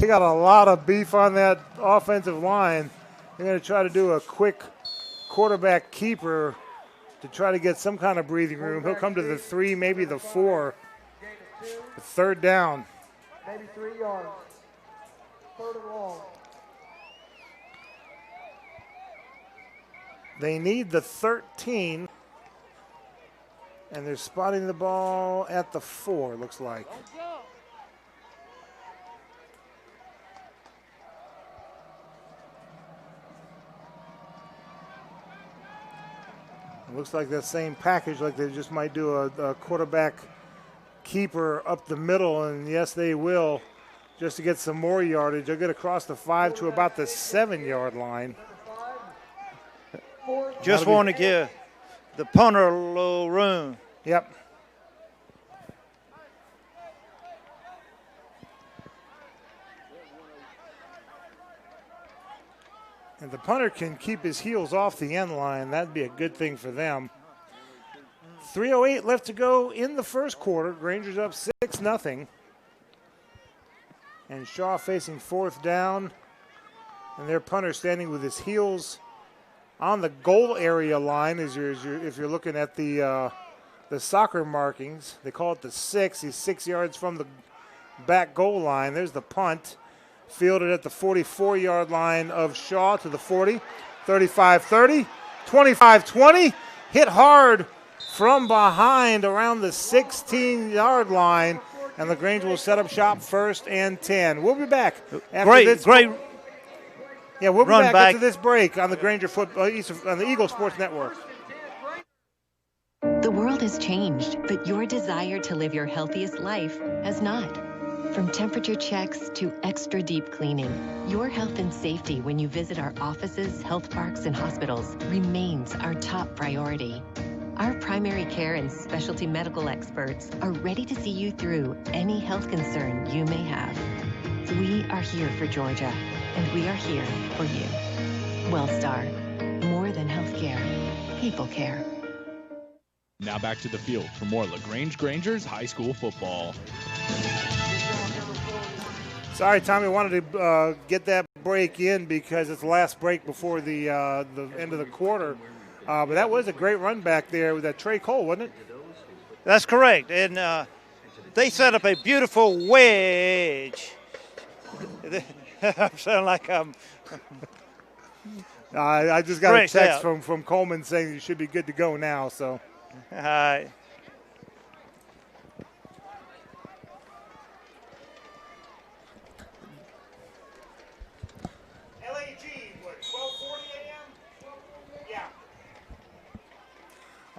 They got a lot of beef on that offensive line. They're going to try to do a quick quarterback keeper to try to get some kind of breathing room. He'll come to the 3, maybe the 4. The third down. Maybe 3 yards. Third and long. They need the 13. And they're spotting the ball at the 4, looks like. It looks like that same package, like they just might do a quarterback keeper up the middle, and yes, they will, just to get some more yardage. They'll get across the 5 to about the 7-yard line. Just want to give the punter a little room. Yep. And the punter can keep his heels off the end line. That'd be a good thing for them. 3:08 left to go in the first quarter. Granger's up 6-0. And Shaw facing fourth down. And their punter standing with his heels on the goal area line if you're looking at the soccer markings. They call it the 6. He's 6 yards from the back goal line. There's the punt. Fielded at the 44-yard line of Shaw to the 40. 35-30. 25-20. Hit hard from behind around the 16-yard line. And LaGrange will set up shop 1st and 10. We'll be back after this. Great. Yeah, we'll be back after this break on the Granger on the Eagle Sports Network. The world has changed, but your desire to live your healthiest life has not. From temperature checks to extra deep cleaning, your health and safety when you visit our offices, health parks, and hospitals remains our top priority. Our primary care and specialty medical experts are ready to see you through any health concern you may have. We are here for Georgia, and we are here for you. WellStar, more than healthcare, people care. Now back to the field for more LaGrange Granger's high school football. Sorry, Tommy, wanted to get that break in because it's the last break before the end of the quarter. But that was a great run back there with that Trey Cole, wasn't it? That's correct. And they set up a beautiful wedge. I sound like I'm... I just got a text from Coleman saying you should be good to go now. So. All right.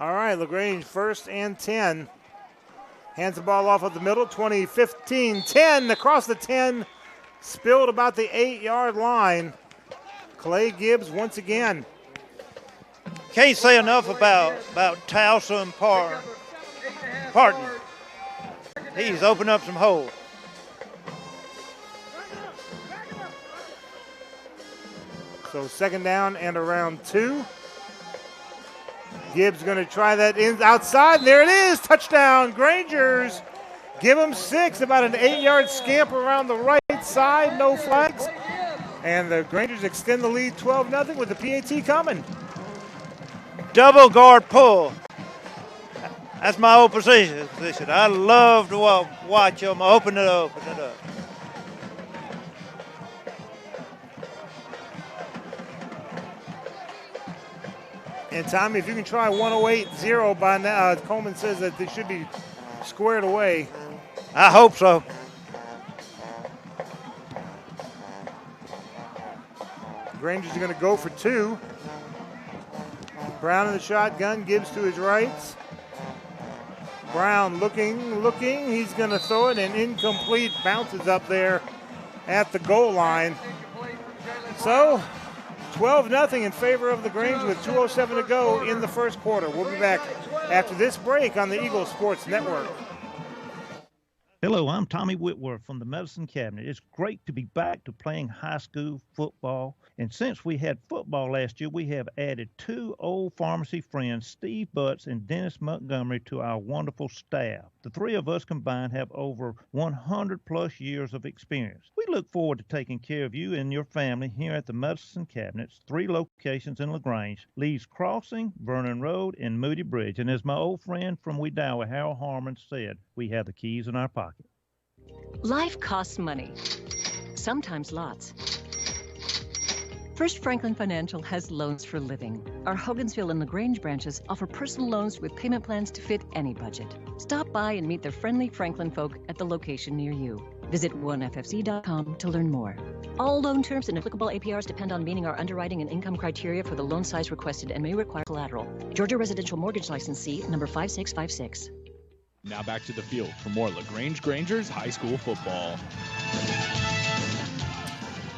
All right, LaGrange 1st and 10. Hands the ball off at the middle, 20, 15, 10, across the 10, spilled about the 8-yard line. Clay Gibbs once again. Can't say enough about Towson and Parton. He's opened up some holes. So 2nd down and around 2. Gibbs going to try that outside. There it is. Touchdown, Grangers. Give them 6. About an 8-yard scamper around the right side. No flags. And the Grangers extend the lead 12-0 with the PAT coming. Double guard pull. That's my old position. I love to watch them open it up. And Tommy, if you can try 108-0 by now, Coleman says that they should be squared away. I hope so. Rangers are going to go for 2. Brown in the shotgun, Gibbs to his right. Brown looking. He's going to throw it, and incomplete, bounces up there at the goal line. So 12-0 in favor of the Grange with 2:07 to go in the first quarter. We'll be back after this break on the Eagle Sports Network. Hello, I'm Tommy Whitworth from the Medicine Cabinet. It's great to be back to playing high school football. And since we had football last year, we have added 2 old pharmacy friends, Steve Butts and Dennis Montgomery, to our wonderful staff. The three of us combined have over 100 plus years of experience. We look forward to taking care of you and your family here at the Medicine Cabinets, 3 locations in LaGrange, Lee's Crossing, Vernon Road, and Moody Bridge. And as my old friend from Wedowa, Harold Harmon, said, we have the keys in our pocket. Life costs money, sometimes lots. First Franklin Financial has loans for living. Our Hogansville and LaGrange branches offer personal loans with payment plans to fit any budget. Stop by and meet the friendly Franklin folk at the location near you. Visit onefc.com to learn more. All loan terms and applicable APRs depend on meeting our underwriting and income criteria for the loan size requested and may require collateral. Georgia Residential Mortgage Licensee number 5656. Now back to the field for more LaGrange Grangers high school football.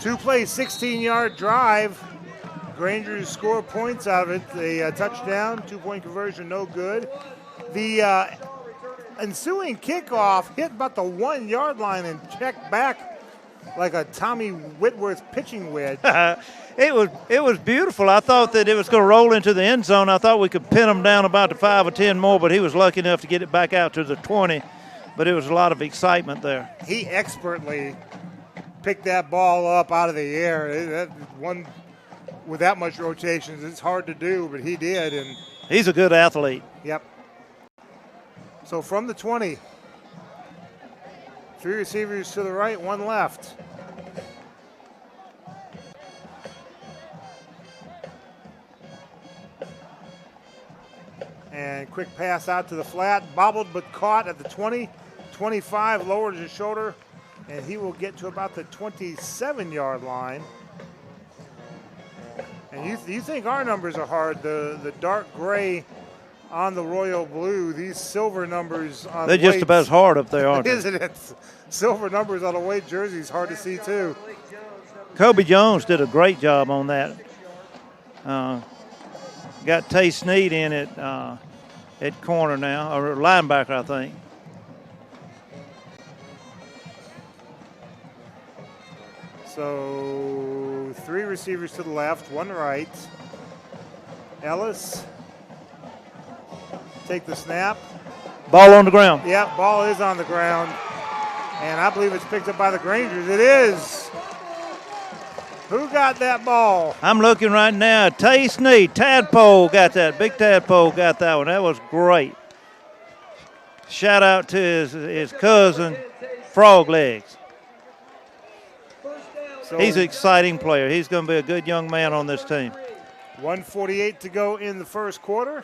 2-play, 16-yard drive. Grangers score points out of it. A touchdown, 2-point conversion, no good. The ensuing kickoff hit about the 1-yard line and checked back like a Tommy Whitworth pitching wedge. It was beautiful. I thought that it was going to roll into the end zone. I thought we could pin him down about the 5 or 10 more, but he was lucky enough to get it back out to the 20. But it was a lot of excitement there. He expertly picked that ball up out of the air. That one with that much rotations, it's hard to do, but he did. And he's a good athlete. Yep. So from the 20, 3 receivers to the right, 1 left. And quick pass out to the flat, bobbled but caught at the 20, 25, lowered his shoulder, and he will get to about the 27-yard line. And you think our numbers are hard, the dark gray on the royal blue, these silver numbers on they're just about as hard up there, aren't they? Isn't it? Silver numbers on a weight jersey is hard to see too. Kobe Jones did a great job on that. Got Tay Snead in it at corner now, or linebacker, I think. So 3 receivers to the left, 1 right. Ellis, take the snap. Ball on the ground. Yeah, ball is on the ground. And I believe it's picked up by the Grangers. It is. Who got that ball? I'm looking right now. Tay Snead, Tadpole got that. Big Tadpole got that one. That was great. Shout out to his cousin, Frog Legs. So he's an exciting player. He's going to be a good young man on this team. 1:48 to go in the first quarter.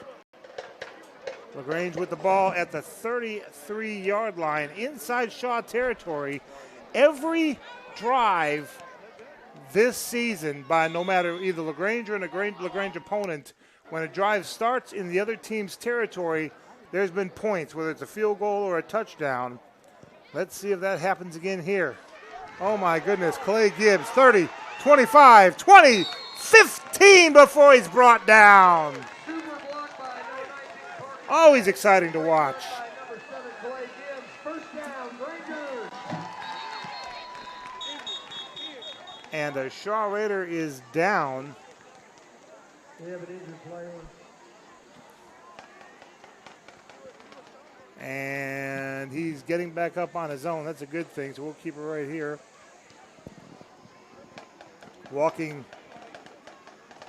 LaGrange with the ball at the 33-yard line, inside Shaw territory. Every drive this season by no matter either LaGrange or a LaGrange opponent, when a drive starts in the other team's territory, there's been points, whether it's a field goal or a touchdown. Let's see if that happens again here. Oh, my goodness. Clay Gibbs, 30, 25, 20, 15 before he's brought down. Always exciting to watch. And a Shaw Raider is down. We have an injured player. And he's getting back up on his own. That's a good thing, so we'll keep it right here. Walking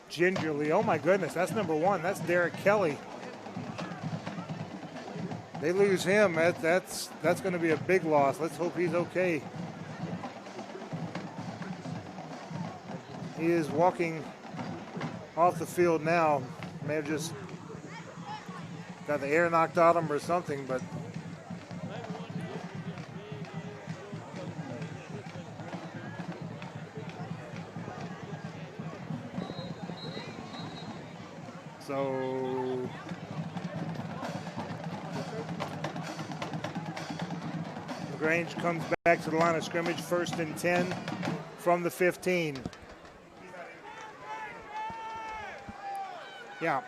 gingerly. Oh, my goodness, that's number 1. That's Derek Kelly. They lose him. That's going to be a big loss. Let's hope he's okay. He is walking off the field now. May have just got the air knocked out of him or something, but so LaGrange comes back to the line of scrimmage, 1st and 10 from the 15. Yeah.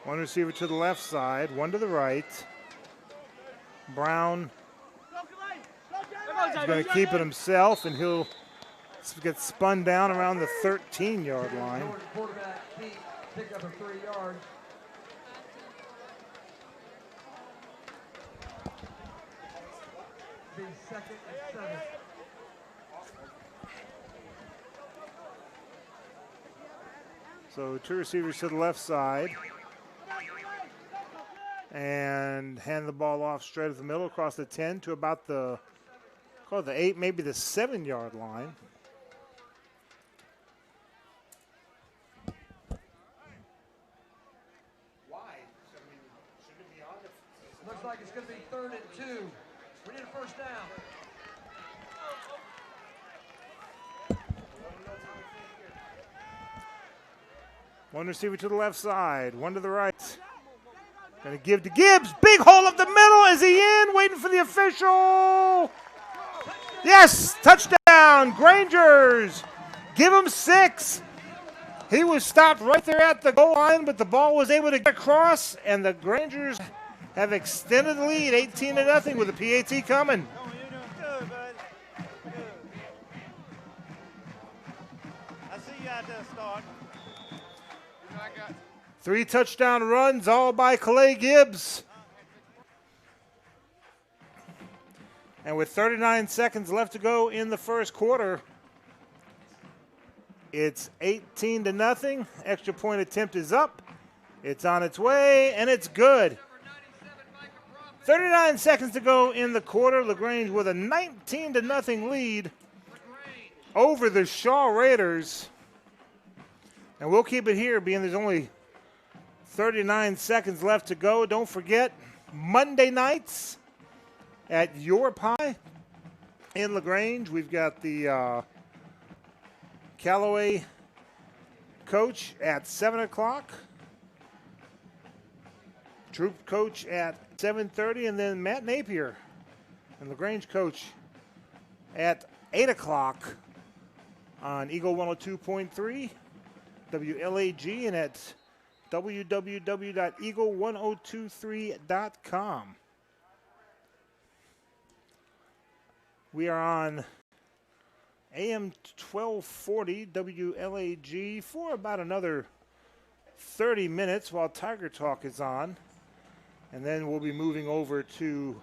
1 receiver to the left side, 1 to the right. Brown is going to keep it himself, and he'll get spun down around the 13-yard line. Quarterback pick up of 3 yards. be 2nd and 7. So 2 receivers to the left side. And hand the ball off straight at the middle across the 10 to about the 8, maybe the 7-yard line. Looks like it's going to be 3rd and 2. We need a first down. One receiver to the left side, one to the right. Going to give to Gibbs. Big hole up the middle. Is he in? Waiting for the official. Yes, touchdown, Grangers. Give him 6. He was stopped right there at the goal line, but the ball was able to get across, and the Grangers have extended the lead 18-0 with the PAT coming. You're doing good, bud. Good. I see you out there starting. 3 touchdown runs, all by Calais Gibbs. And with 39 seconds left to go in the first quarter, it's 18-0. Extra point attempt is up. It's on its way, and it's good. 39 seconds to go in the quarter. LaGrange with a 19-0 lead over the Shaw Raiders. And we'll keep it here, being there's only 39 seconds left to go. Don't forget, Monday nights at Your Pie in LaGrange, we've got the Callaway coach at 7 o'clock. Troop coach at 7:30, and then Matt Napier and LaGrange coach at 8 o'clock on Eagle 102.3, WLAG, and at www.eagle1023.com. We are on AM 1240 WLAG for about another 30 minutes while Tiger Talk is on. And then we'll be moving over to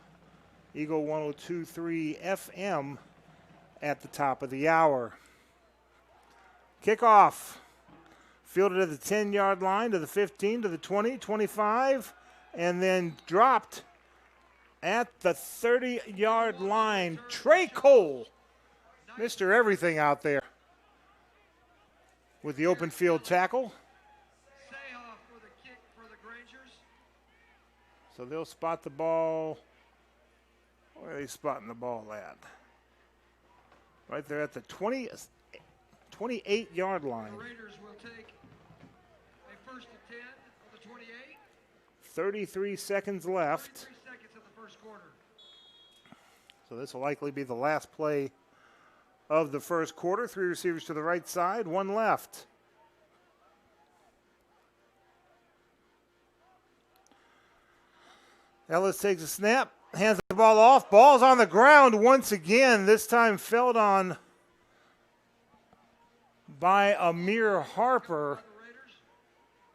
Eagle 102.3 FM at the top of the hour. Kickoff. Fielded at the 10-yard line, to the 15, to the 20, 25, and then dropped at the 30-yard line. Trey Cole, Mr. Everything out there with the open field tackle. So they'll spot the ball. Where are they spotting the ball at? Right there at the 28-yard line. The Raiders will take a 1st and 10 on the 28. 33 seconds left. 33 seconds of the first quarter. So this will likely be the last play of the first quarter. 3 receivers to the right side, 1 left. Ellis takes a snap, hands the ball off. Ball's on the ground once again. This time felled on by Amir Harper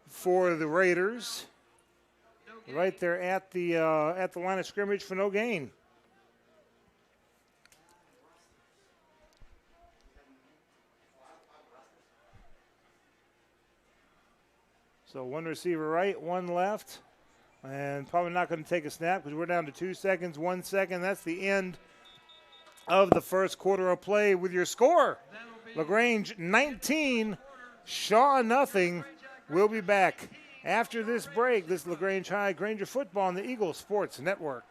for the Raiders. Right there at the line of scrimmage for no gain. So 1 receiver right, 1 left. And probably not going to take a snap because we're down to 2 seconds, 1 second. That's the end of the first quarter of play with your score. LaGrange 19, Shaw nothing. We'll be back after this break. This is LaGrange High Granger football on the Eagle Sports Network.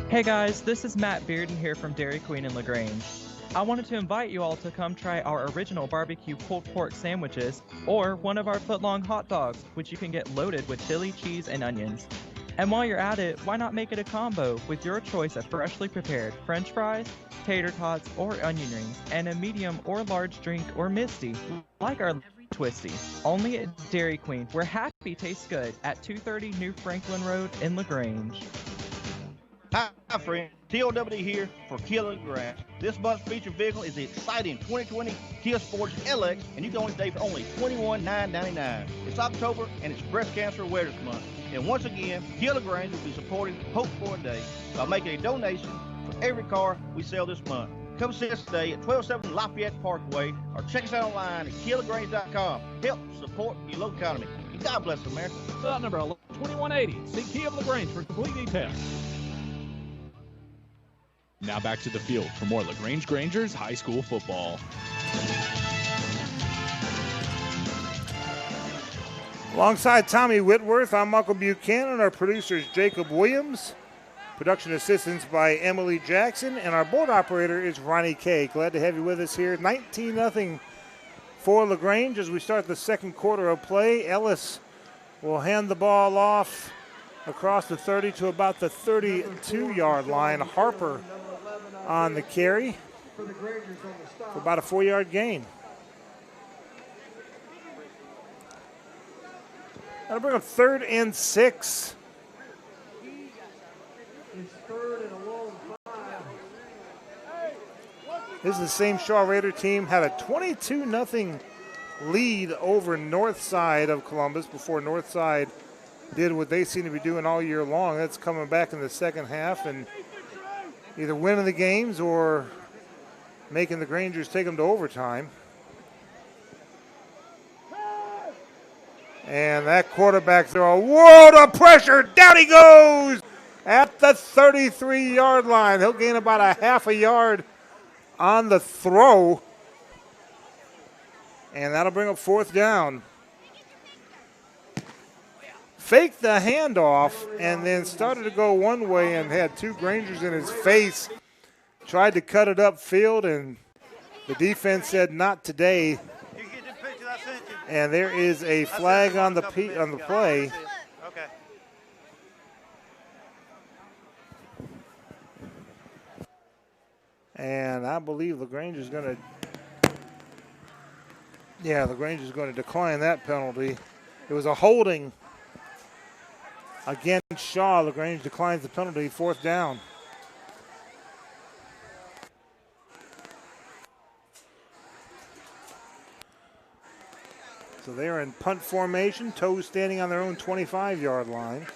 Hey guys, this is Matt Bearden here from Dairy Queen in LaGrange. I wanted to invite you all to come try our original barbecue pulled pork sandwiches or one of our foot-long hot dogs, which you can get loaded with chili, cheese, and onions. And while you're at it, why not make it a combo with your choice of freshly prepared French fries, tater tots, or onion rings, and a medium or large drink or misty, like our Twisty. Only at Dairy Queen, where happy tastes good at 230 New Franklin Road in LaGrange. friend, TOWD here for Kia LaGrange. This month's featured vehicle is the exciting 2020 Kia Sportage LX, and you can only today for only $21,999. It's October, and it's Breast Cancer Awareness Month. And once again, Kia LaGrange will be supporting Hope for a Day by making a donation for every car we sell this month. Come see us today at 1270 Lafayette Parkway, or check us out online at KiaLaGrange.com. Help support your local economy. And God bless America. Lot number 2180. See Kia LaGrange for complete details. Now back to the field for more LaGrange Grangers high school football. Alongside Tommy Whitworth, I'm Michael Buchanan. Our producer is Jacob Williams. Production assistance by Emily Jackson. And our board operator is Ronnie Kay. Glad to have you with us here. 19-0 for LaGrange as we start the second quarter of play. Ellis will hand the ball off across the 30 to about the 32-yard line. Harper on the carry for about a 4-yard gain. That'll bring up 3rd and 6. It's 3rd and a long 5. This is the same Shaw Raider team. Had a 22-0 lead over Northside of Columbus before Northside did what they seem to be doing all year long. That's coming back in the second half and either winning the games or making the Grangers take them to overtime. And that quarterback throw, whoa, the pressure, down he goes at the 33-yard line. He'll gain about a half a yard on the throw. And that'll bring up 4th down. Faked the handoff and then started to go one way and had 2 Grangers in his face. Tried to cut it upfield, and the defense said not today. And there is a flag on the play. Okay. And I believe LaGrange is going to. Yeah, LaGrange is going to decline that penalty. It was a holding against Shaw. LaGrange declines the penalty. 4th down. So they're in punt formation. Toes standing on their own 25-yard line.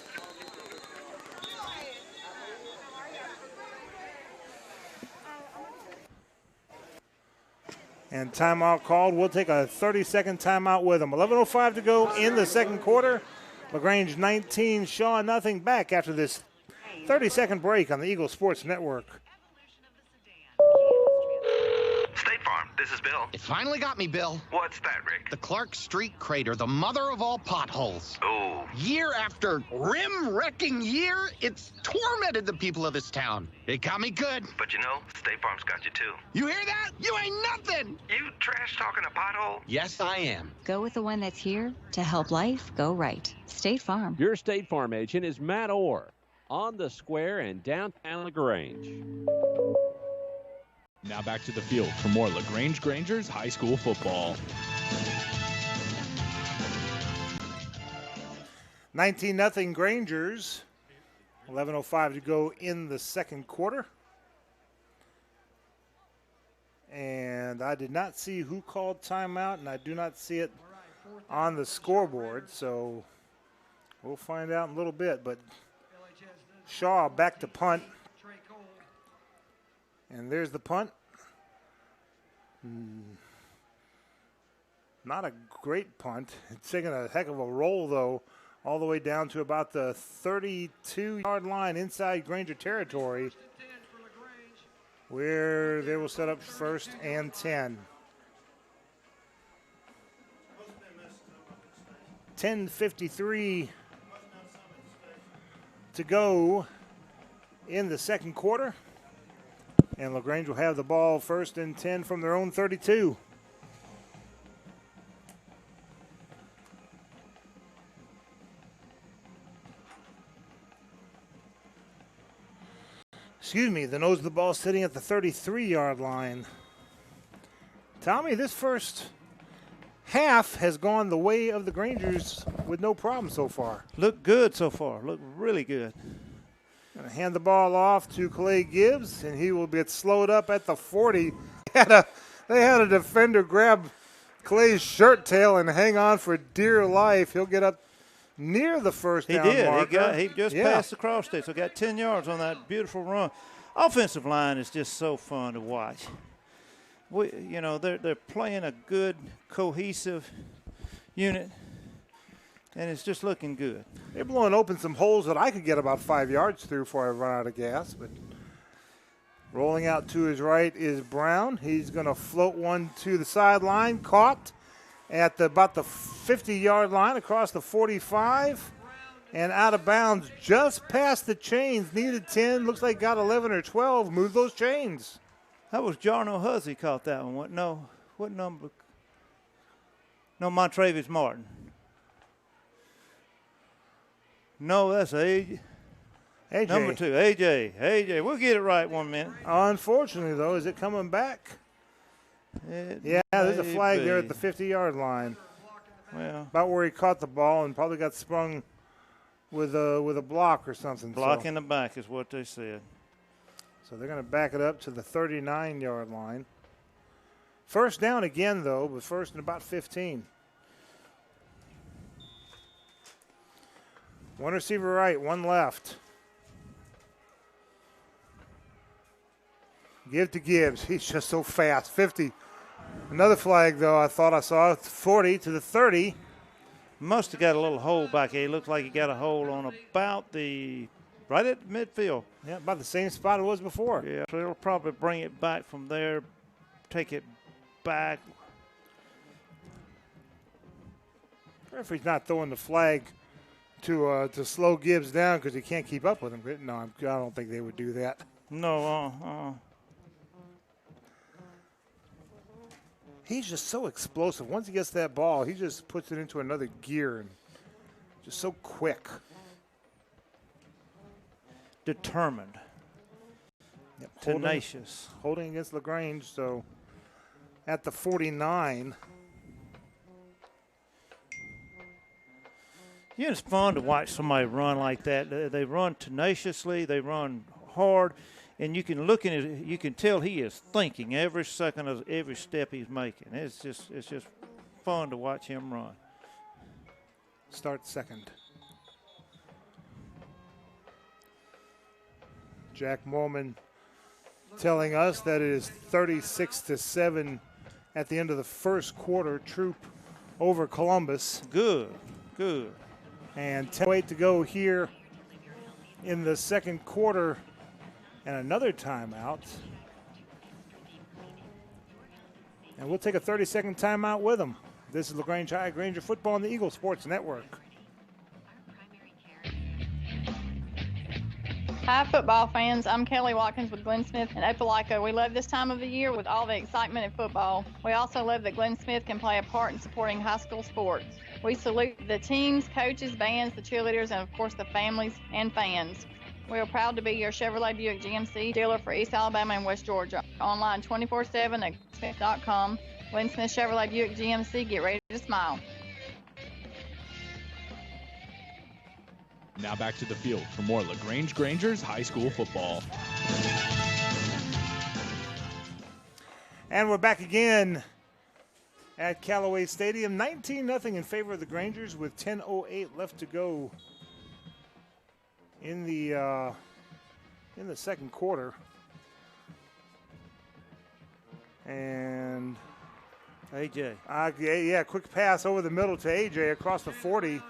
And timeout called. We'll take a 30-second timeout with them. 11:05 to go in the second quarter. LaGrange 19, Shaw nothing. Back after this 30-second break on the Eagle Sports Network. State Farm, this is Bill. It finally got me, Bill. What's that, Rick? The Clark Street crater, the mother of all potholes. Oh. Year after rim-wrecking year, it's tormented the people of this town. It got me good. But you know, State Farm's got you too. You hear that? You ain't nothing. You trash talking a pothole? Yes, I am. Go with the one that's here to help life go right. State Farm. Your State Farm agent is Matt Orr on the square in downtown LaGrange. Now back to the field for more LaGrange Grangers high school football. 19-0 Grangers. 11:05 to go in the second quarter. And I did not see who called timeout, and I do not see it on the scoreboard. So we'll find out in a little bit. But Shaw back to punt. And there's the punt. Not a great punt. It's taking a heck of a roll, though, all the way down to about the 32-yard line inside Granger territory, where they will set up 1st and 10. 10:53 to go in the second quarter. And LaGrange will have the ball 1st and 10 from their own 32. Excuse me, the nose of the ball sitting at the 33-yard line. Tommy, this first half has gone the way of the Grangers with no problem so far. Look good so far. Look really good. Gonna hand the ball off to Clay Gibbs, and he will get slowed up at the 40. They had a defender grab Clay's shirt tail and hang on for dear life. He'll get up near the first down marker. He just passed across there, so got 10 yards on that beautiful run. Offensive line is just so fun to watch. They're playing a good, cohesive unit, and it's just looking good. They're blowing open some holes that I could get about 5 yards through before I run out of gas. But rolling out to his right is Brown. He's going to float one to the sideline, caught at about the 50-yard line across the 45, and out of bounds just past the chains. Needed 10, looks like got 11 or 12. Move those chains. That was Jarno Huzzy caught that one. What number? No, Montravius Martin. No, that's AJ. Number 2, AJ. We'll get it right 1 minute. Unfortunately, though, is it coming back? There's a flag there at the 50-yard line. Well, about where he caught the ball and probably got sprung with a block or something. Block in the back is what they said. So they're going to back it up to the 39-yard line. First down again, though, but first and about 15. One receiver right, one left. Give to Gibbs. He's just so fast. 50. Another flag, though, I thought I saw. 40 to the 30. Must have got a little hole back here. He looked like he got a hole on about right at midfield. Yeah, about the same spot it was before. Yeah, so they'll probably bring it back from there, take it back. Referee's not throwing the flag to slow Gibbs down because he can't keep up with him. No, I don't think they would do that. No, He's just so explosive. Once he gets that ball, he just puts it into another gear and just so quick. Determined. Yep, tenacious. Holding against LaGrange, so at the 49. Yeah, it's fun to watch somebody run like that. They run tenaciously, they run hard, and you can look in you can tell he is thinking every second of every step he's making. It's just fun to watch him run. Start second. Jack Mormon telling us that it is 36-7 at the end of the first quarter. Troop over Columbus. Good. And 10:08 to go here in the second quarter, and another timeout. And we'll take a 30-second timeout with them. This is LaGrange High Granger Football on the Eagle Sports Network. Hi, football fans. I'm Kelly Watkins with Glenn Smith and Opelika. We love this time of the year with all the excitement in football. We also love that Glenn Smith can play a part in supporting high school sports. We salute the teams, coaches, bands, the cheerleaders, and of course the families and fans. We are proud to be your Chevrolet Buick GMC dealer for East Alabama and West Georgia. Online 24/7 at smith.com. Glenn Smith Chevrolet Buick GMC. Get ready to smile. Now back to the field for more LaGrange Grangers high school football. And we're back again at Callaway Stadium. 19-0 in favor of the Grangers with 10:08 left to go in the second quarter. And AJ. Quick pass over the middle to AJ across the 40.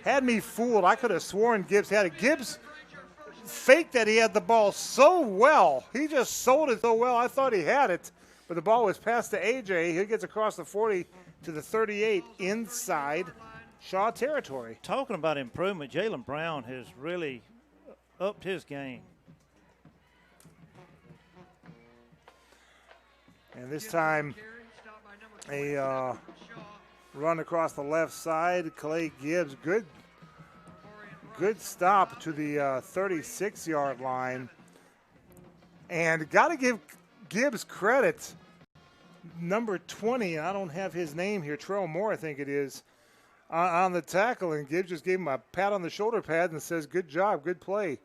Had me fooled. I could have sworn Gibbs had it. Gibbs faked that he had the ball so well. He just sold it so well. I thought he had it, but the ball was passed to AJ. He gets across the 40 to the 38 inside Shaw territory. Talking about improvement, Jalen Brown has really upped his game. And this time, a run across the left side. Clay Gibbs, good stop to the 36-yard line. And got to give Gibbs credit. Number 20, I don't have his name here, Terrell Moore, I think it is, on the tackle. And Gibbs just gave him a pat on the shoulder pad and says, good job, good play.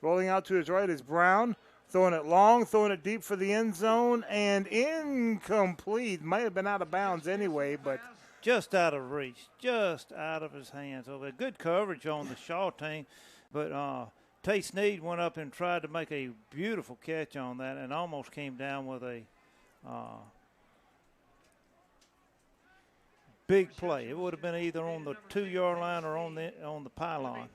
Rolling out to his right is Brown. Throwing it long, throwing it deep for the end zone, and incomplete. Might have been out of bounds anyway, but just out of reach, just out of his hands over there. Good coverage on the Shaw team, but Tate Sneed went up and tried to make a beautiful catch on that and almost came down with a big play. It would have been either on the 2-yard line or on the pylon.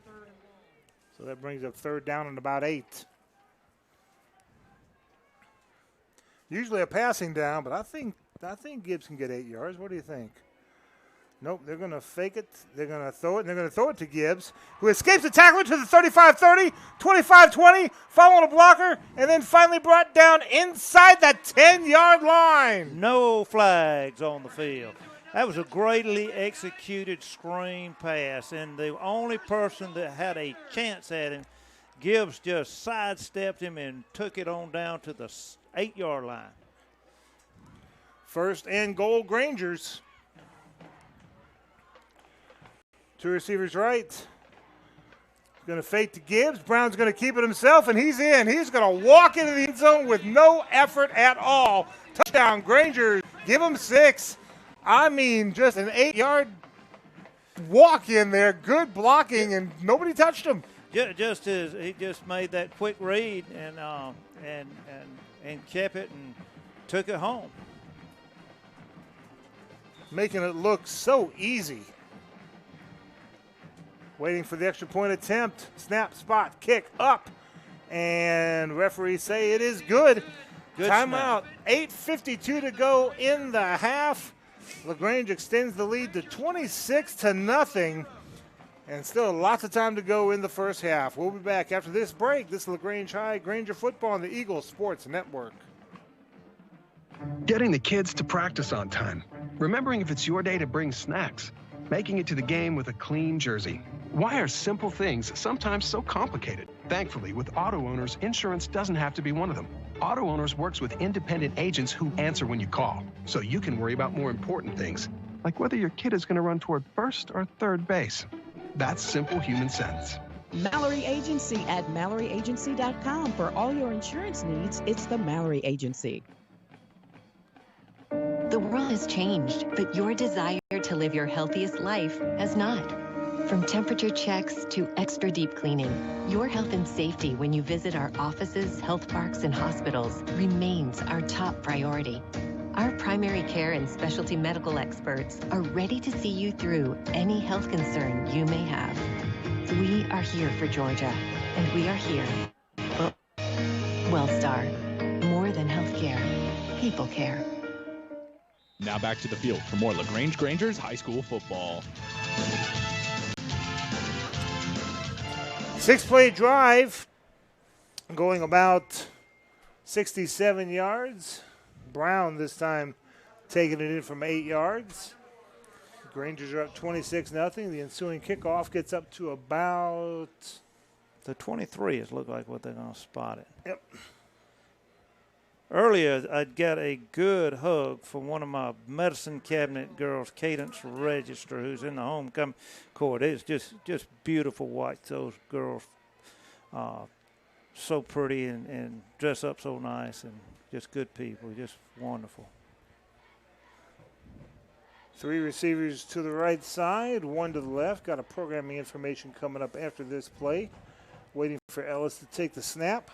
So that brings up third down and about 8. Usually a passing down, but I think Gibbs can get 8 yards. What do you think? Nope, they're going to fake it. They're going to throw it, and they're going to throw it to Gibbs, who escapes the tackler to the 35-30, 25-20, following a blocker, and then finally brought down inside that 10-yard line. No flags on the field. That was a greatly executed screen pass, and the only person that had a chance at him, Gibbs just sidestepped him and took it on down to the 8-yard line. First and goal, Grangers. 2 receivers right. Going to fake to Gibbs. Brown's going to keep it himself, and he's in. He's going to walk into the end zone with no effort at all. Touchdown, Grangers. Give him 6. I mean, just an 8-yard walk in there. Good blocking, and nobody touched him. Just as he just made that quick read and kept it and took it home. Making it look so easy. Waiting for the extra point attempt. Snap, spot, kick, up. And referees say it is good. Timeout. 8:52 to go in the half. LaGrange extends the lead to 26-0. And still lots of time to go in the first half. We'll be back after this break. This is LaGrange High Granger football on the Eagles Sports Network. Getting the kids to practice on time. Remembering if it's your day to bring snacks. Making it to the game with a clean jersey. Why are simple things sometimes so complicated? Thankfully, with Auto Owners, insurance doesn't have to be one of them. Auto Owners works with independent agents who answer when you call, so you can worry about more important things, like whether your kid is going to run toward first or third base. That's simple human sense. Mallory Agency at MalloryAgency.com. For all your insurance needs, it's the Mallory Agency. The world has changed, but your desire to live your healthiest life has not. From temperature checks to extra deep cleaning, your health and safety when you visit our offices, health parks, and hospitals remains our top priority. Our primary care and specialty medical experts are ready to see you through any health concern you may have. We are here for Georgia, and we are here for WellStar. More than healthcare, people care. Now back to the field for more LaGrange Grangers high school football. 6-play drive going about 67 yards. Brown this time taking it in from 8 yards. Grangers are up 26-0. The ensuing kickoff gets up to about the 23 is look like what they're going to spot it. Yep. Earlier, I'd got a good hug from one of my medicine cabinet girls, Cadence Register, who's in the homecoming court. It's just beautiful watch those girls so pretty and dress up so nice and just good people, just wonderful. 3 receivers to the right side, 1 to the left. Got a programming information coming up after this play. Waiting for Ellis to take the snap.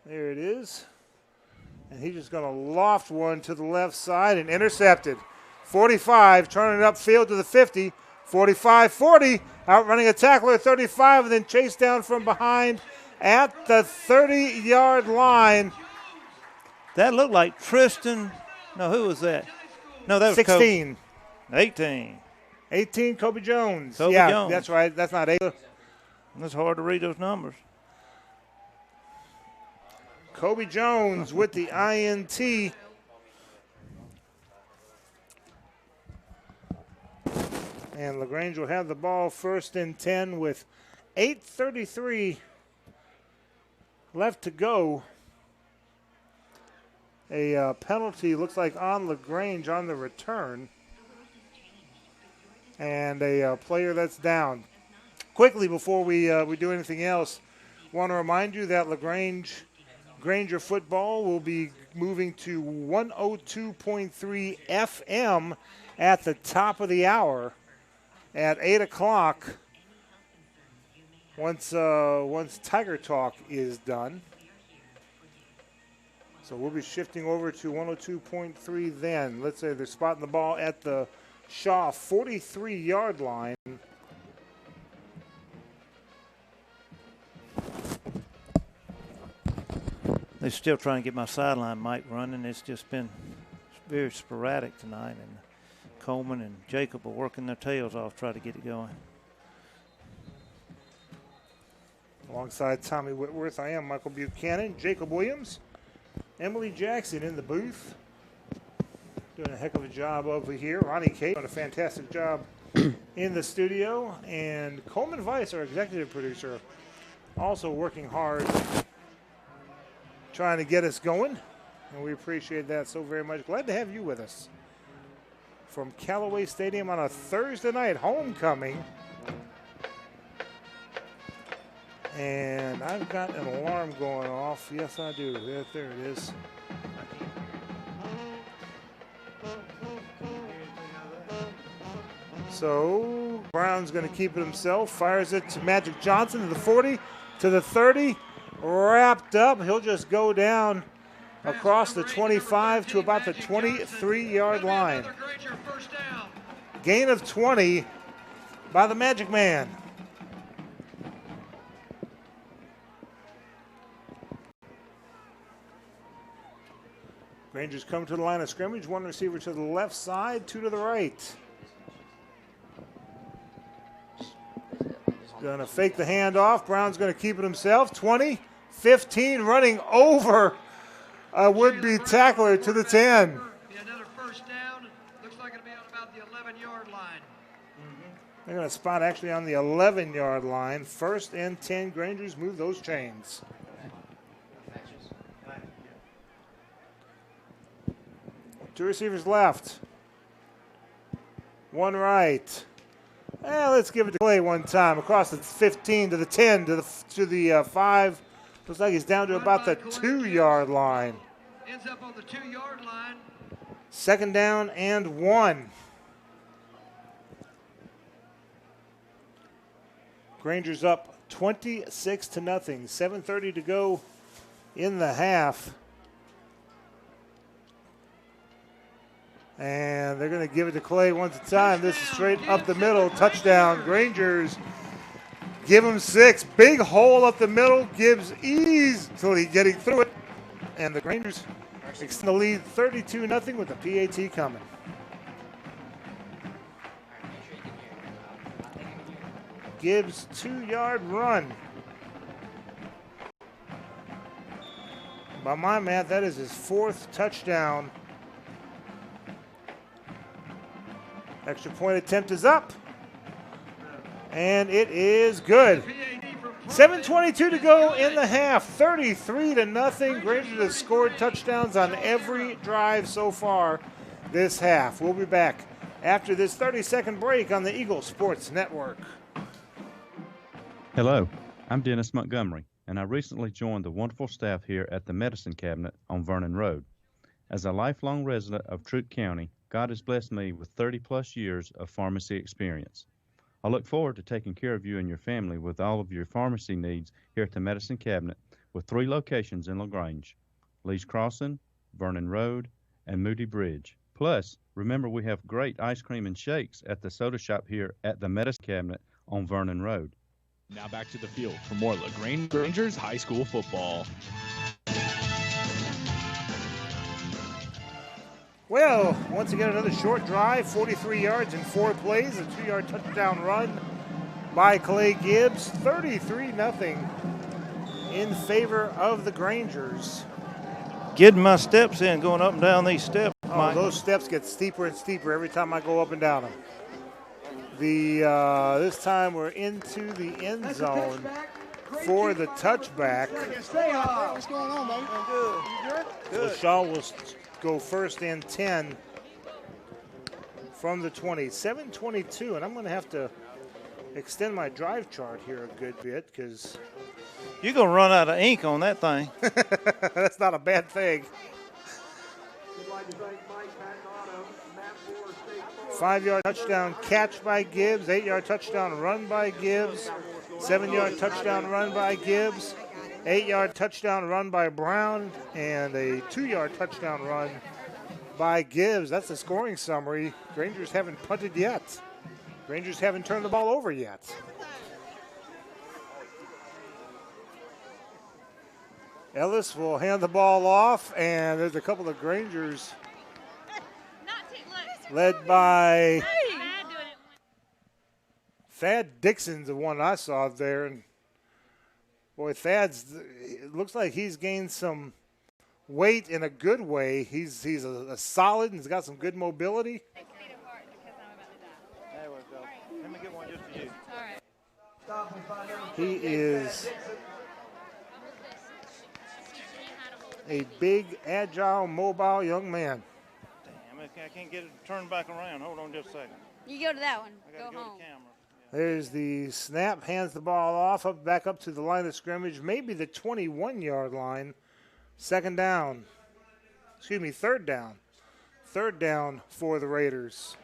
There it is. And he's just going to loft one to the left side and intercepted. 45, turning it upfield to the 50. 45-40, outrunning a tackler at 35, and then chased down from behind at the 30-yard line. That looked like Tristan. No, who was that? No, that was 16. 18. 18, Kobe Jones. Kobe Jones. That's right. That's not 8. It's hard to read those numbers. Kobe Jones with the INT. And LaGrange will have the ball 1st and 10 with 8:33 left to go. A penalty looks like on LaGrange on the return. And a player that's down. Quickly before we do anything else, Want to remind you that LaGrange Granger football will be moving to 102.3 FM at the top of the hour at 8 o'clock once Tiger Talk is done. So we'll be shifting over to 102.3 then. Let's say they're spotting the ball at the Shaw 43-yard line. They're still trying to get my sideline mic running. It's just been very sporadic tonight, and Coleman and Jacob are working their tails off trying to get it going. Alongside Tommy Whitworth, I am Michael Buchanan, Jacob Williams, Emily Jackson in the booth. Doing a heck of a job over here. Ronnie Kate doing a fantastic job in the studio. And Coleman Weiss, our executive producer, also working hard trying to get us going, and we appreciate that so very much. Glad to have you with us from Callaway Stadium on a Thursday night homecoming. And I've got an alarm going off. Yes, I do. There it is. So Brown's going to keep it himself. Fires it to Magic Johnson to the 40, to the 30. Wrapped up. He'll just go down across the 25 to about the 23-yard line. Gain of 20 by the Magic Man. Rangers come to the line of scrimmage. One receiver to the left side, two to the right. Going to fake the handoff. Brown's going to keep it himself. 20, 15, running over a would-be tackler to the 10. Another first down. Looks like it'll be on about the 11-yard line. They're going to spot actually on the 11-yard line. First and 10. Grangers move those chains. Two receivers left. One right. Let's give it to Clay one time. Across the 15 to the 10 to the 5. Looks like he's down to about the 2-yard line. Ends up on the 2-yard line. Second down and 1. Granger's up 26-0. 7:30 to go in the half. And they're going to give it to Clay once a time. This is straight up the middle. Touchdown. Grangers give him 6. Big hole up the middle. Gives ease until he's getting through it. And the Grangers extend the lead 32-0 with the PAT coming. Gibbs 2-yard run. By my math, that is his 4th touchdown. Extra point attempt is up. And it is good. 7:22 to go in the half. 33-0. Grangers have scored touchdowns on every drive so far this half. We'll be back after this 30-second break on the Eagle Sports Network. Hello, I'm Dennis Montgomery, and I recently joined the wonderful staff here at the Medicine Cabinet on Vernon Road. As a lifelong resident of Troup County, God has blessed me with 30-plus years of pharmacy experience. I look forward to taking care of you and your family with all of your pharmacy needs here at the Medicine Cabinet with 3 locations in LaGrange, Lee's Crossing, Vernon Road, and Moody Bridge. Plus, remember we have great ice cream and shakes at the soda shop here at the Medicine Cabinet on Vernon Road. Now back to the field for more LaGrange Rangers High School football. Well, once again, another short drive, 43 yards in 4 plays, a 2-yard touchdown run by Clay Gibbs. 33-0 in favor of the Grangers. Getting my steps in, going up and down these steps. Oh, those steps get steeper and steeper every time I go up and down them. This time we're into the end zone for the touchback. What's going on, man? I'm good. You good? So Shaw will go first and 10 from the 20. 7:22, and I'm going to have to extend my drive chart here a good bit because You're going to run out of ink on that thing. That's not a bad thing. 5-yard touchdown catch by Gibbs. 8-yard touchdown run by Gibbs. 7-yard touchdown run by Gibbs. 8-yard touchdown run by Brown. And a 2-yard touchdown run by Gibbs. That's the scoring summary. Grangers haven't punted yet. Grangers haven't turned the ball over yet. Ellis will hand the ball off, and there's a couple of Grangers led by Thad Dixon's the one I saw there. And boy, it looks like he's gained some weight in a good way. He's a solid and he's got some good mobility. There we go. Let me get one just for you. All right. He is a big, agile, mobile young man. Damn, I can't get it turned back around. Hold on just a second. You go to that one. I got to go to the camera. There's the snap, hands the ball off, back up to the line of scrimmage, maybe the 21-yard line. Third down. Third down for the Raiders.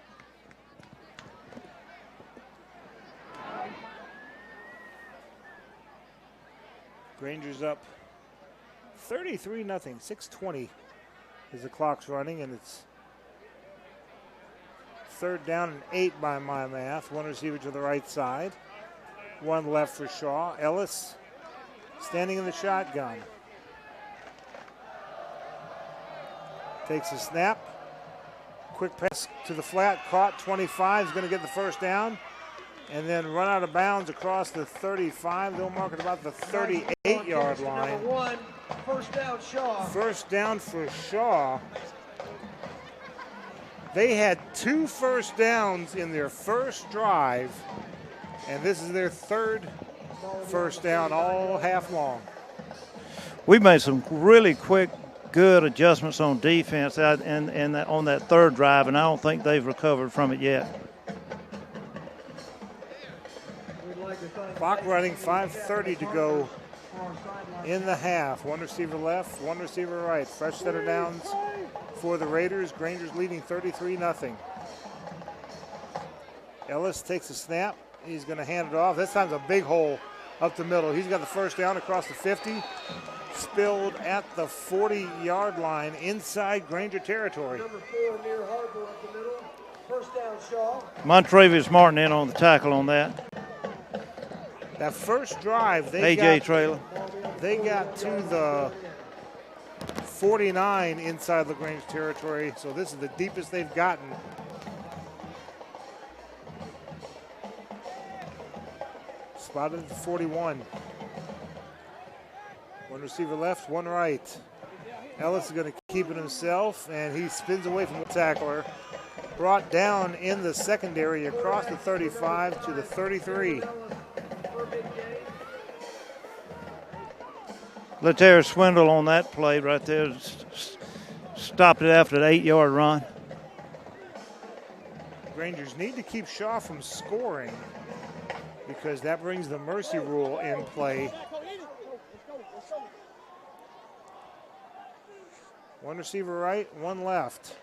Grangers up 33-0, 6:20 as the clock's running, and it's third down and 8 by my math. One receiver to the right side, one left for Shaw. Ellis standing in the shotgun. Takes a snap. Quick pass to the flat, caught 25, is going to get the first down. And then run out of bounds across the 35. They'll mark it about the 38-yard line. Number 1, first down, Shaw. First down for Shaw. They had 2 first downs in their first drive, and this is their third first down all half long. We made some really quick, good adjustments on defense and on that third drive, and I don't think they've recovered from it yet. Clock running, 5:30 to go in the half. One receiver left, one receiver right. Fresh set of downs for the Raiders. Grangers leading 33-0. Ellis takes a snap. He's going to hand it off. This time's a big hole up the middle. He's got the first down across the 50. Spilled at the 40-yard line inside Granger territory. Number 4 near Harper up the middle. First down, Shaw. Montravius Martin in on the tackle on that. That first drive, they AJ got Trailer. They got to the 49 inside LaGrange territory, so this is the deepest they've gotten. Spotted at the 41. One receiver left, one right. Ellis is going to keep it himself, and he spins away from the tackler. Brought down in the secondary across the 35 to the 33. Letera Swindle on that play right there. Stopped it after the 8-yard run. Grangers need to keep Shaw from scoring because that brings the mercy rule in play. One receiver right, one left.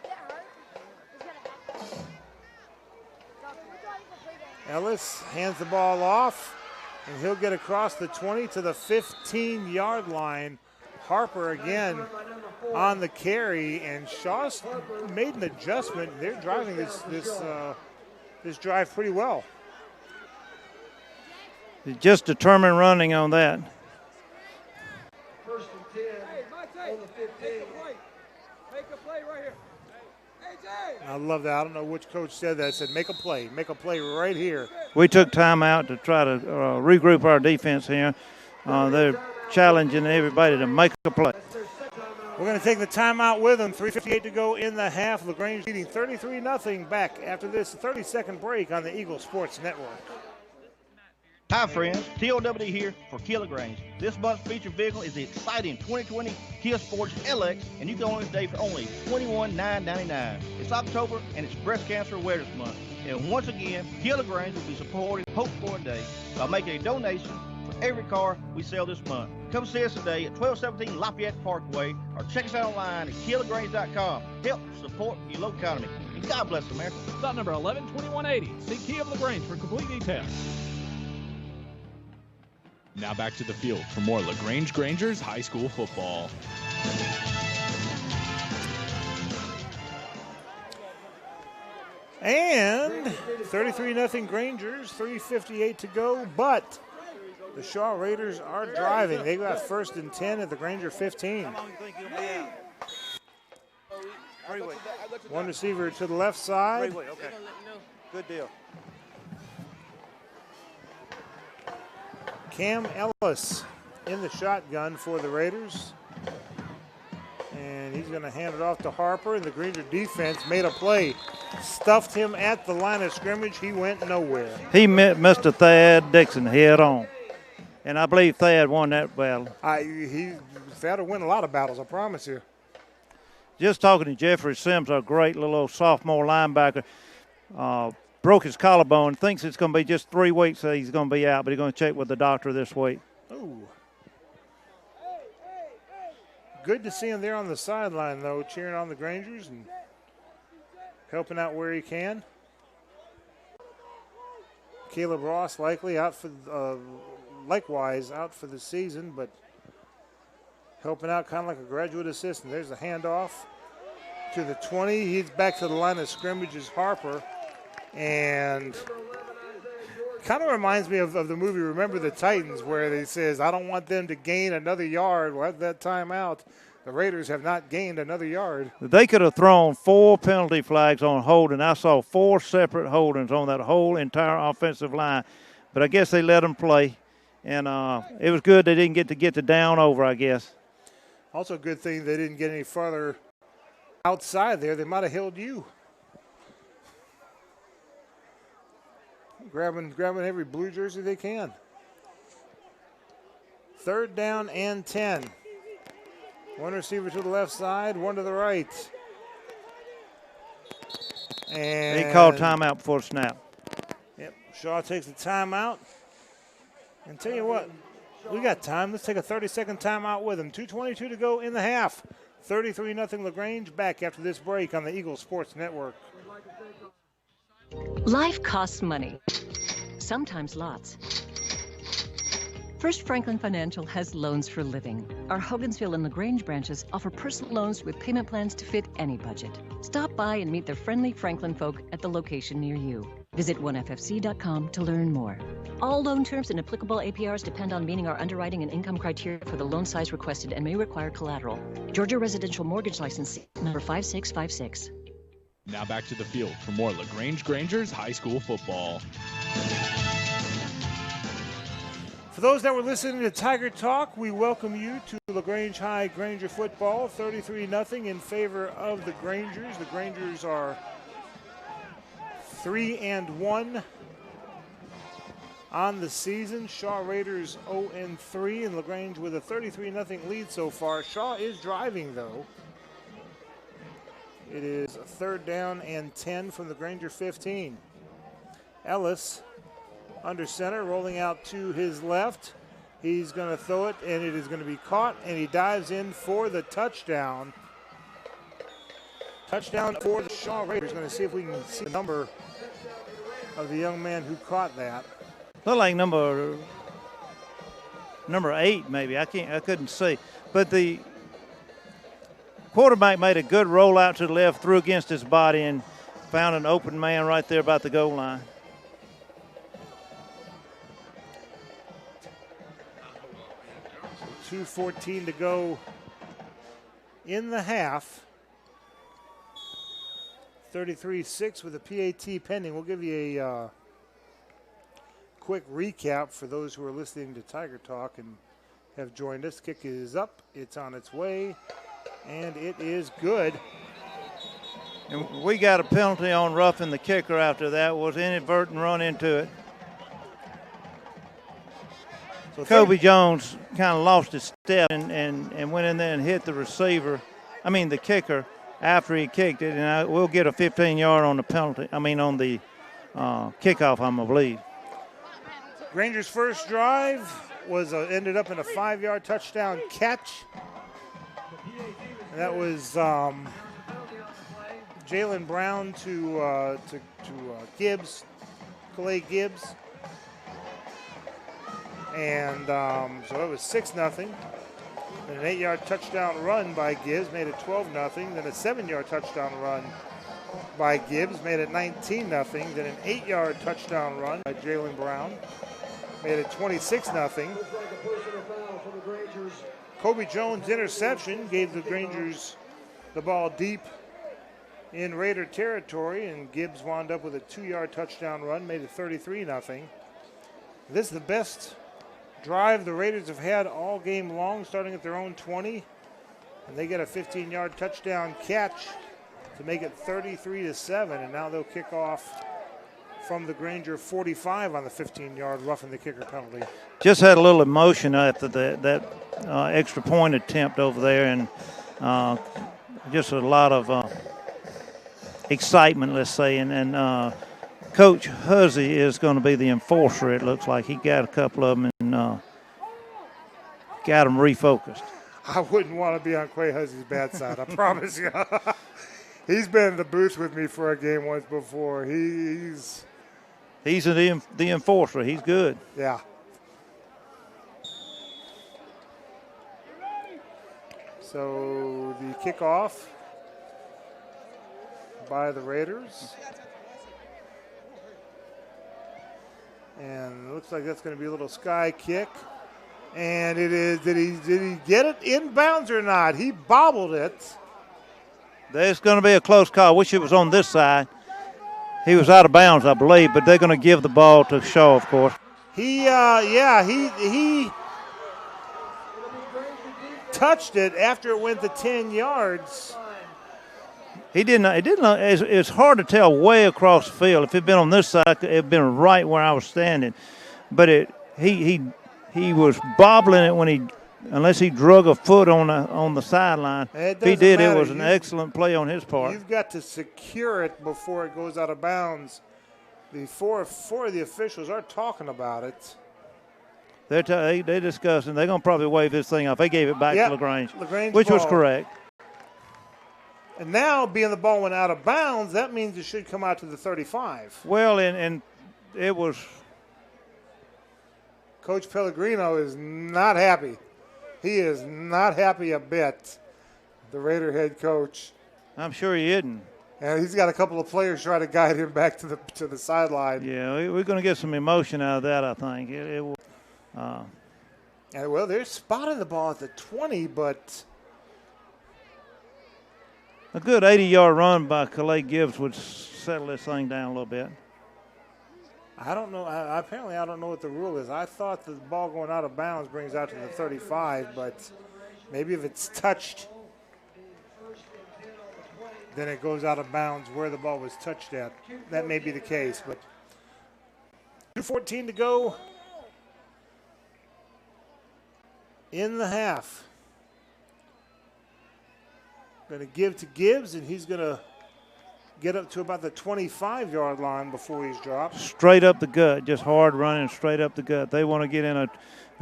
Ellis hands the ball off, and he'll get across the 20 to the 15-yard line. Harper again on the carry, and Shaw's made an adjustment. They're driving this drive pretty well. Just determined running on that. First and 10 on the 15. Make a play right here. I love that. I don't know which coach said that. I said, make a play right here. We took time out to try to regroup our defense here. They're challenging everybody to make a play. We're going to take the timeout with them. 3:58 to go in the half. LaGrange leading 33-0 back after this 30-second break on the Eagle Sports Network. Hi friends, TOWD here for Kia LaGrange. This month's featured vehicle is the exciting 2020 Kia Sportage LX, and you can own it today for only $21,999. It's October and it's Breast Cancer Awareness Month. And once again, Kia LaGrange will be supporting Hope for a Day by making a donation for every car we sell this month. Come see us today at 1217 Lafayette Parkway or check us out online at KiaLaGrange.com. Help support your local economy. And God bless America. Lot number 112180. See Kia of LaGrange for complete details. Now back to the field for more LaGrange Grangers high school football. And 33-0 Grangers, 3:58 to go, but the Shaw Raiders are driving. They got 1st and 10 at the Granger 15. How long do you think you'll be out? 3 weeks. One receiver to the left side. 3 weeks, okay. Good deal. Cam Ellis in the shotgun for the Raiders. And he's going to hand it off to Harper, and the Granger defense made a play. Stuffed him at the line of scrimmage. He went nowhere. He met Mr. Thad Dixon head on. And I believe Thad won that battle. Thad will win a lot of battles, I promise you. Just talking to Jeffrey Sims, our great little sophomore linebacker, broke his collarbone, thinks it's going to be just 3 weeks that he's going to be out, but he's going to check with the doctor this week. Ooh. Good to see him there on the sideline, though, cheering on the Grangers and helping out where he can. Caleb Ross likely out for, likewise out for the season, but helping out kind of like a graduate assistant. There's a handoff to the 20. He's back to the line of scrimmage as Harper, and kind of reminds me of the movie Remember the Titans, where he says, I don't want them to gain another yard. Well, at that timeout, the Raiders have not gained another yard. They could have thrown 4 penalty flags on holding. I saw 4 separate holdings on that whole entire offensive line, but I guess they let them play, and it was good they didn't get the down over, I guess. Also a good thing they didn't get any farther outside there. They might have held you. Grabbing every blue jersey they can. 3rd down and 10. One receiver to the left side, one to the right. And they called timeout before the snap. Yep, Shaw takes the timeout. And tell you what, we got time. Let's take a 30-second timeout with him. 2:22 to go in the half. 33-0 LaGrange. Back after this break on the Eagle Sports Network. Life costs money, sometimes lots. First Franklin Financial has loans for living. Our Hogansville and LaGrange branches offer personal loans with payment plans to fit any budget. Stop by and meet the friendly Franklin folk at the location near you. Visit 1ffc.com to learn more. All loan terms and applicable APRs depend on meeting our underwriting and income criteria for the loan size requested and may require collateral. Georgia Residential Mortgage License number 5656. Now back to the field for more LaGrange Grangers high school football. For those that were listening to Tiger Talk, we welcome you to LaGrange High Granger football. 33-0 in favor of the Grangers. The Grangers are 3-1 on the season. Shaw Raiders 0-3, and LaGrange with a 33-0 lead so far. Shaw is driving, though. It is 3rd down and 10 from the Granger 15. Ellis under center, rolling out to his left. He's going to throw it, and it is going to be caught, and he dives in for the touchdown. Touchdown for the Shaw Raiders. Going to see if we can see the number of the young man who caught that. Looked like number 8, maybe. I couldn't see, but the quarterback made a good roll out to the left, threw against his body, and found an open man right there about the goal line. So 2:14 to go in the half. 33-6 with a PAT pending. We'll give you a quick recap for those who are listening to Tiger Talk and have joined us. Kick is up. It's on its way. And it is good. And we got a penalty on roughing the kicker after that. Was inadvertent run into it. So Kobe Jones kind of lost his step and went in there and hit the the kicker after he kicked it. And we'll get a 15-yard on the penalty. On the kickoff, I believe. Rangers' first drive was ended up in a 5-yard touchdown catch. And that was Jalen Brown to Gibbs, Calais Gibbs. And so it was 6-0. And an 8-yard touchdown run by Gibbs made it 12-0. Then a 7-yard touchdown run by Gibbs made it 19-0. Then an 8-yard touchdown run by Jalen Brown made it 26-0. Kobe Jones' interception gave the Grangers the ball deep in Raider territory, and Gibbs wound up with a 2-yard touchdown run, made it 33-0. This is the best drive the Raiders have had all game long, starting at their own 20, and they get a 15-yard touchdown catch to make it 33-7, and now they'll kick off from the Granger 45 on the 15-yard roughing the kicker penalty. Just had a little emotion after that extra point attempt over there, and just a lot of excitement, let's say. And Coach Huzzy is going to be the enforcer, it looks like. He got a couple of them and got them refocused. I wouldn't want to be on Quay Huzzy's bad side, I promise you. He's been in the booth with me for a game once before. He's the enforcer. He's good. Yeah. So the kickoff by the Raiders. And it looks like that's going to be a little sky kick. And it is, did he get it inbounds or not? He bobbled it. There's going to be a close call. I wish it was on this side. He was out of bounds, I believe, but they're going to give the ball to Shaw, of course. He touched it after it went to 10 yards. It's hard to tell way across the field. If it had been on this side, it would have been right where I was standing. But he was bobbling it unless he drug a foot on the sideline. If he did, it was an excellent play on his part. You've got to secure it before it goes out of bounds. Four of the officials are talking about it. They're discussing. They're going to probably wave this thing off. They gave it back to LaGrange, which ball. Was correct. And now, being the ball went out of bounds, that means it should come out to the 35. Well, and it was. Coach Pellegrino is not happy. He is not happy a bit, the Raider head coach. I'm sure he isn't. And he's got a couple of players trying to guide him back to the sideline. Yeah, we're going to get some emotion out of that, I think. Well, they're spotting the ball at the 20, but a good 80-yard run by Calais Gibbs would settle this thing down a little bit. I don't know. Apparently, I don't know what the rule is. I thought the ball going out of bounds brings out to the 35, but maybe if it's touched, then it goes out of bounds where the ball was touched at. That may be the case, but 2:14 to go in the half. Going to give to Gibbs, and he's going to get up to about the 25-yard line before he's dropped. Straight up the gut, just hard running straight up the gut. They want to get in a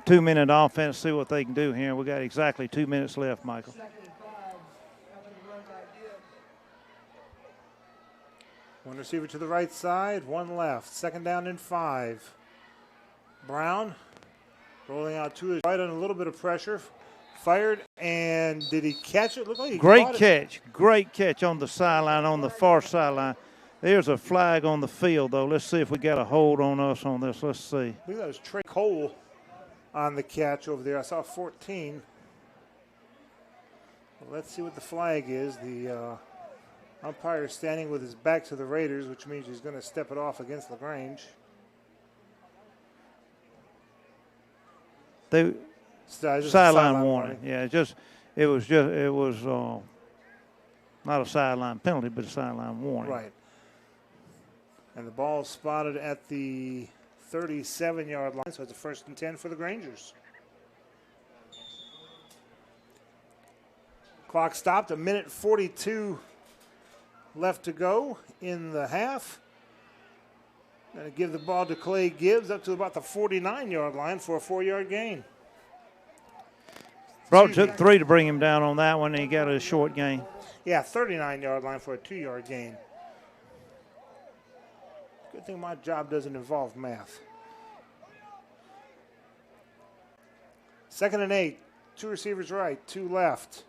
2-minute offense, see what they can do here. We got exactly 2 minutes left, Michael. One receiver to the right side, one left. 2nd down and 5. Brown rolling out to his right on a little bit of pressure. Fired, and did he catch it? Looked like he Great catch on the sideline, on the far sideline. There's a flag on the field, though. Let's see if we got a hold on us on this. Let's see. I think that was Trey Cole on the catch over there. I saw 14. Well, let's see what the flag is. The umpire is standing with his back to the Raiders, which means he's going to step it off against LaGrange. Sideline warning. Yeah, it was not a sideline penalty, but a sideline warning. Right. And the ball spotted at the 37-yard line, so it's a 1st and 10 for the Grangers. Clock stopped, 1:42 left to go in the half. Going to give the ball to Clay Gibbs up to about the 49-yard line for a 4-yard gain. Took 3 to bring him down on that one, and he got a short gain. Yeah, 39-yard line for a 2-yard gain. Good thing my job doesn't involve math. 2nd and 8. 2 receivers right, 2 left.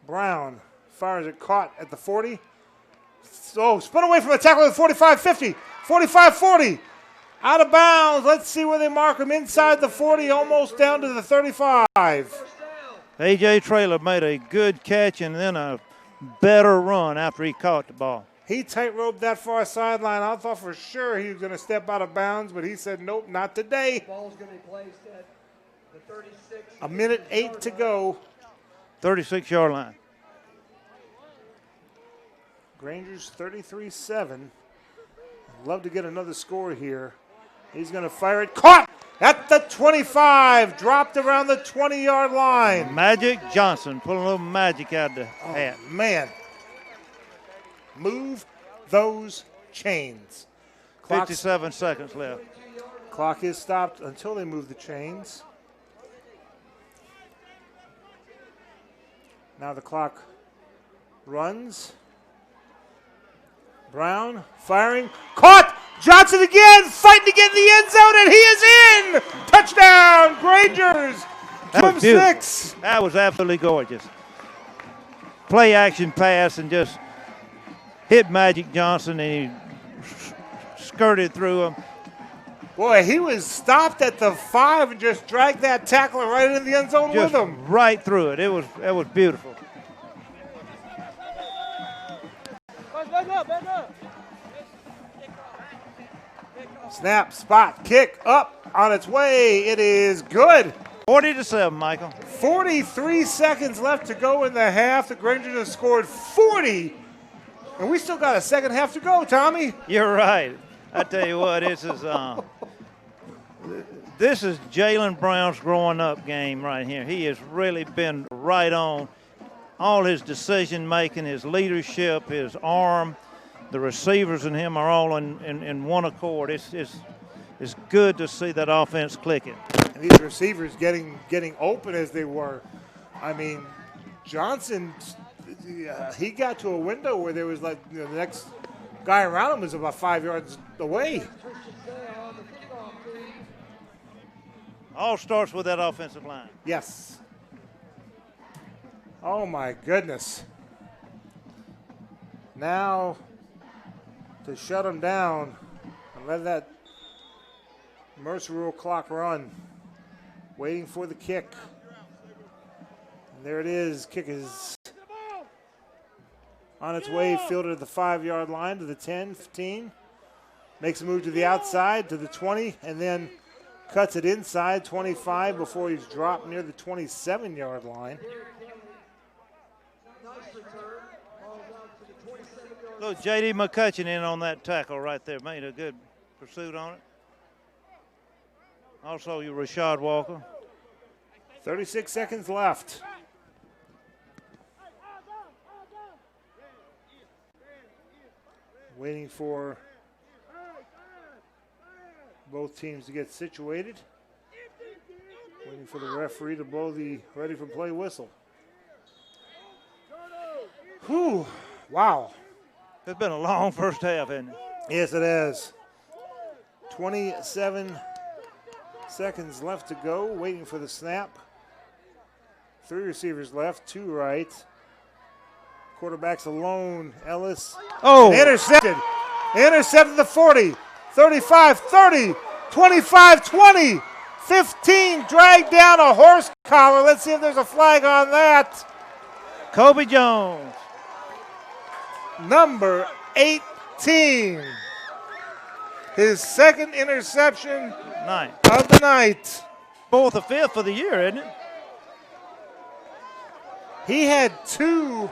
Brown fires it, caught at the 40. So spun away from the tackle at the 45-50, 45-40. Out of bounds. Let's see where they mark him. Inside the 40, almost down to the 35. A.J. Traylor made a good catch and then a better run after he caught the ball. He tight-roped that far sideline. I thought for sure he was going to step out of bounds, but he said, nope, not today. Ball's going to be placed at the 36. A minute 8 to go. 36-yard line. Granger's 33-7. Love to get another score here. He's going to fire it. Caught at the 25. Dropped around the 20-yard line. Magic Johnson pulling a little magic out of the hat. Man. Move those chains. 57 seconds left. Clock is stopped until they move the chains. Now the clock runs. Brown firing. Caught! Johnson again, fighting to get in the end zone, and he is in! Touchdown, Grangers! From 6. That was absolutely gorgeous. Play action pass and just hit Magic Johnson, and he skirted through him. Boy, he was stopped at the 5 and just dragged that tackler right into the end zone Just with him. right through it. It was beautiful. Snap, spot, kick, up, on its way. It is good. 40-7, Michael. 43 seconds left to go in the half. The Grangers have scored 40. And we still got a second half to go, Tommy. You're right. I tell you what, this is Jalen Brown's growing up game right here. He has really been right on. All his decision making, his leadership, his arm, the receivers and him are all in one accord. It's good to see that offense clicking. And these receivers getting open as they were. I mean, Johnson, he got to a window where there was like the next guy around him was about 5 yards away. All starts with that offensive line. Yes. Oh, my goodness. Now to shut him down and let that Mercer rule clock run. Waiting for the kick. And there it is. Kick is on its way, fielded at the 5-yard line to the 10, 15. Makes a move to the outside to the 20, and then cuts it inside 25 before he's dropped near the 27-yard line. Look, J.D. McCutcheon in on that tackle right there. Made a good pursuit on it. Also, you Rashad Walker. 36 seconds left. Waiting for both teams to get situated. Waiting for the referee to blow the ready for play whistle. Whew. Wow. It's been a long first half, hasn't it? Yes, it has. 27 seconds left to go. Waiting for the snap. 3 receivers left, 2 right. Quarterback's alone. Ellis. Oh. Intercepted. Intercepted the 40. 35, 30, 25, 20, 15. Dragged down a horse collar. Let's see if there's a flag on that. Kobe Jones. Number 18. His second interception of the night. 4th or 5th for the year, isn't it? He had 2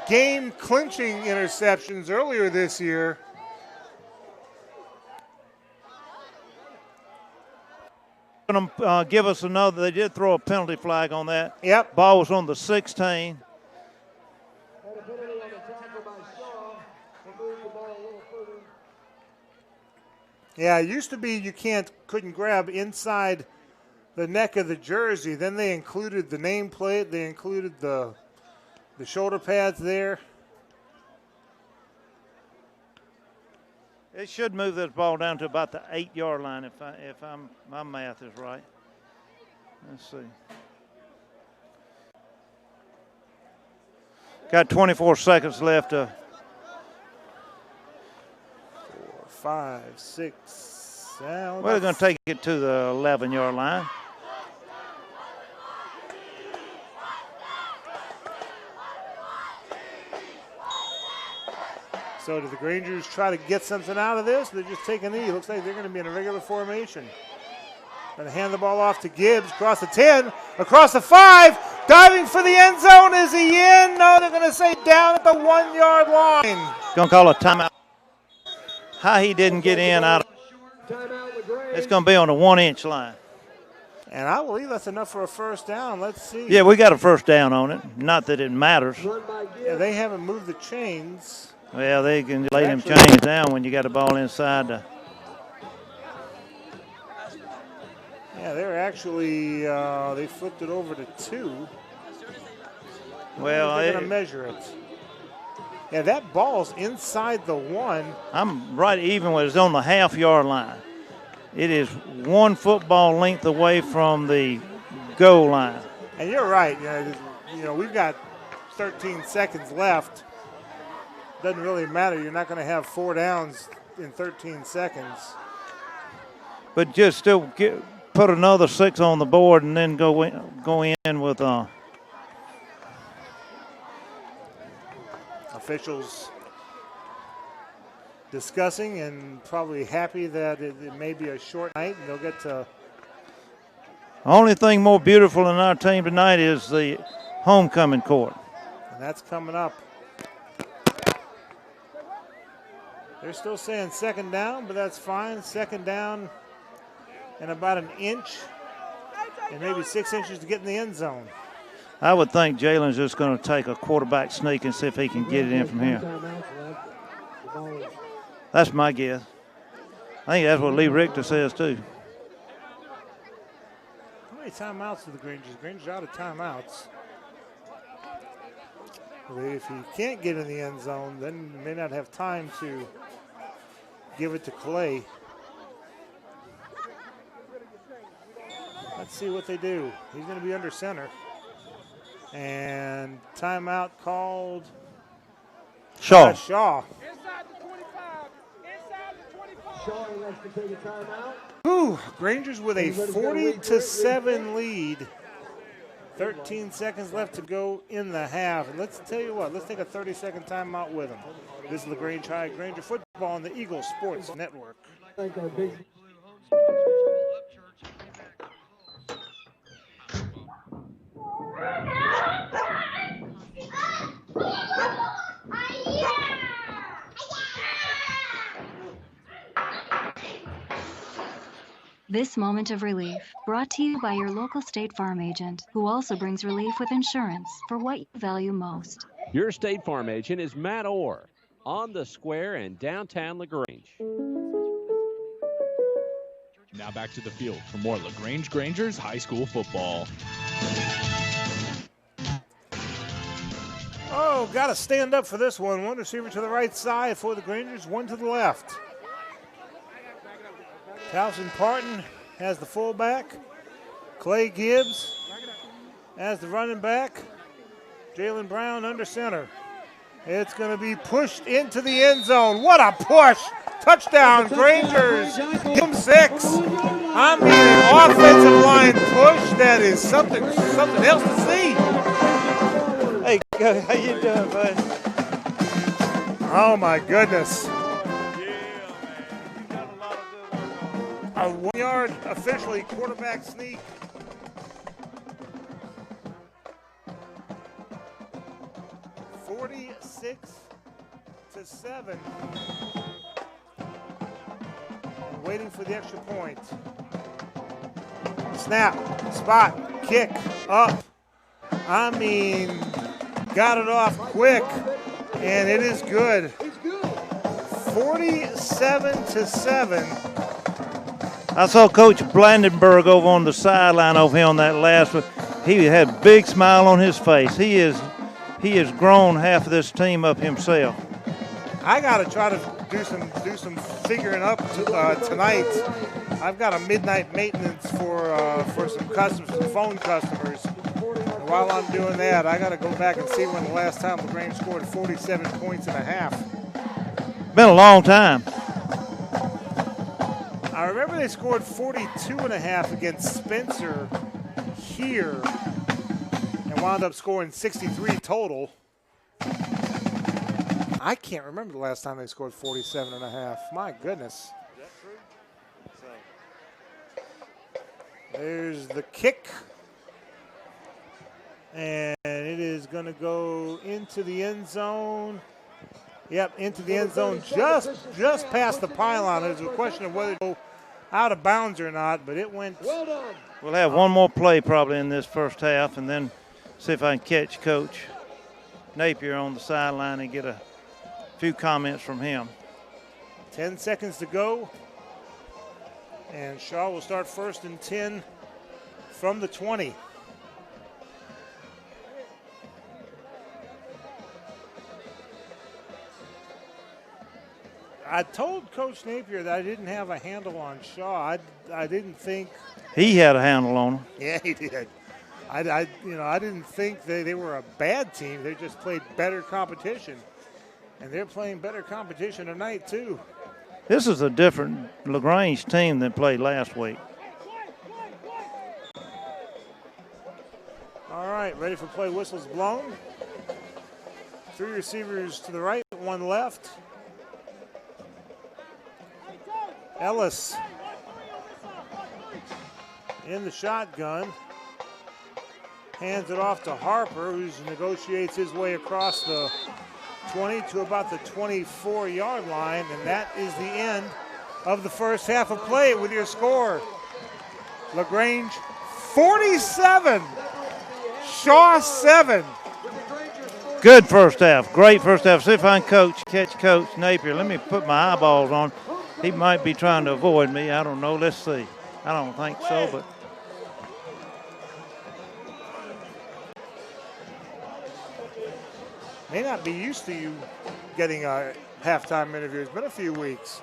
game-clinching interceptions earlier this year. Going to give us another. They did throw a penalty flag on that. Yep. Ball was on the 16. Yeah, it used to be you couldn't grab inside the neck of the jersey. Then they included the nameplate. They included the shoulder pads there. It should move this ball down to about the 8-yard line if my math is right. Let's see. Got 24 seconds left. 4, 5, 6, 7. We're going to take it to the 11-yard line. So do the Grangers try to get something out of this? They're just taking a knee. Looks like they're going to be in a regular formation. Going to hand the ball off to Gibbs. Across the 10. Across the 5. Diving for the end zone. Is he in? No, they're going to say down at the 1-yard line. Going to call a timeout. How he didn't get in, it's going to be on the 1-inch line. And I believe that's enough for a first down. Let's see. Yeah, we got a first down on it. Not that it matters. Yeah, they haven't moved the chains. Well, they can lay them chains down when you got the ball inside. Yeah, they're actually, they flipped it over to 2. Well, they're going to measure it. Yeah, that ball's inside the 1. I'm right even when it's on the half-yard line. It is 1 football length away from the goal line. And you're right. You know, we've got 13 seconds left. Doesn't really matter. You're not going to have 4 downs in 13 seconds. But just still put another 6 on the board and then go in with officials discussing and probably happy that it may be a short night and they'll get to. Only thing more beautiful in our team tonight is the homecoming court. And that's coming up. They're still saying second down, but that's fine. Second down and about 1 inch and maybe 6 inches to get in the end zone. I would think Jalen's just going to take a quarterback sneak and see if he can get it in from here. That's my guess. I think that's what Lee Richter says too. How many timeouts do the Grangers? Grangers out of timeouts. If he can't get in the end zone, then he may not have time to give it to Clay. Let's see what they do. He's going to be under center. And timeout called. Shaw. Shaw. Inside the 25. Shaw elects to take a timeout. Ooh, Grangers with a 40-7 lead. 13 seconds left to go in the half. And let's tell you what, let's take a 30-second timeout with them. This is LaGrange High Granger football on the Eagle Sports Network. This moment of relief brought to you by your local State Farm agent, who also brings relief with insurance for what you value most. Your State Farm agent is Matt Orr on the square in downtown LaGrange. Now back to the field for more LaGrange Grangers high school football. Oh, got to stand up for this one. 1 receiver to the right side for the Grangers, 1 to the left. Towson Parton has the fullback. Clay Gibbs as the running back. Jalen Brown under center. It's going to be pushed into the end zone. What a push! Touchdown, Grangers. Give them 6. I mean, an offensive line push that is something else to see. Hey, how you doing, bud? Oh, my goodness. A 1-yard officially quarterback sneak. (46-7). And waiting for the extra point. Snap, spot, kick, up. I mean, got it off quick, and it is good. 47-7. I saw Coach Blandenberg over on the sideline over here on that last one. He had a big smile on his face. He has grown half of this team up himself. I got to try to do some figuring up tonight. I've got a midnight maintenance for some phone customers. And while I'm doing that, I got to go back and see when the last time LaGrange scored 47 points and a half. Been a long time. I remember they scored 42 and a half against Spencer here and wound up scoring 63 total. I can't remember the last time they scored 47 and a half. My goodness. Is that true? There's the kick. And it is going to go into the end zone. Yep, into the end zone, just past the pylon. There's a question of whether to go out of bounds or not, but it went. We'll have one more play probably in this first half, and then see if I can catch Coach Napier on the sideline and get a few comments from him. 10 seconds to go. And Shaw will start 1st and 10 from the 20. I told Coach Napier that I didn't have a handle on Shaw. I didn't think he had a handle on him. Yeah, he did. I didn't think they were a bad team. They just played better competition, and they're playing better competition tonight too. This is a different LaGrange team than played last week. All right, ready for play. Whistles blown. 3 receivers to the right, 1 left. Ellis in the shotgun. Hands it off to Harper, who negotiates his way across the 20 to about the 24-yard line, and that is the end of the first half of play with your score. LaGrange 47, Shaw 7. Good first half. Great first half. See if I can catch Coach Napier. Let me put my eyeballs on. He might be trying to avoid me. I don't know. Let's see. I don't think so, but. May not be used to you getting a halftime interview. It's been a few weeks.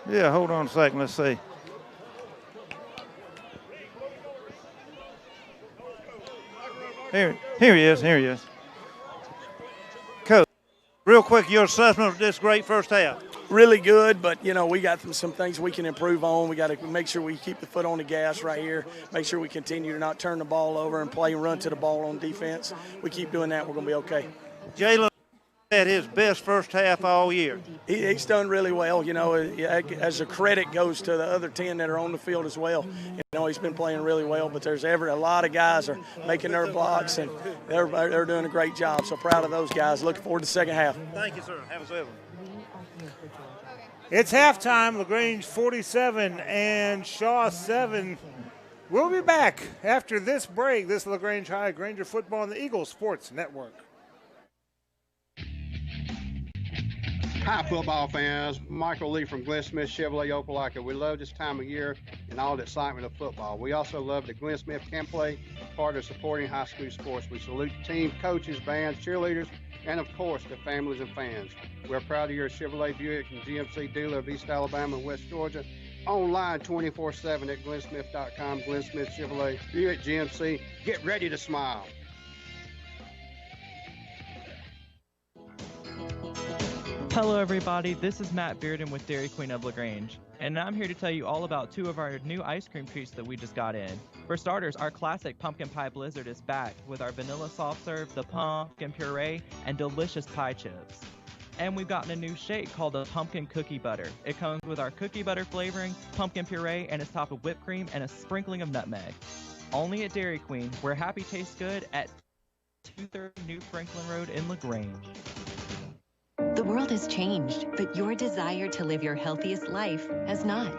Yeah, hold on a second. Let's see. Here he is. Coach, real quick, your assessment of this great first half. Really good, but, we got some things we can improve on. We got to make sure we keep the foot on the gas right here, make sure we continue to not turn the ball over and play and run to the ball on defense. We keep doing that, we're going to be okay. Jalen had his best first half all year. He's done really well, as a credit goes to the other 10 that are on the field as well. He's been playing really well, but there's a lot of guys are making their blocks, and they're doing a great job. So proud of those guys. Looking forward to the second half. Thank you, sir. Have a good one. It's halftime. LaGrange 47 and Shaw 7. We'll be back after this break. This LaGrange High Granger football on the Eagle Sports Network. Hi, football fans. Michael Lee from Glenn Smith Chevrolet Opelika. We love this time of year and all the excitement of football. We also love that Glenn Smith can play part of supporting high school sports. We salute the team, coaches, bands, cheerleaders, and of course the families and fans. We're proud to be your Chevrolet Buick and GMC dealer of East Alabama and West Georgia. Online 24/7 at glennsmith.com. Glenn Smith Chevrolet Buick GMC. Get ready to smile. Hello everybody, this is Matt Bearden with Dairy Queen of LaGrange, and I'm here to tell you all about 2 of our new ice cream treats that we just got in. For starters, our classic pumpkin pie blizzard is back with our vanilla soft serve, the pumpkin puree, and delicious pie chips. And we've gotten a new shake called the pumpkin cookie butter. It comes with our cookie butter flavoring, pumpkin puree, and is topped with whipped cream and a sprinkling of nutmeg. Only at Dairy Queen, where happy tastes good at 230 New Franklin Road in LaGrange. The world has changed, but your desire to live your healthiest life has not.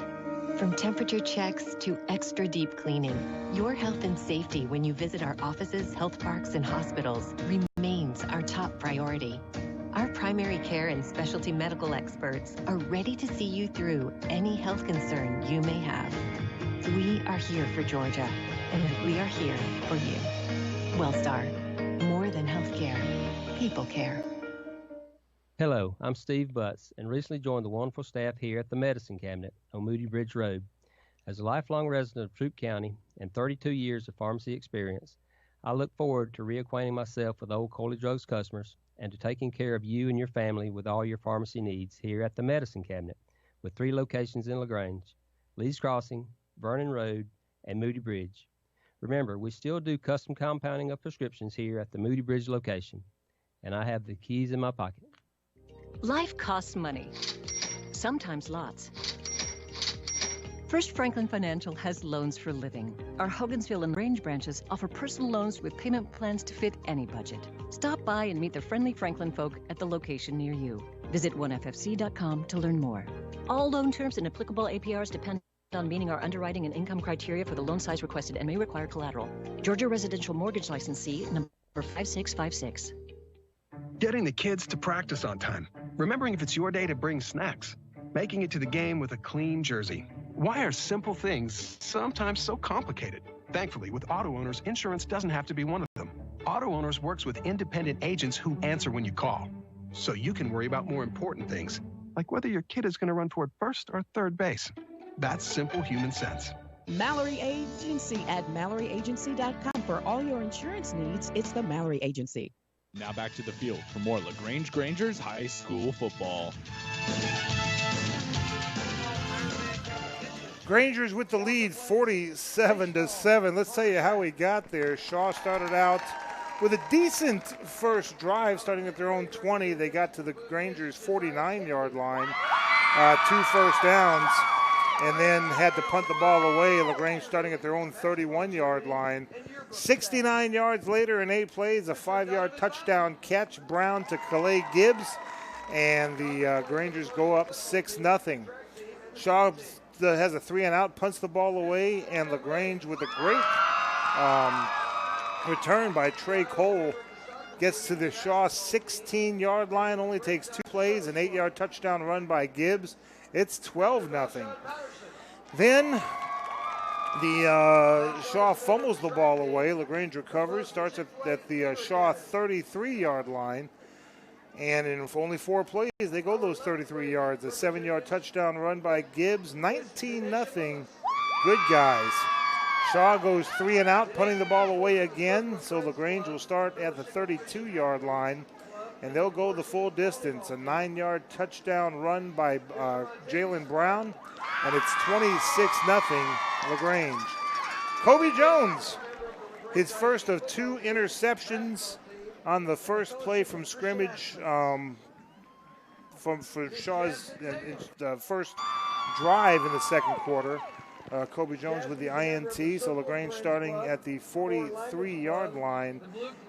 From temperature checks to extra deep cleaning, your health and safety when you visit our offices, health parks, and hospitals remains our top priority. Our primary care and specialty medical experts are ready to see you through any health concern you may have. We are here for Georgia, and we are here for you. Wellstar, more than healthcare, people care. Hello, I'm Steve Butts, and recently joined the wonderful staff here at the Medicine Cabinet on Moody Bridge Road. As a lifelong resident of Troup County and 32 years of pharmacy experience, I look forward to reacquainting myself with old Coley Drugs customers and to taking care of you and your family with all your pharmacy needs here at the Medicine Cabinet, with 3 locations in LaGrange, Lee's Crossing, Vernon Road, and Moody Bridge. Remember, we still do custom compounding of prescriptions here at the Moody Bridge location, and I have the keys in my pocket. Life costs money, sometimes lots. First Franklin Financial has loans for living. Our Hogansville and LaGrange branches offer personal loans with payment plans to fit any budget. Stop by and meet the friendly Franklin folk at the location near you. Visit oneffc.com to learn more. All loan terms and applicable APRs depend on meeting our underwriting and income criteria for the loan size requested and may require collateral. Georgia Residential Mortgage Licensee number 5656. Getting the kids to practice on time. Remembering if it's your day to bring snacks. Making it to the game with a clean jersey. Why are simple things sometimes so complicated? Thankfully, with auto owners, insurance doesn't have to be one of them. Auto Owners works with independent agents who answer when you call. So you can worry about more important things, like whether your kid is going to run toward first or third base. That's simple human sense. Mallory Agency at MalloryAgency.com. For all your insurance needs, it's the Mallory Agency. Now back to the field for more LaGrange Grangers high school football. Grangers with the lead, 47-7. Let's tell you how we got there. Shaw started out with a decent first drive, starting at their own 20. They got to the Grangers' 49-yard line, 2 first downs, and then had to punt the ball away. LaGrange starting at their own 31-yard line. 69 yards later in 8 plays, a 5-yard touchdown catch. Brown to Calais Gibbs, and the Grangers go up 6-0. Shaw has a 3-and-out, punts the ball away, and LaGrange with a great return by Trey Cole gets to the Shaw 16-yard line, only takes 2 plays, an 8-yard touchdown run by Gibbs. It's 12-0. Then the Shaw fumbles the ball away. LaGrange recovers, starts at the Shaw 33-yard line. And in only 4 plays, they go those 33 yards. A 7-yard touchdown run by Gibbs. 19-0. Good guys. Shaw goes 3-and-out, punting the ball away again. So LaGrange will start at the 32-yard line, and they'll go the full distance. A 9-yard touchdown run by Jalen Brown, and it's 26-0 LaGrange. Kobe Jones, his first of 2 interceptions on the first play from scrimmage for Shaw's first drive in the second quarter. Kobe Jones with the INT, so LaGrange starting at the 43-yard line,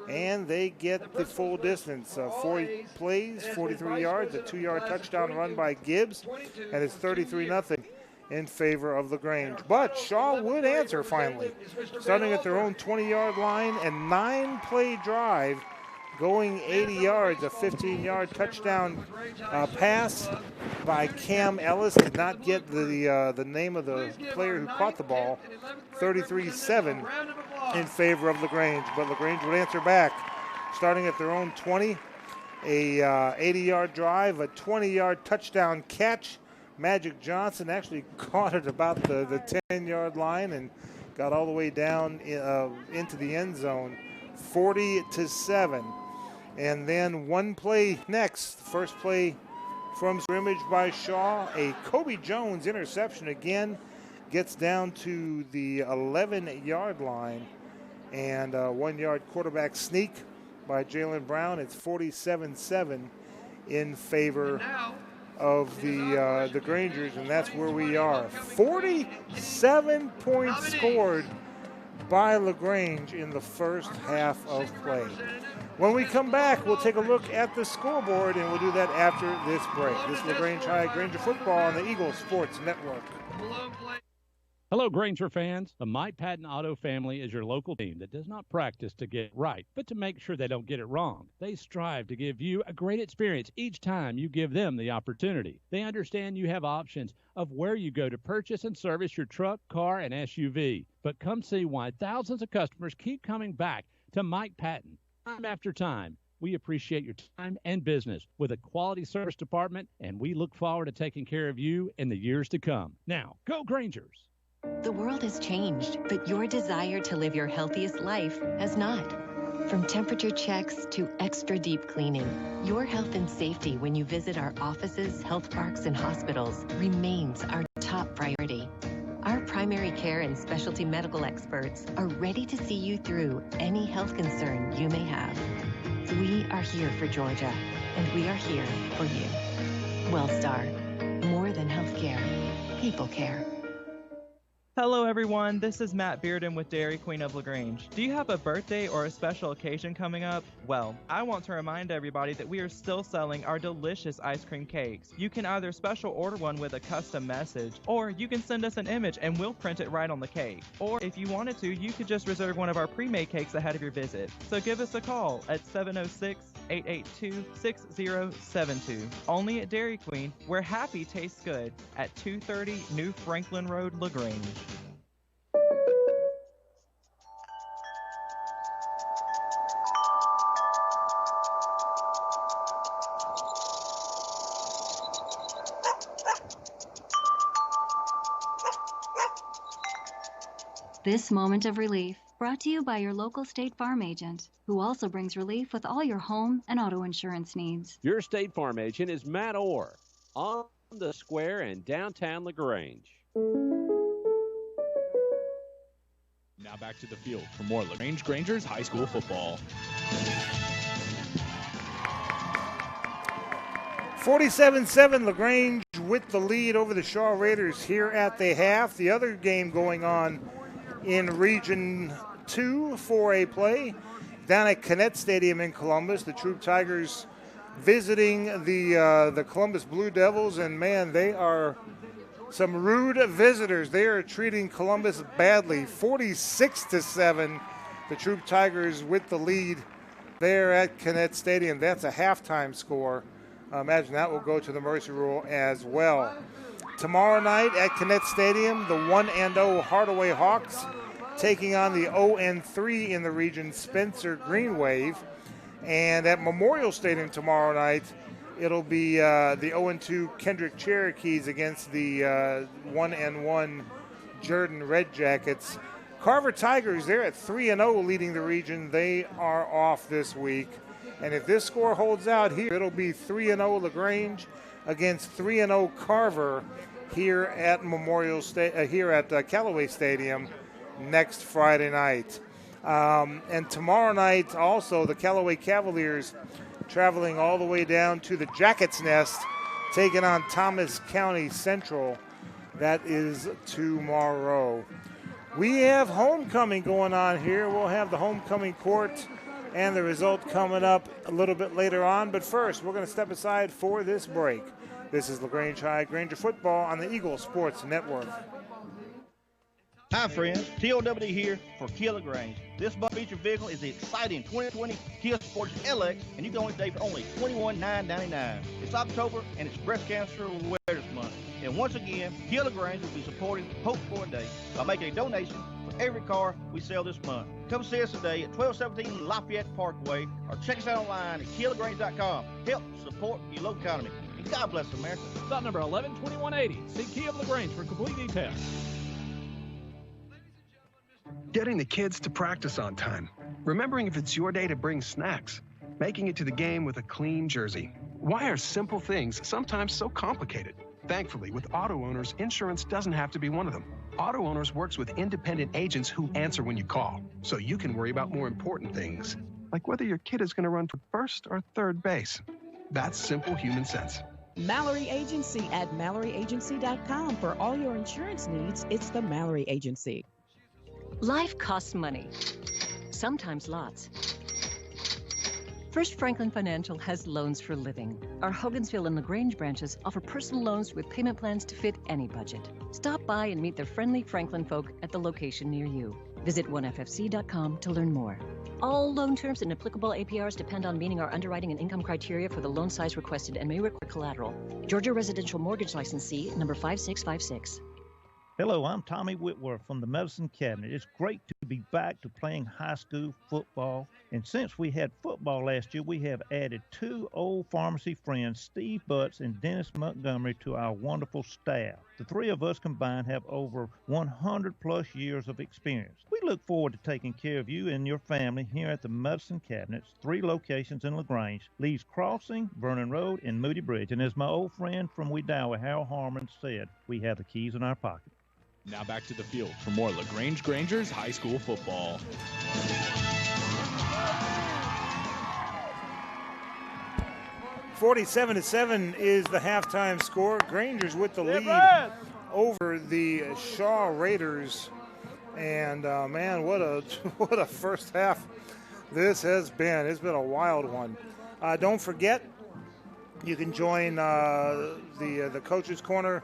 and they get the full distance. 4 plays, 43 yards, a 2-yard touchdown run by Gibbs, and it's 33-0 in favor of LaGrange. But Shaw would answer finally, starting at their own 20-yard line, and 9-play drive going 80 yards, a 15-yard touchdown pass by Cam Ellis. Did not get the name of the player who caught the ball. 33-7 in favor of LaGrange, but LaGrange would answer back, starting at their own 20. A 80-yard drive, a 20-yard touchdown catch. Magic Johnson actually caught it about the 10-yard line and got all the way down into the end zone. 40-7. And then 1 play next. First play from scrimmage by Shaw. A Kobe Jones interception again. Gets down to the 11-yard line. And a 1-yard quarterback sneak by Jalen Brown. It's 47-7 in favor of the Grangers. And that's where we are. 47 points scored by LaGrange in the first half of play. When we come back, we'll take a look at the scoreboard, and we'll do that after this break. This is LaGrange High Granger football on the Eagle Sports Network. Hello, Granger fans. The Mike Patton Auto family is your local team that does not practice to get it right, but to make sure they don't get it wrong. They strive to give you a great experience each time you give them the opportunity. They understand you have options of where you go to purchase and service your truck, car, and SUV. But come see why thousands of customers keep coming back to Mike Patton time after time. We appreciate your time and business with a quality service department, and we look forward to taking care of you in the years to come. Now, go Grangers! The world has changed, but your desire to live your healthiest life has not. From temperature checks to extra deep cleaning, your health and safety when you visit our offices, health parks, and hospitals remains our top priority. Our primary care and specialty medical experts are ready to see you through any health concern you may have. We are here for Georgia, and we are here for you. WellStar, more than healthcare, people care. Hello everyone, this is Matt Bearden with Dairy Queen of LaGrange. Do you have a birthday or a special occasion coming up? Well, I want to remind everybody that we are still selling our delicious ice cream cakes. You can either special order one with a custom message, or you can send us an image and we'll print it right on the cake. Or if you wanted to, you could just reserve one of our pre-made cakes ahead of your visit. So give us a call at 706-882-6072. Only at Dairy Queen, where happy tastes good, at 230 New Franklin Road, LaGrange. This moment of relief brought to you by your local State Farm agent, who also brings relief with all your home and auto insurance needs. Your State Farm agent is Matt Orr on the square in downtown LaGrange. Now back to the field for more LaGrange Grangers high school football. 47-7 LaGrange with the lead over the Shaw Raiders here at the half. The other game going on in Region 2 4A play down at Connett Stadium in Columbus. The Troop Tigers visiting the Columbus Blue Devils, and man, they are some rude visitors. They are treating Columbus badly. 46-7, the Troop Tigers with the lead there at Connett Stadium. That's a halftime score. Imagine that will go to the Mercy Rule as well. Tomorrow night at Connett Stadium, the 1-0 Hardaway Hawks taking on the 0-3 in the region Spencer Green Wave. And at Memorial Stadium tomorrow night, it'll be the 0-2 Kendrick Cherokees against the 1-1 Jordan Red Jackets. Carver Tigers, they're at 3-0 leading the region. They are off this week. And if this score holds out here, it'll be 3-0 LaGrange against 3-0 Carver here at Callaway Stadium next Friday night. And tomorrow night also the Callaway Cavaliers traveling all the way down to the Jackets Nest, taking on Thomas County Central. That is tomorrow. We have homecoming going on here. We'll have the homecoming court and the result coming up a little bit later on. But first, we're going to step aside for this break. This is LaGrange High Granger football on the Eagle Sports Network. Hi friends, TOWD here for Kia LaGrange. This featured vehicle is the exciting 2020 Kia Sportage LX, and you can only today for only $21,999. It's October and it's Breast Cancer Awareness Month. And once again, Kia LaGrange will be supporting Hope for a Day by making a donation for every car we sell this month. Come see us today at 1217 Lafayette Parkway or check us out online at KiaLaGrange.com. Help support your local economy. And God bless America. Stop number 112180. See Kia of LaGrange for complete details. Getting the kids to practice on time. Remembering if it's your day to bring snacks. Making it to the game with a clean jersey. Why are simple things sometimes so complicated? Thankfully, with auto owners, insurance doesn't have to be one of them. Auto Owners works with independent agents who answer when you call, so you can worry about more important things, like whether your kid is going to run for first or third base. That's simple human sense. Mallory Agency at MalloryAgency.com. For all your insurance needs, it's the Mallory Agency. Life costs money, sometimes lots. First Franklin Financial has loans for living. Our Hogansville and LaGrange branches offer personal loans with payment plans to fit any budget. Stop by and meet the friendly Franklin folk at the location near you. Visit oneffc.com to learn more. All loan terms and applicable APRs depend on meeting our underwriting and income criteria for the loan size requested and may require collateral. Georgia Residential Mortgage Licensee number 5656. Hello, I'm Tommy Whitworth from the Medicine Cabinet. It's great to be back to playing high school football. And since we had football last year, we have added two old pharmacy friends, Steve Butts and Dennis Montgomery, to our wonderful staff. The three of us combined have over 100 plus years of experience. We look forward to taking care of you and your family here at the Medicine Cabinets, 3 locations in LaGrange, Lee's Crossing, Vernon Road, and Moody Bridge. And as my old friend from Wedowa, Harold Harmon, said, we have the keys in our pocket. Now back to the field for more LaGrange Grangers high school football. "47-7 is the halftime score. Grangers with the lead over the Shaw Raiders. And man, what a first half this has been. It's been a wild one. Don't forget, you can join the Coach's Corner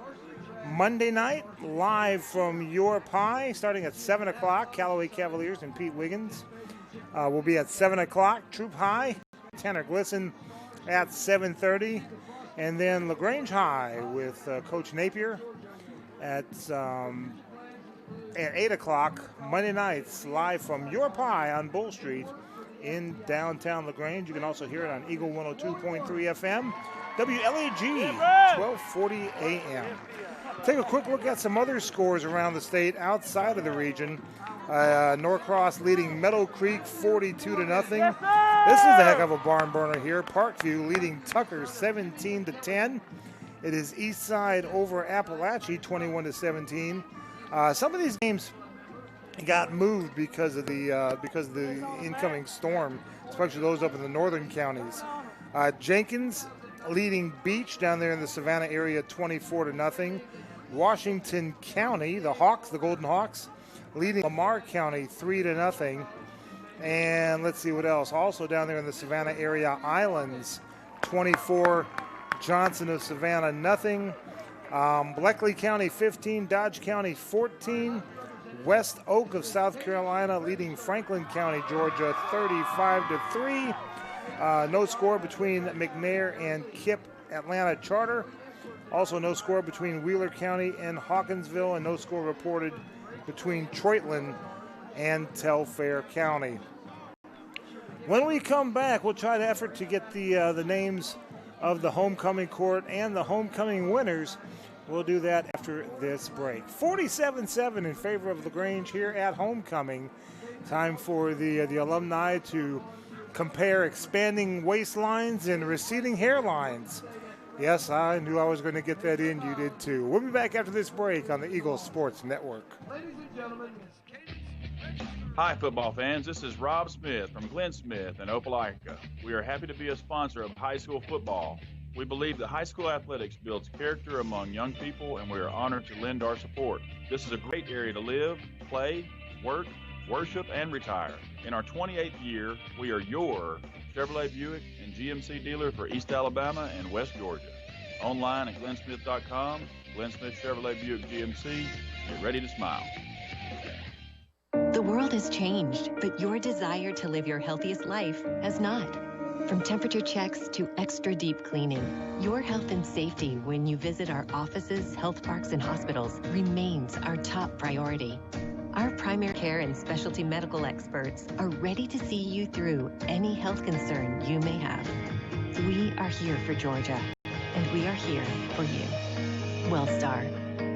Monday night, live from your pie, starting at 7 o'clock. Callaway Cavaliers and Pete Wiggins will be at 7 o'clock. Troop High, Tanner Glisson at 7:30. And then LaGrange High with Coach Napier at 8 o'clock. Monday nights, live from your pie on Bull Street in downtown LaGrange. You can also hear it on Eagle 102.3 FM, WLAG, 1240 AM. Take a quick look at some other scores around the state outside of the region. Norcross leading Meadow Creek 42-0. This is a heck of a barn burner here. Parkview leading Tucker 17-10. It is Eastside over Appalachia 21-17. Some of these games got moved because of the incoming storm, especially those up in the northern counties. Jenkins leading Beach down there in the Savannah area 24-0. Washington County, the Hawks, the Golden Hawks, leading Lamar County 3-0. And let's see what else. Also down there in the Savannah area, Islands 24, Johnson of Savannah nothing. Bleckley County 15, Dodge County 14. West Oak of South Carolina leading Franklin County, Georgia 35-3. No score between McNair and Kip Atlanta Charter. Also no score between Wheeler County and Hawkinsville, and no score reported between Troitland and Telfair County. When we come back, we'll try to effort to get the names of the homecoming court and the homecoming winners. We'll do that after this break. 47-7 in favor of LaGrange here at homecoming. Time for the alumni to compare expanding waistlines and receding hairlines. Yes, I knew I was going to get that in. You did too. We'll be back after this break on the Eagle Sports Network. Ladies and gentlemen, Hi, football fans. This is Rob Smith from Glenn Smith in Opelika. We are happy to be a sponsor of high school football. We believe that high school athletics builds character among young people, and we are honored to lend our support. This is a great area to live, play, work, worship, and retire. In our 28th year, we are your Chevrolet Buick and GMC dealer for East Alabama and West Georgia. Online at glennsmith.com, Glenn Smith Chevrolet Buick GMC. Get ready to smile. The world has changed, but your desire to live your healthiest life has not. From temperature checks to extra deep cleaning, your health and safety when you visit our offices, health parks, and hospitals remains our top priority. Our primary care and specialty medical experts are ready to see you through any health concern you may have. We are here for Georgia, and we are here for you. WellStar,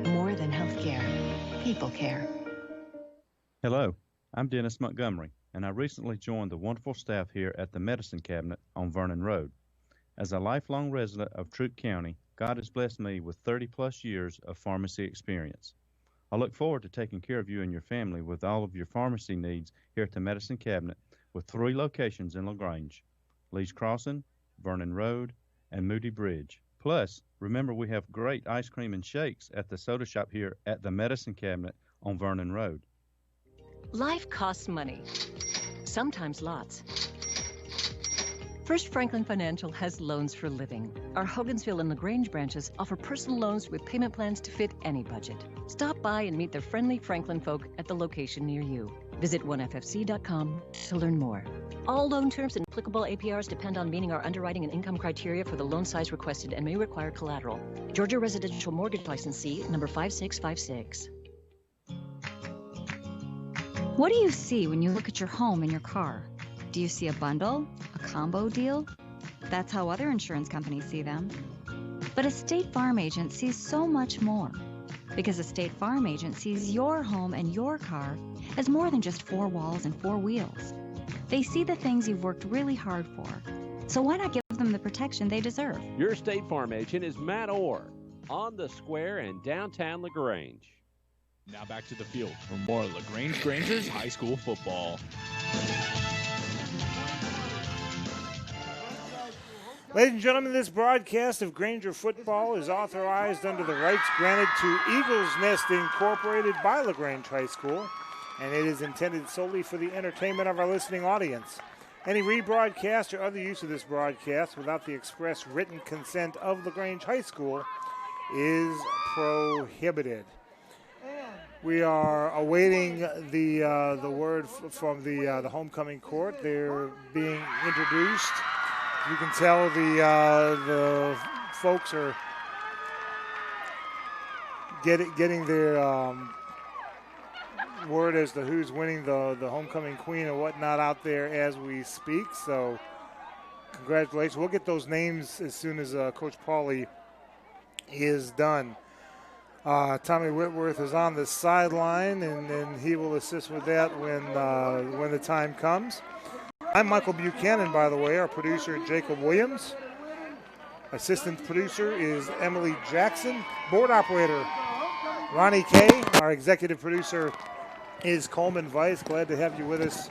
more than healthcare, people care. Hello, I'm Dennis Montgomery, and I recently joined the wonderful staff here at the Medicine Cabinet on Vernon Road. As a lifelong resident of Troup County, God has blessed me with 30-plus years of pharmacy experience. I look forward to taking care of you and your family with all of your pharmacy needs here at the Medicine Cabinet with 3 locations in LaGrange, Lee's Crossing, Vernon Road, and Moody Bridge. Plus, remember we have great ice cream and shakes at the soda shop here at the Medicine Cabinet on Vernon Road. Life costs money, sometimes lots. First Franklin Financial has loans for living. Our Hogansville and LaGrange branches offer personal loans with payment plans to fit any budget. Stop by and meet the friendly Franklin folk at the location near you. Visit oneffc.com to learn more. All loan terms and applicable APRs depend on meeting our underwriting and income criteria for the loan size requested and may require collateral. Georgia Residential Mortgage Licensee number 5656. What do you see when you look at your home and your car? Do you see a bundle? A combo deal? That's how other insurance companies see them. But a State Farm agent sees so much more. Because a State Farm agent sees your home and your car as more than just four walls and four wheels. They see the things you've worked really hard for. So why not give them the protection they deserve? Your State Farm agent is Matt Orr on the square in downtown LaGrange. Now back to the field for more LaGrange Grangers high school football. Ladies and gentlemen, this broadcast of Granger football is authorized under the rights granted to Eagles Nest Incorporated by LaGrange High School, and it is intended solely for the entertainment of our listening audience. Any rebroadcast or other use of this broadcast without the express written consent of LaGrange High School is prohibited. We are awaiting the word from the homecoming court. They're being introduced. You can tell the folks are getting their word as to who's winning the homecoming queen and whatnot out there as we speak. So congratulations. We'll get those names as soon as Coach Pauly is done. Tommy Whitworth is on the sideline, and he will assist with that when the time comes. I'm Michael Buchanan, by the way, our producer Jacob Williams. Assistant producer is Emily Jackson. Board operator Ronnie Kay. Our executive producer is Coleman Weiss. Glad to have you with us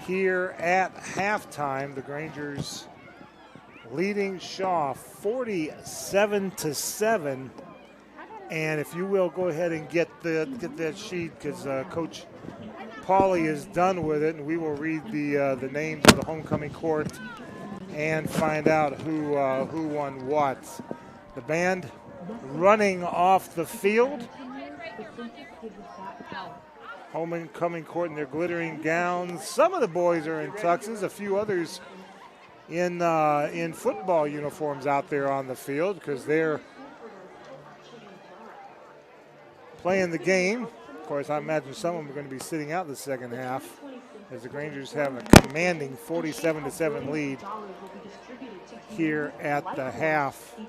here at halftime. The Grangers leading Shaw 47-7. And if you will, go ahead and get that sheet because Coach Pauly is done with it, and we will read the names of the homecoming court and find out who won what. The band running off the field. Homecoming court in their glittering gowns. Some of the boys are in tuxes. A few others in football uniforms out there on the field because they're playing the game. Of course, I imagine some of them are going to be sitting out the second half as the Grangers have a commanding 47-7 lead here at the half. And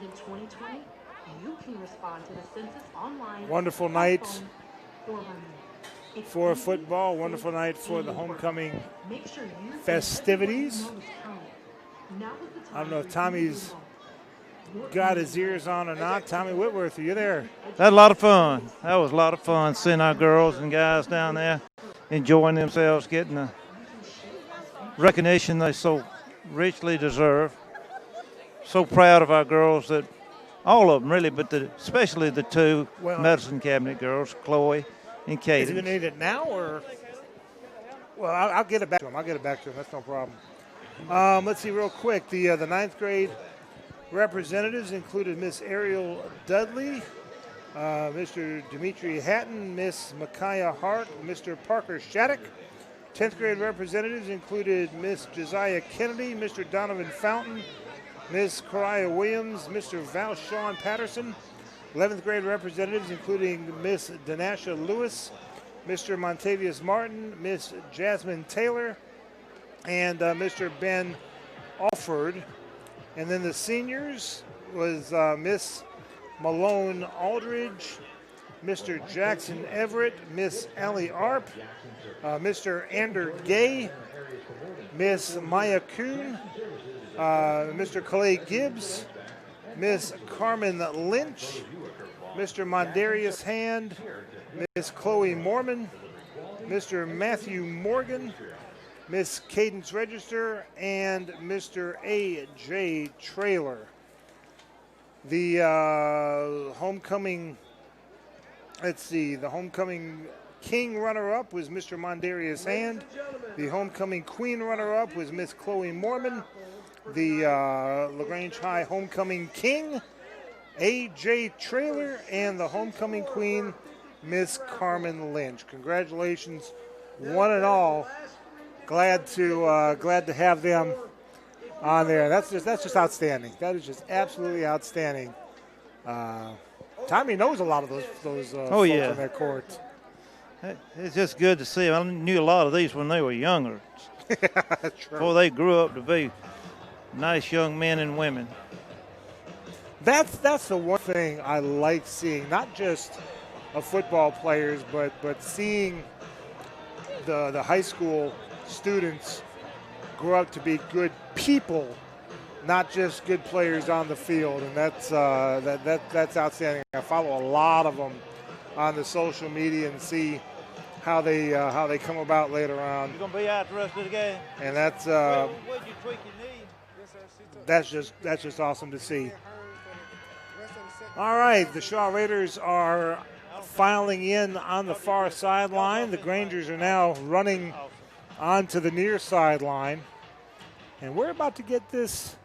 in 2020, you can respond to the census online. Wonderful night for football. Wonderful night for the homecoming festivities. I don't know if Tommy's got his ears on or not. Tommy Whitworth, are you there? That was a lot of fun. That was a lot of fun seeing our girls and guys down there enjoying themselves, getting the recognition they so richly deserve. So proud of our girls, that all of them really, but especially the two medicine cabinet girls, Chloe and Katie. Is he going to need it now or? Well, I'll get it back to him. That's no problem. Let's see real quick. The ninth grade representatives included Miss Ariel Dudley, Mr. Dimitri Hatton, Miss Micaiah Hart, Mr. Parker Shattuck. 10th grade representatives included Miss Josiah Kennedy, Mr. Donovan Fountain, Miss Coriah Williams, Mr. Valshawn Patterson. 11th grade representatives including Miss Danasha Lewis, Mr. Montavious Martin, Miss Jasmine Taylor, and Mr. Ben Alford. And then the seniors was Miss Malone Aldridge, Mr. Jackson Everett, Miss Allie Arp, Mr. Ander Gay, Miss Maya Kuhn, Mr. Clay Gibbs, Miss Carmen Lynch, Mr. Mondarius Hand, Miss Chloe Mormon, Mr. Matthew Morgan, Miss Cadence Register, and Mr. A.J. Trailer. The homecoming king runner-up was Mr. Mondarius Hand. The homecoming queen runner-up was Miss Chloe Mormon. The LaGrange High homecoming king, A.J. Trailer, and the homecoming queen, Miss Carmen Lynch. Congratulations, one and all. Glad to have them on there. That's just outstanding. That is just absolutely outstanding. Tommy knows a lot of those folks on their court. It's just good to see. I knew a lot of these when they were younger. Before they grew up to be nice young men and women. That's the one thing I like seeing, not just of football players, but seeing the high school students grow up to be good people, not just good players on the field, and that's outstanding. I follow a lot of them on the social media and see how they come about later on. You gonna be out the rest of the game? And that's Where'd you tweak your knee? that's just awesome to see. All right, the Shaw Raiders are filing in on the far sideline. The Grangers are now running onto the near sideline. And we're about to get this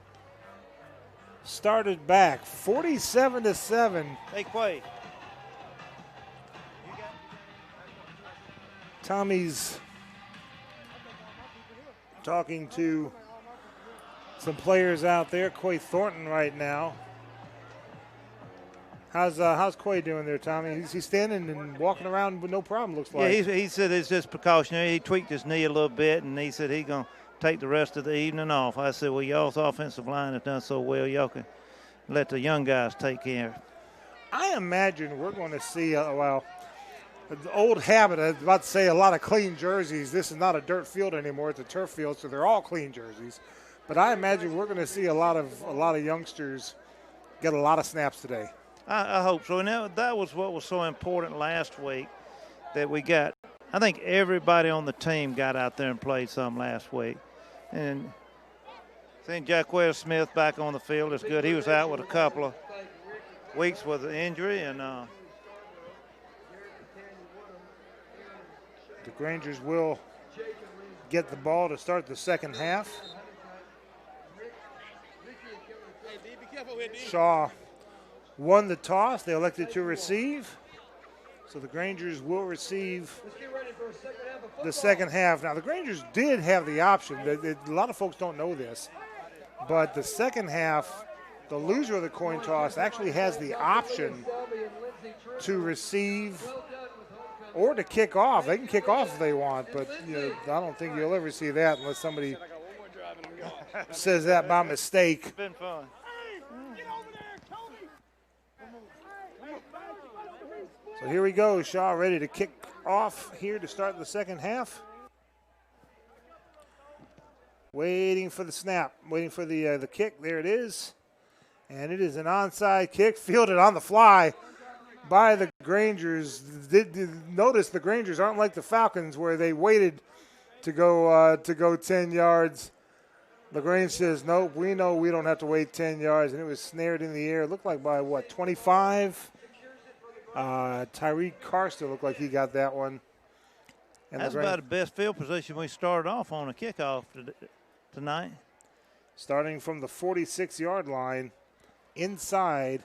started back. 47-7. Hey, Quay. Tommy's talking to some players out there. Quay Thornton right now. How's Quay doing there, Tommy? He's standing and walking around with no problem, looks like. Yeah, he said it's just precautionary. He tweaked his knee a little bit, and he said he's going to take the rest of the evening off. I said, well, y'all's offensive line has done so well, y'all can let the young guys take care. I imagine we're going to see, the old habit, I was about to say a lot of clean jerseys. This is not a dirt field anymore. It's a turf field, so they're all clean jerseys. But I imagine we're going to see a lot of youngsters get a lot of snaps today. I hope so. And that was what was so important last week that we got. I think everybody on the team got out there and played some last week. And seeing Jacquez Smith back on the field is good. He was out with a couple of weeks with an injury. And the Grangers will get the ball to start the second half. Shaw won the toss. They elected to receive. So the Grangers will receive the second half. Now, the Grangers did have the option. A lot of folks don't know this. But the second half, the loser of the coin toss actually has the option to receive or to kick off. They can kick off if they want, but I don't think you'll ever see that unless somebody says that by mistake. It's been fun. So here we go. Shaw ready to kick off here to start the second half. Waiting for the snap, waiting for the kick. There it is. And it is an onside kick, fielded on the fly by the Grangers. Notice the Grangers aren't like the Falcons where they waited to go 10 yards. LaGrange says, nope, we know we don't have to wait 10 yards. And it was snared in the air. It looked like by, 25? Tyreek Carster looked like he got that one. And that's about the best field position we started off on a kickoff tonight. Starting from the 46-yard line, inside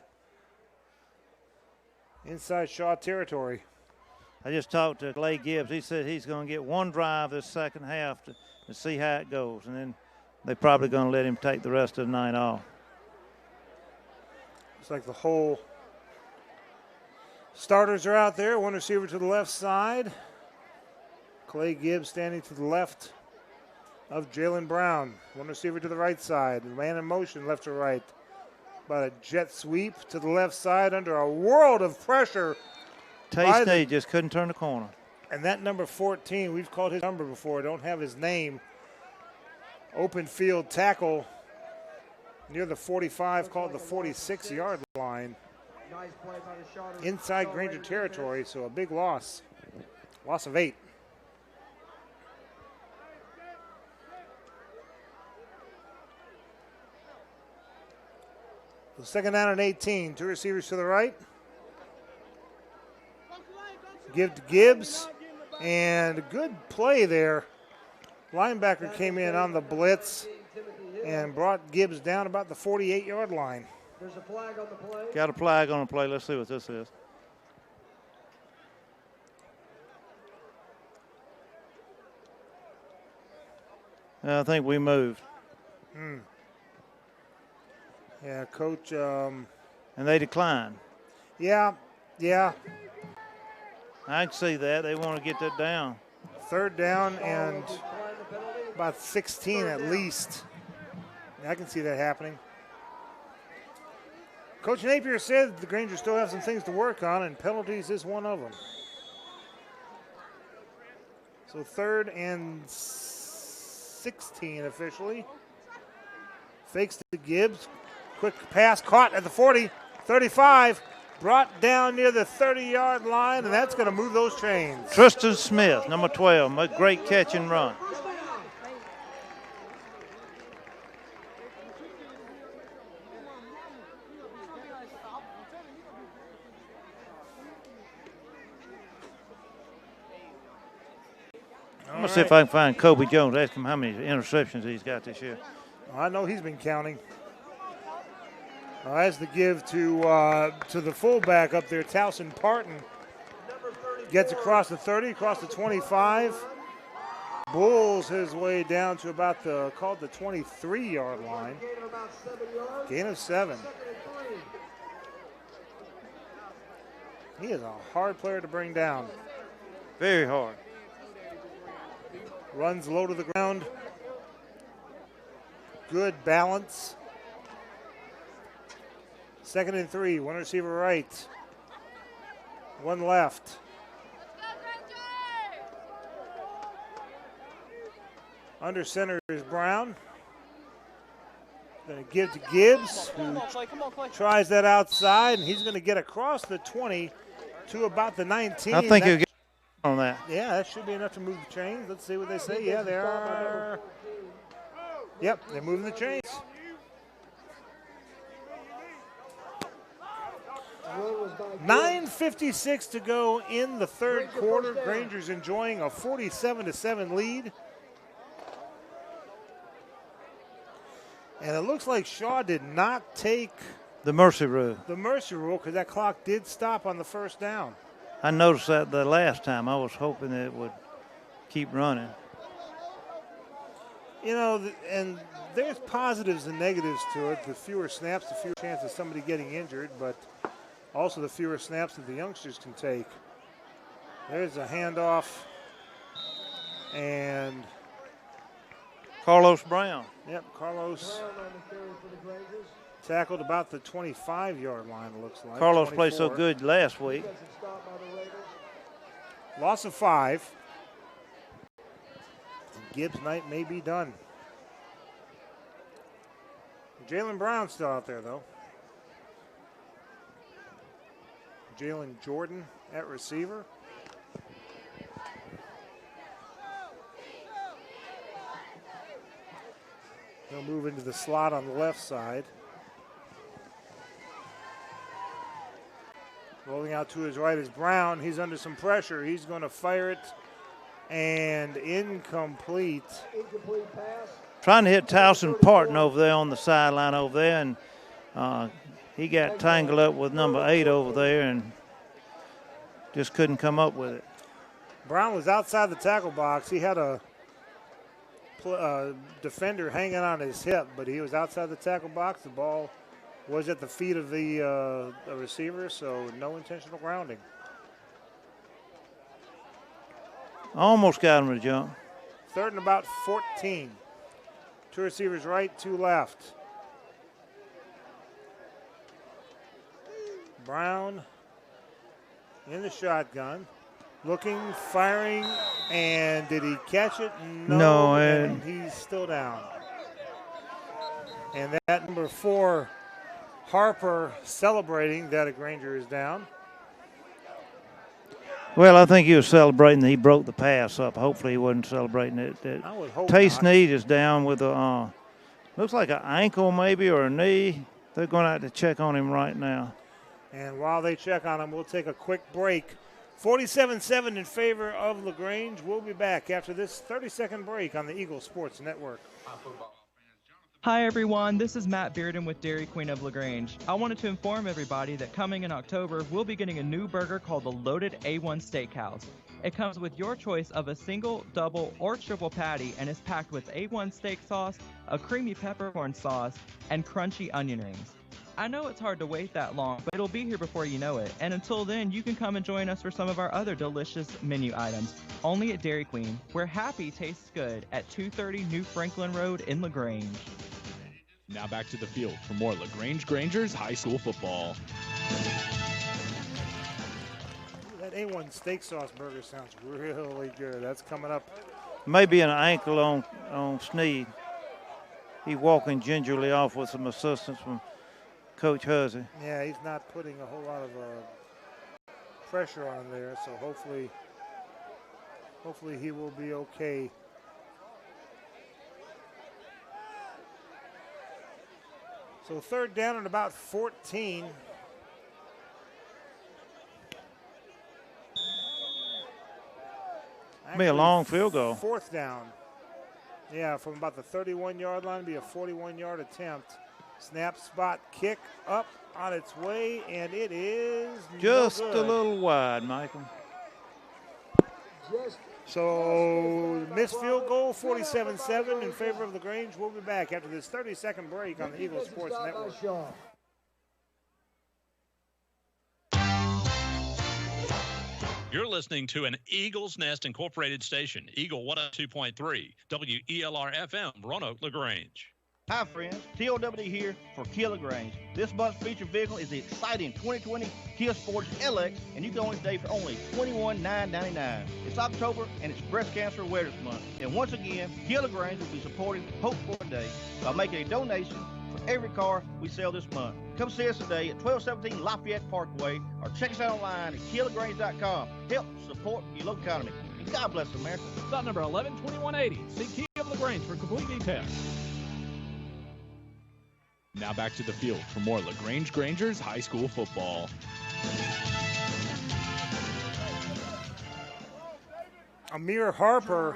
Shaw territory. I just talked to Clay Gibbs. He said he's going to get one drive this second half to see how it goes, and then they're probably going to let him take the rest of the night off. Looks like the whole starters are out there. One receiver to the left side. Clay Gibbs standing to the left of Jalen Brown. One receiver to the right side. Man in motion, left to right. About a jet sweep to the left side under a world of pressure. Tay just couldn't turn the corner. And that number 14, we've called his number before. Don't have his name. Open field tackle near the 45, called the 46-yard line. Inside Granger territory, so a big loss. Loss of 8. So second down and 18. Two receivers to the right. Give to Gibbs. And good play there. Linebacker came in on the blitz and brought Gibbs down about the 48-yard line. There's a flag on the play. Got a flag on the play. Let's see what this is. I think we moved. Yeah, Coach. And they declined. Yeah. I can see that. They want to get that down. Third down and about 16 at least. I can see that happening. Coach Napier said the Grangers still have some things to work on, and penalties is one of them. So third and 16 officially. Fakes to Gibbs. Quick pass caught at the 40, 35. Brought down near the 30-yard line, and that's going to move those chains. Tristan Smith, number 12, a great catch and run. I'm going to see if I can find Kobe Jones. Ask him how many interceptions he's got this year. I know he's been counting. As the give to the fullback up there, Towson Parton. Gets across the 30, across the 25. Bulls his way down to about the 23-yard line. Gain of 7. He is a hard player to bring down. Very hard. Runs low to the ground. Good balance. 2nd and 3, one receiver right, one left. Under center is Brown. Going to give to Gibbs, who tries that outside, and he's going to get across the 20 to about the 19. I think he'll get on that. Yeah, that should be enough to move the chains. Let's see what they say. Yeah, they are. Yep, they're moving the chains. 9:56 to go in the third quarter. Granger's enjoying a 47-7 lead. And it looks like Shaw did not take the mercy rule. Because that clock did stop on the first down. I noticed that the last time. I was hoping that it would keep running. You know, and there's positives and negatives to it. The fewer snaps, the fewer chances of somebody getting injured, but also the fewer snaps that the youngsters can take. There's a handoff. And Carlos Brown. Yep, Carlos tackled about the 25-yard line, it looks like. Carlos 24. played so good last week. Loss of 5. And Gibbs' night may be done. Jalen Brown's still out there, though. Jalen Jordan at receiver. He'll move into the slot on the left side. Rolling out to his right is Brown. He's under some pressure. He's going to fire it. And incomplete. Incomplete pass. Trying to hit Towson Parton over there on the sideline over there. And he got tangled up with number 8 over there and just couldn't come up with it. Brown was outside the tackle box. He had a defender hanging on his hip, but he was outside the tackle box. The ball was at the feet of the receiver, so no intentional grounding. Almost got him to jump. 3rd and about 14. 2 receivers right, 2 left. Brown in the shotgun. Looking, firing, and did he catch it? No, and he's still down. And that number 4, Harper, celebrating that a Granger is down. Well, I think he was celebrating that he broke the pass up. Hopefully he wasn't celebrating it. I would hope Tay not. Sneed is down with a, looks like an ankle maybe or a knee. They're going out to check on him right now. And while they check on him, we'll take a quick break 47-7 in favor of LaGrange. We'll be back after this 30-second break on the Eagle Sports Network. Hi everyone, this is Matt Bearden with Dairy Queen of LaGrange. I wanted to inform everybody that coming in October, we'll be getting a new burger called the Loaded A1 Steakhouse. It comes with your choice of a single, double, or triple patty and is packed with A1 steak sauce, a creamy peppercorn sauce, and crunchy onion rings. I know it's hard to wait that long, but it'll be here before you know it. And until then, you can come and join us for some of our other delicious menu items. Only at Dairy Queen, where happy tastes good at 230 New Franklin Road in LaGrange. Now back to the field for more LaGrange Grangers high school football. That A1 steak sauce burger sounds really good. That's coming up. Maybe an ankle on Sneed. He walking gingerly off with some assistance from Coach Huzzy. Yeah, he's not putting a whole lot of pressure on there, so hopefully he will be okay. So third down and about 14. Be a long field goal. Fourth down. Yeah, from about the 31-yard line, be a 41-yard attempt. Snap, spot, kick up on its way, and it is just no a good. little wide, Michael. So missed field goal, 47-7 in favor of LaGrange. We'll be back after this 30-second break on the Eagle Sports Network. You're listening to an Eagles Nest Incorporated station, Eagle 102.3, WELR-FM, Roanoke, LaGrange. Hi friends, TOWD here for Kia LaGrange. This month's featured vehicle is the exciting 2020 Kia Sportage LX, and you can own it today for only $21,999. It's October and it's Breast Cancer Awareness Month. And once again, Kia LaGrange will be supporting Hope for a Day by making a donation for every car we sell this month. Come see us today at 1217 Lafayette Parkway or check us out online at KiaLaGrange.com. Help support your local economy. And God bless America. Lot number 112180. See Kia of LaGrange for complete details. Now back to the field for more LaGrange Grangers high school football. Amir Harper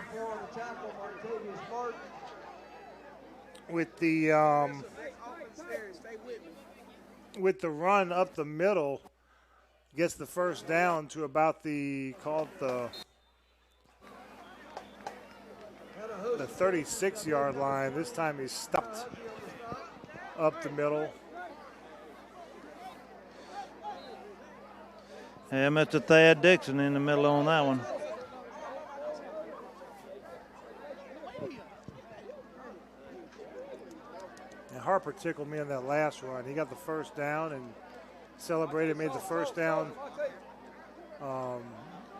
with the run up the middle gets the first down to about the 36-yard line. This time he's stopped up the middle. Yeah, Mr. Thad Dixon in the middle on that one. And Harper tickled me on that last run. He got the first down and celebrated, made the first down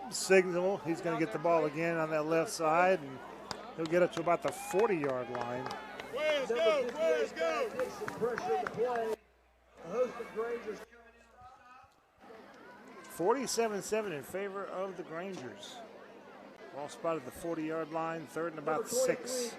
signal. He's going to get the ball again on that left side, and he'll get it to about the 40-yard line. Let's go, let's go. Pressure to play. A host of Grangers. 47-7 in favor of the Grangers. Ball spotted the 40-yard line, third and about 6.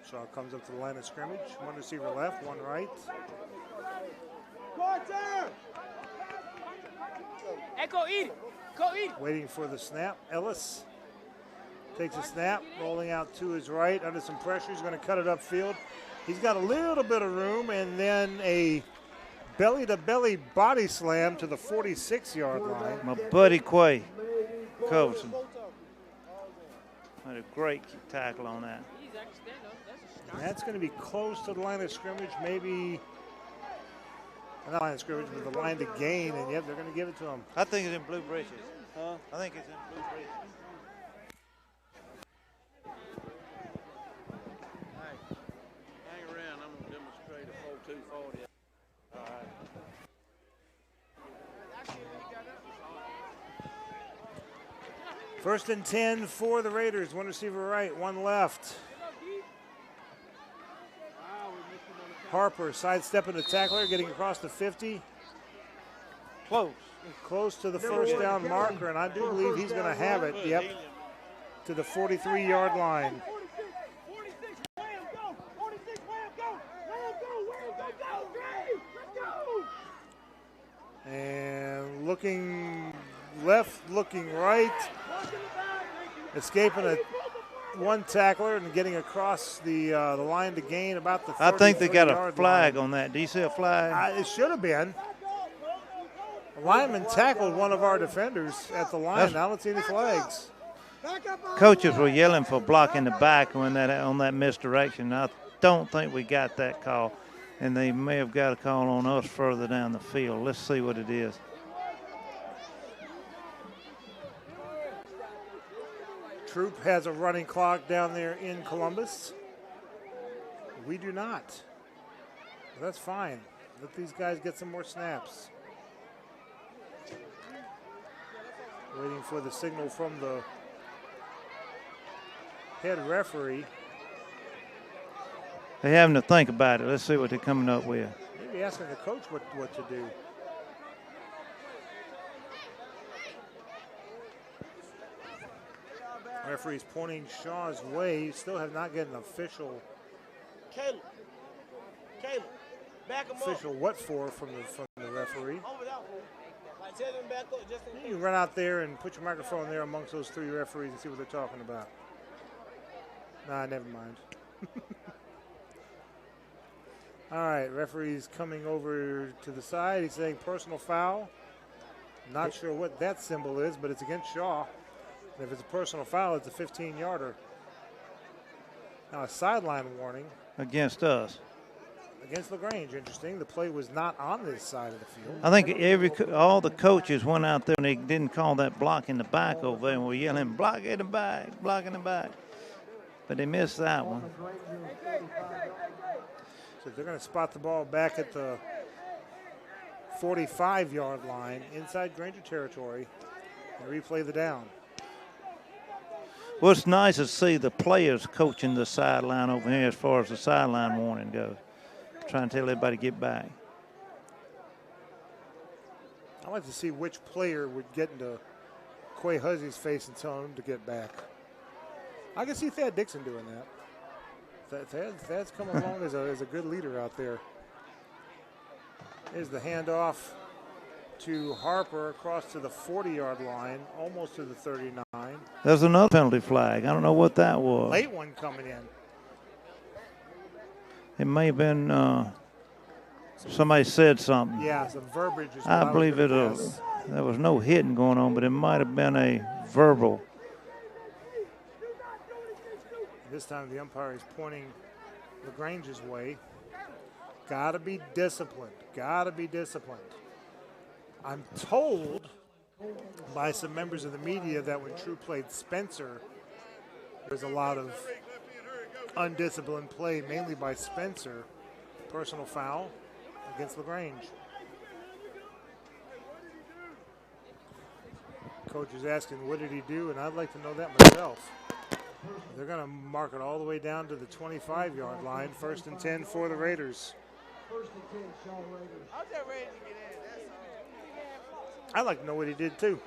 Shaw comes up to the line of scrimmage. One receiver left, one right. Waiting for the snap. Ellis takes a snap, rolling out to his right under some pressure. He's going to cut it upfield. He's got a little bit of room, and then a belly-to-belly body slam to the 46-yard line. My buddy Quay Colson had a great tackle on that. And that's going to be close to the line of scrimmage, maybe not line of scrimmage, but the line to gain, and yep, they're going to give it to him. I think it's in Blue Bridges. Huh? I think it's in Blue Bridges. Hang around, I'm going to demonstrate a 4-2-40. All right. First and 10 for the Raiders. One receiver right, one left. Harper sidestepping the tackler, getting across the 50. Close to the first down marker, and I do believe he's going to have it. Yep, to the 43-yard line. looking left, looking right, escaping one tackler and getting across the line to gain about the 33-yard line. I think they got a flag on that. Do you see a flag? It should have been. A lineman tackled one of our defenders at the line. I don't see any flags. Coaches were yelling for blocking the back on that misdirection. I don't think we got that call, and they may have got a call on us further down the field. Let's see what it is. Troop has a running clock down there in Columbus. We do not. That's fine. Let these guys get some more snaps. Waiting for the signal from the head referee. They're having to think about it. Let's see what they're coming up with. Maybe asking the coach what to do. Referee's pointing Shaw's way. Still have not gotten an official. Caleb, back him official up. What for from the referee. Over that one. Like, tell them back up just in case. You can run out there and put your microphone there amongst those three referees and see what they're talking about. Nah, never mind. All right, referee's coming over to the side. He's saying personal foul. Not sure what that symbol is, but it's against Shaw. And if it's a personal foul, it's a 15-yarder. Now a sideline warning. Against us. Against LaGrange, interesting. The play was not on this side of the field. I think all the coaches went out there and they didn't call that block in the back over there and were yelling, block in the back, block in the back. But they missed that one. So they're going to spot the ball back at the 45-yard line inside Granger territory and replay the down. Well, it's nice to see the players coaching the sideline over here as far as the sideline warning goes. Trying to tell everybody to get back. I'd like to see which player would get into Quay Huzzy's face and tell him to get back. I can see Thad Dixon doing that. Thad's come along as a good leader out there. Here's the handoff to Harper across to the 40-yard line, almost to the 39. There's another penalty flag. I don't know what that was. Late one coming in. It may have been somebody said something. Yeah, some verbiage is what I believe was gonna guess. There was no hitting going on, but it might have been a verbal. This time the umpire is pointing LaGrange's way. Got to be disciplined. Got to be disciplined. I'm told by some members of the media that when True played Spencer, there's a lot of undisciplined play, mainly by Spencer. Personal foul against LaGrange. Coach is asking, what did he do? And I'd like to know that myself. They're going to mark it all the way down to the 25-yard line. 1st and 10 for the Raiders. 1st and 10, Shaw Raiders. I'm just ready to get in. That's all. I'd like to know what he did, too.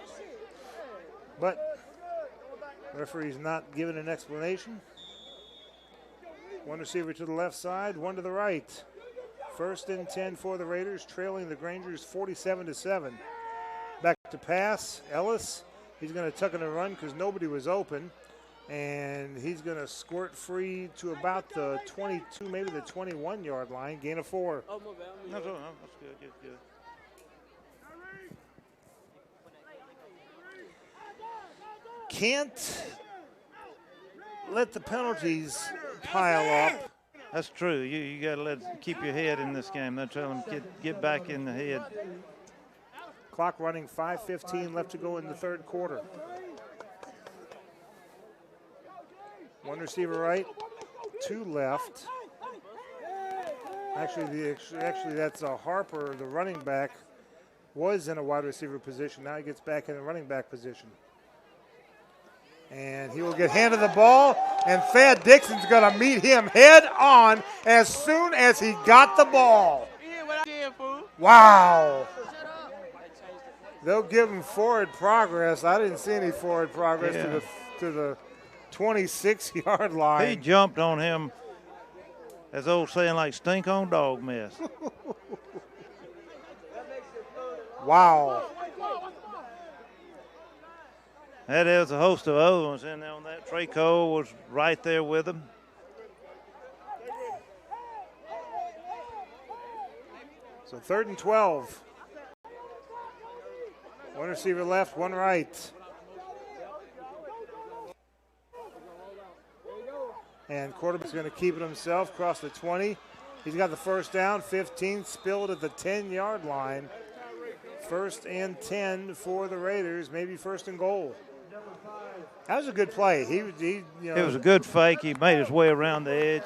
But the referee's not giving an explanation. One receiver to the left side, one to the right. 1st and 10 for the Raiders, trailing the Grangers 47-7. Back to pass, Ellis. He's going to tuck in and run because nobody was open. And he's going to squirt free to about the 22, maybe the 21-yard line. Gain of 4. Oh, that's good. That's good. Can't let the penalties pile up. That's true. You got to keep your head in this game. They're telling them get back in the head. Clock running, 5:15 left to go in the 3rd quarter. One receiver right, 2 left. Actually, that's Harper, the running back, was in a wide receiver position. Now he gets back in the running back position. And he will get handed the ball, and Thad Dixon's going to meet him head on as soon as he got the ball. Wow. They'll give him forward progress. I didn't see any forward progress to the 26-yard line. He jumped on him, as old saying, like stink on dog mess. Wow. That is a host of other ones in there on that. Trey Cole was right there with them. So 3rd and 12. One receiver left, one right. And quarterback's going to keep it himself across the 20. He's got the first down, 15, spilled at the 10-yard line. 1st and 10 for the Raiders, maybe 1st and goal. That was a good play. It was a good fake. He made his way around the edge.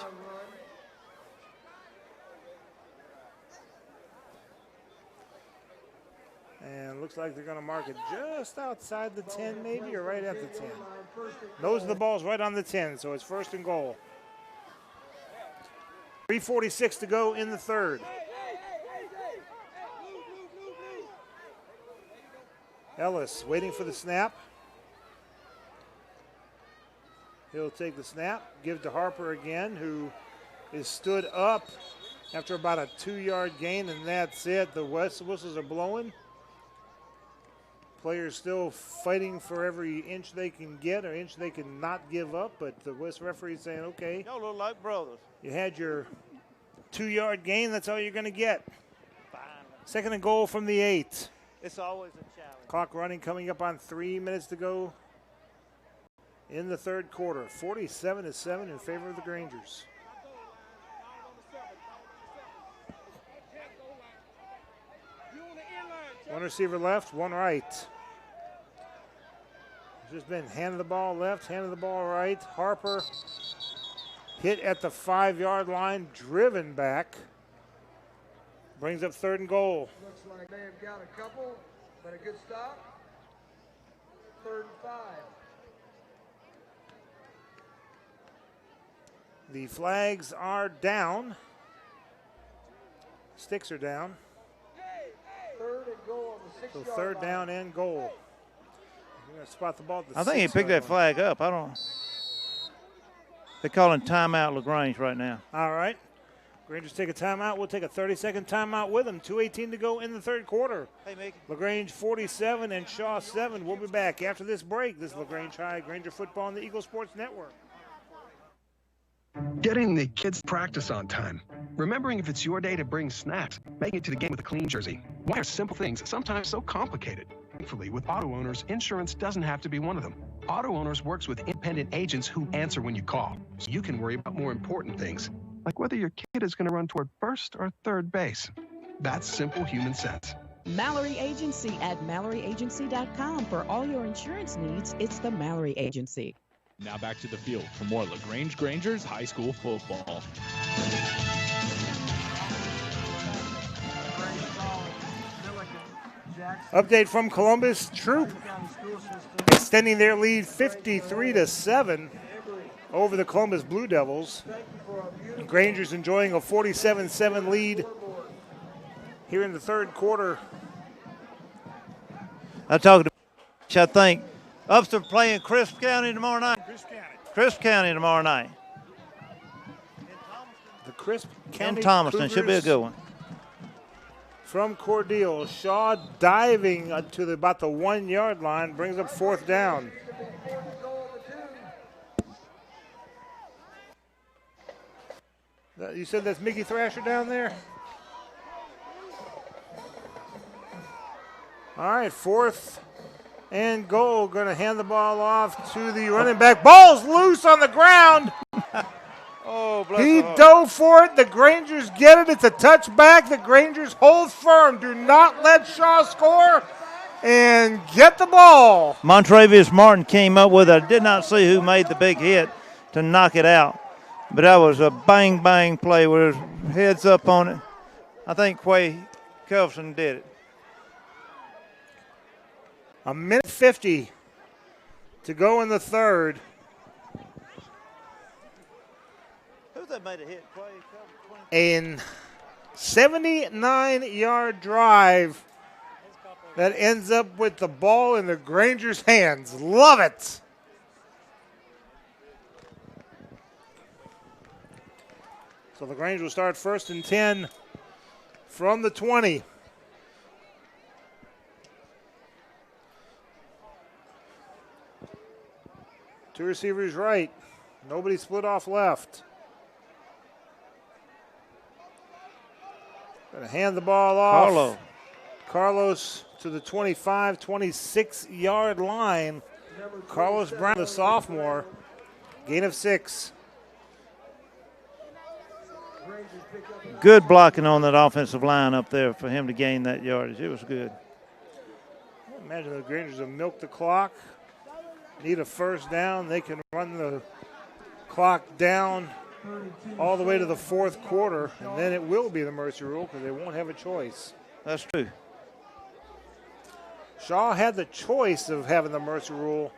And looks like they're going to mark it just outside the 10 maybe, or right at the 10. Those are the balls right on the 10, so it's 1st and goal. 3:46 to go in the 3rd. Ellis waiting for the snap. He'll take the snap, give to Harper again, who is stood up after about a 2-yard gain, and that's it. The whistles are blowing. Players still fighting for every inch they can get or inch they can not give up, but the West referee is saying, okay, Y'all look like brothers. you had your 2-yard gain, that's all you're going to get. 2nd and goal from the 8. It's always a challenge. Clock running, coming up on 3 minutes to go in the 3rd quarter. 47-7 in favor of the Grangers. One receiver left, one right. Just been handed the ball left, handed the ball right. Harper hit at the 5-yard line, driven back. Brings up 3rd and goal. Looks like they have got a couple, but a good stop. 3rd and 5. The flags are down. Sticks are down. 3rd and goal on the 6-yard So 3rd line. down and goal. We're going to spot the ball at the I think he 6-yard picked that line. flag up. I don't. They're calling timeout LaGrange right now. All right. Rangers take a timeout. We'll take a 30-second timeout with them. 2:18 to go in the 3rd quarter. Hey, Mickey. LaGrange 47 and Shaw 7. We'll be back after this break. This is LaGrange High Granger football on the Eagle Sports Network. Getting the kids practice on time. Remembering if it's your day to bring snacks. Making it to the game with a clean jersey. Why are simple things sometimes so complicated? Thankfully, with auto owners, insurance doesn't have to be one of them. Auto Owners works with independent agents who answer when you call, so you can worry about more important things, like whether your kid is going to run toward first or third base. That's simple human sense. Mallory Agency at MalloryAgency.com. For all your insurance needs, it's the Mallory Agency. Now back to the field for more LaGrange Grangers high school football. Update from Columbus. Troop extending their lead 53-7 over the Columbus Blue Devils. Granger's enjoying a 47-7 lead here in the 3rd quarter. I think Upster playing Crisp County tomorrow night. Crisp County tomorrow night. The Crisp County In Thomaston. Should be a Cougars good one. from Cordele. Shaw diving to about the 1-yard line, brings up 4th down. You said that's Mickey Thrasher down there? All right, 4th and goal. Going to hand the ball off to the running back. Ball's loose on the ground. Oh, bless He her heart. dove for it. The Grangers get it. It's a touchback. The Grangers hold firm. Do not let Shaw score and get the ball. Montravius Martin came up with it. I did not see who made the big hit to knock it out. But that was a bang play with his heads up on it. I think Quay Kelvson did it. A minute 50 to go in the 3rd. Who's that made a hit? Quay A 79-yard drive that ends up with the ball in the Grangers' hands. Love it. So the Grange will start 1st and 10 from the 20. Two receivers right. Nobody split off left. Going to hand the ball off. Carlos to the 25, 26-yard line. Carlos Brown, the sophomore. Gain of 6. Good blocking on that offensive line up there for him to gain that yardage. It was good. Imagine the Grangers have milked the clock. Need a first down. They can run the clock down all the way to the fourth quarter, and then it will be the mercy rule because they won't have a choice. That's true. Shaw had the choice of having the mercy rule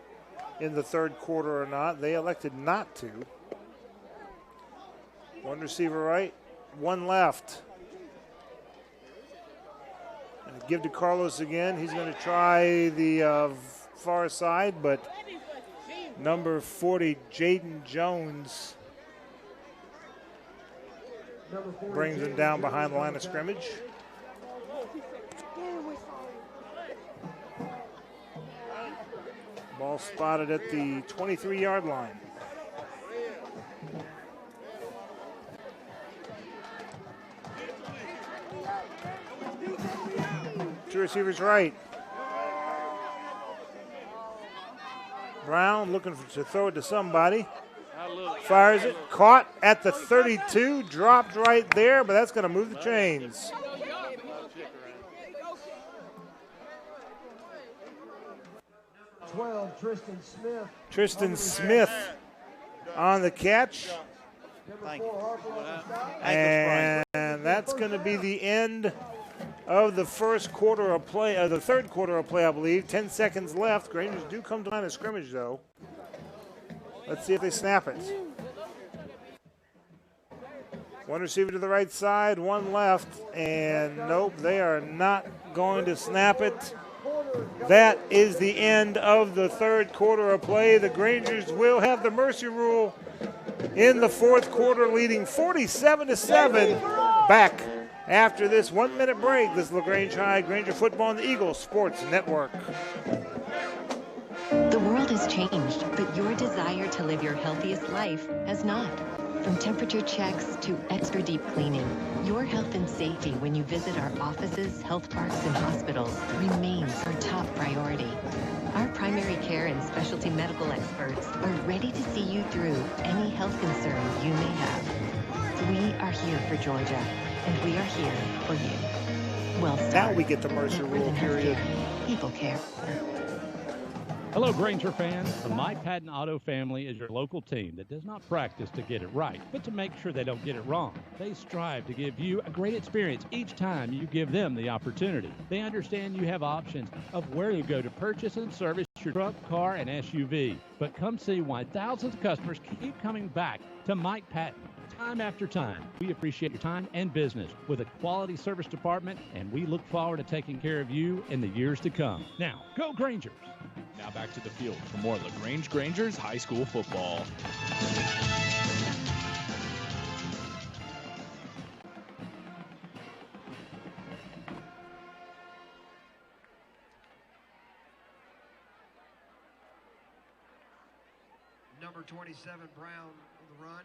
in the third quarter or not. They elected not to. One receiver right, one left. And give to Carlos again. He's going to try the far side, but number 40, Jaden Jones, brings him down behind the line of scrimmage. Ball spotted at the 23-yard line. Two receivers right. Brown looking to throw it to somebody. Fires it, caught at the 32, dropped right there, but that's going to move the chains. Tristan Smith on the catch. And that's going to be the end of the first quarter of play, the third quarter of play, I believe. 10 seconds left. Grangers do come to line of scrimmage, though. Let's see if they snap it. One receiver to the right side, one left, and nope, they are not going to snap it. That is the end of the third quarter of play. The Grangers will have the mercy rule in the fourth quarter, leading 47-7. Back after this 1-minute break. This is LaGrange High, Granger Football, and the Eagles Sports Network. The world has changed, but your desire to live your healthiest life has not. From temperature checks to extra deep cleaning, your health and safety when you visit our offices, health parks, and hospitals remains our top priority. Our primary care and specialty medical experts are ready to see you through any health concern you may have. We are here for Georgia, and we are here for you. Well, now we get the mercy rule period. People care. Hello, Granger fans. The Mike Patton Auto family is your local team that does not practice to get it right, but to make sure they don't get it wrong. They strive to give you a great experience each time you give them the opportunity. They understand you have options of where to go to purchase and service your truck, car, and SUV. But come see why thousands of customers keep coming back to Mike Patton. Time after time, we appreciate your time and business with a quality service department, and we look forward to taking care of you in the years to come. Now, go Grangers! Now back to the field for more LaGrange Grangers high school football. Number 27, Brown on the run.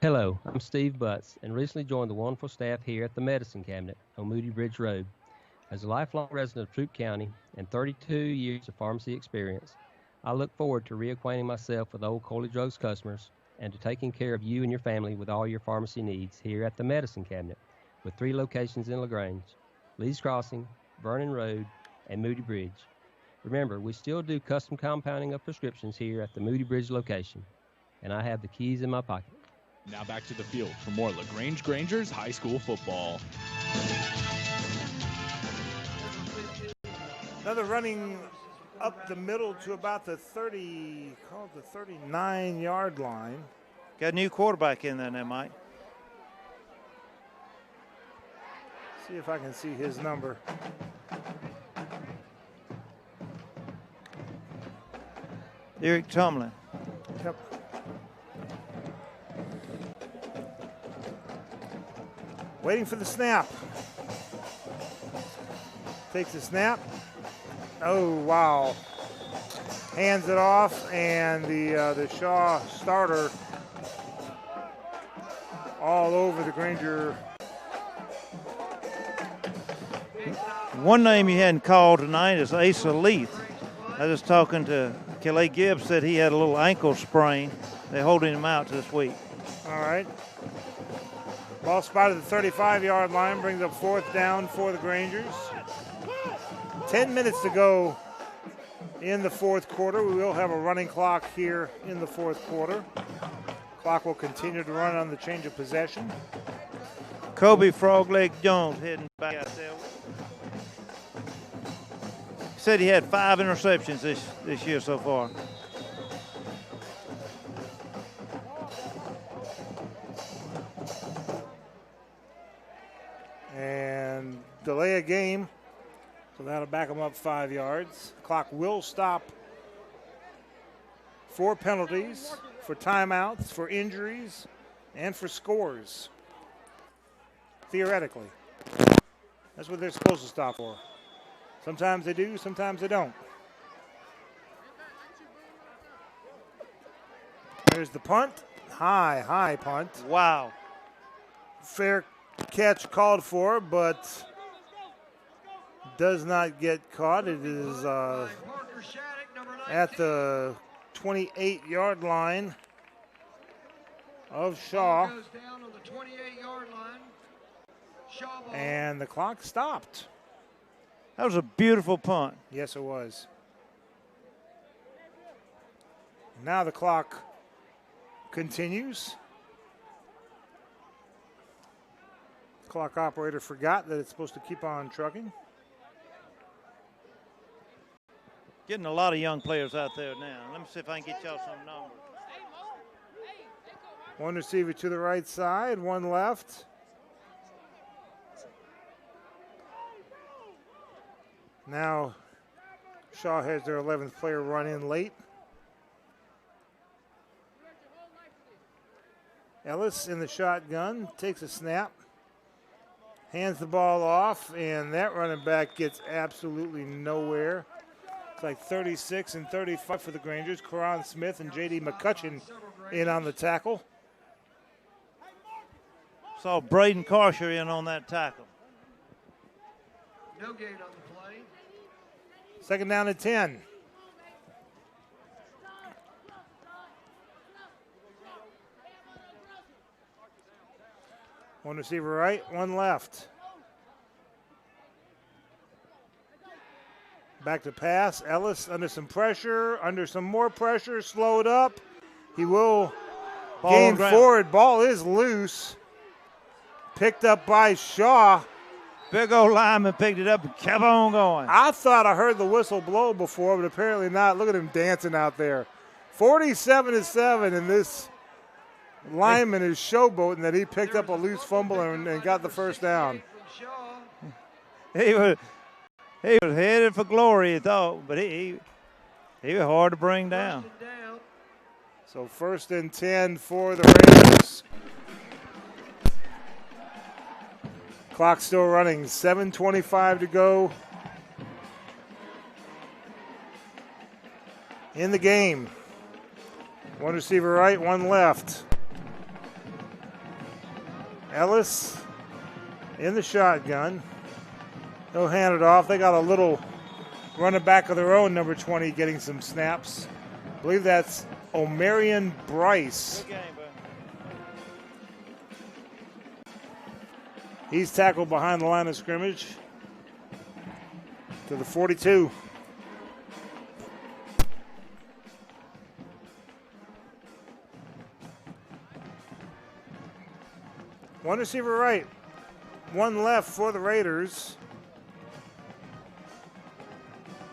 Hello, I'm Steve Butts, and recently joined the wonderful staff here at the Medicine Cabinet on Moody Bridge Road. As a lifelong resident of Troup County and 32 years of pharmacy experience, I look forward to reacquainting myself with old Coley Drugs customers and to taking care of you and your family with all your pharmacy needs here at the Medicine Cabinet, with 3 locations in LaGrange, Lee's Crossing, Vernon Road, and Moody Bridge. Remember, we still do custom compounding of prescriptions here at the Moody Bridge location, and I have the keys in my pocket. Now back to the field for more LaGrange Grangers high school football. Another running up the middle to about the 39-yard line. Got a new quarterback in there now, Mike. See if I can see his number. Eric Tomlin. Yep. Waiting for the snap. Takes a snap. Oh, wow. Hands it off, and the Shaw starter all over the Granger. One name you hadn't called tonight is Asa Leith. I was talking to Kelly Gibbs, said he had a little ankle sprain. They're holding him out this week. All right. Ball spotted at the 35-yard line, brings up 4th down for the Grangers. 10 minutes to go in the 4th quarter. We will have a running clock here in the 4th quarter. Clock will continue to run on the change of possession. Kobe Frogleg Jones heading back out there. He said he had 5 interceptions this year so far. And delay a game, so that'll back them up 5 yards. Clock will stop for penalties, for timeouts, for injuries, and for scores. Theoretically. That's what they're supposed to stop for. Sometimes they do, sometimes they don't. There's the punt. High punt. Wow. Fair catch called for, but does not get caught. It is at the 28-yard line of Shaw. And the clock stopped. That was a beautiful punt. Yes, it was. Now the clock continues. The clock operator forgot that it's supposed to keep on trucking. Getting a lot of young players out there now. Let me see if I can get y'all some numbers. One receiver to the right side, one left. Now Shaw has their 11th player run in late. Ellis in the shotgun, takes a snap, hands the ball off, and that running back gets absolutely nowhere. It's like 36 and 35 for the Grangers. Karan Smith and J.D. McCutcheon in on the tackle. Saw Braden Karsher in on that tackle. No gain on the play. Second down and 10. One receiver right, one left. Back to pass. Ellis under some pressure, under some more pressure, slowed up. He will gain forward. Ball is loose. Picked up by Shaw. Big old lineman picked it up and kept on going. I thought I heard the whistle blow before, but apparently not. Look at him dancing out there. 47-7, and this lineman is showboating that he picked up a loose fumble and got the first down. He was headed for glory, he thought, but he was hard to bring down. So 1st and 10 for the Rangers. Clock still running, 7:25 to go in the game. One receiver right, one left. Ellis in the shotgun. He'll hand it off. They got a little running back of their own, number 20, getting some snaps. I believe that's Omarion Bryce. Good game, bro. He's tackled behind the line of scrimmage to the 42. One receiver right, one left for the Raiders.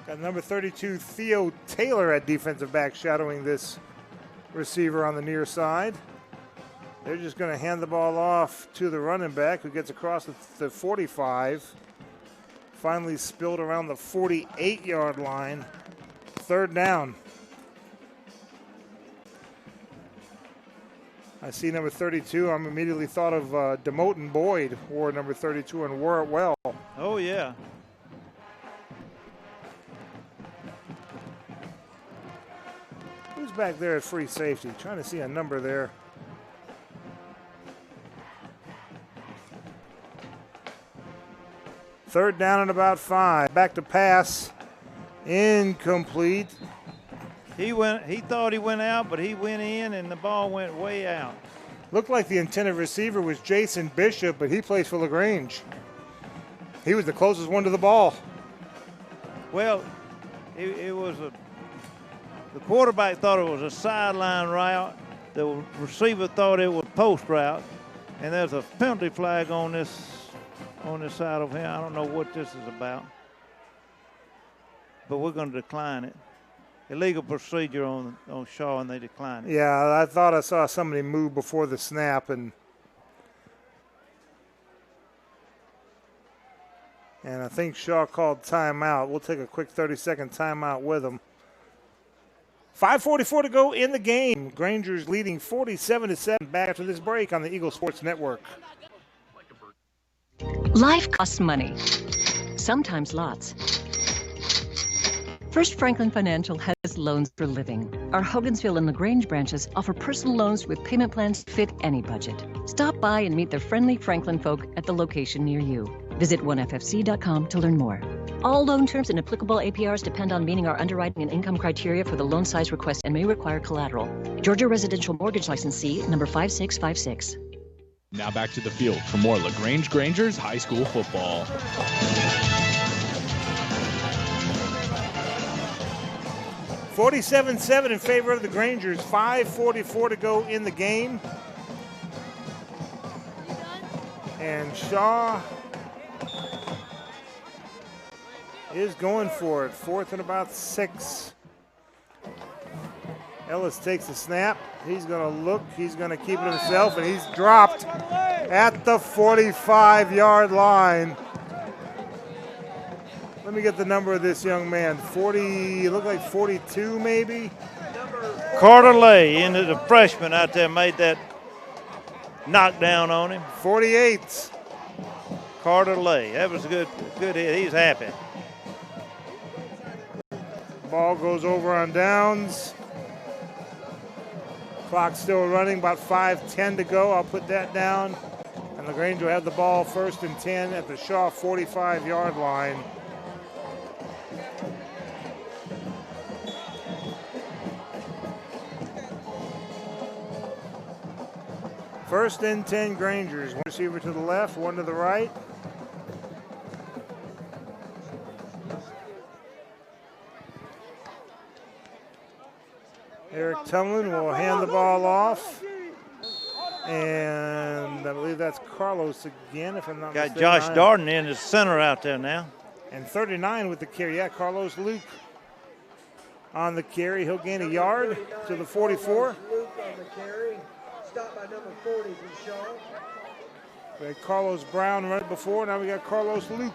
Got number 32, Theo Taylor at defensive back, shadowing this receiver on the near side. They're just going to hand the ball off to the running back, who gets across the 45. Finally spilled around the 48-yard line. 3rd down. I see number 32. I'm immediately thought of Demoten Boyd, wore number 32 and wore it well. Oh, yeah. back there at free safety? Trying to see a number there. Third down and about 5. Back to pass. Incomplete. He thought he went out, but he went in, and the ball went way out. Looked like the intended receiver was Jason Bishop, but he plays for LaGrange. He was the closest one to the ball. Well, it was the quarterback thought it was a sideline route. The receiver thought it was post route, and there's a penalty flag on this side of him. I don't know what this is about, but we're going to decline it. Illegal procedure on Shaw, and they declined it. Yeah, I thought I saw somebody move before the snap, and I think Shaw called timeout. We'll take a quick 30-second timeout with him. 5:44 to go in the game. Granger's leading 47-7 back after this break on the Eagle Sports Network. Life costs money, sometimes lots. First Franklin Financial has loans for living. Our Hogansville and LaGrange branches offer personal loans with payment plans to fit any budget. Stop by and meet the friendly Franklin folk at the location near you. Visit oneffc.com to learn more. All loan terms and applicable APRs depend on meeting our underwriting and income criteria for the loan size request and may require collateral. Georgia Residential Mortgage Licensee number 5656. Now back to the field for more LaGrange Grangers high school football. 47-7 in favor of the Grangers. 5:44 to go in the game. And Shaw is going for it. 4th and about 6. Ellis takes the snap. He's going to look. He's going to keep it himself, and he's dropped at the 45-yard line. Let me get the number of this young man. 40, look like 42 maybe. Carter Lay, into the freshman out there, made that knockdown on him. 48. Carter Lay. That was a good hit. He's happy. Ball goes over on downs. Clock still running, about 5:10 to go. I'll put that down. And LaGrange will have the ball 1st and 10 at the Shaw 45-yard line. First and 10 Grangers. One receiver to the left, one to the right. Eric Tumlin will hand the ball off. And I believe that's Carlos again, if I'm not mistaken. Got Josh Darden in the center out there now. And 39 with the carry. Yeah, Carlos Luke on the carry. He'll gain a yard to the 44. Luke on the carry. Stopped by number 40 from Shaw. We had Carlos Brown right before. Now we got Carlos Luke.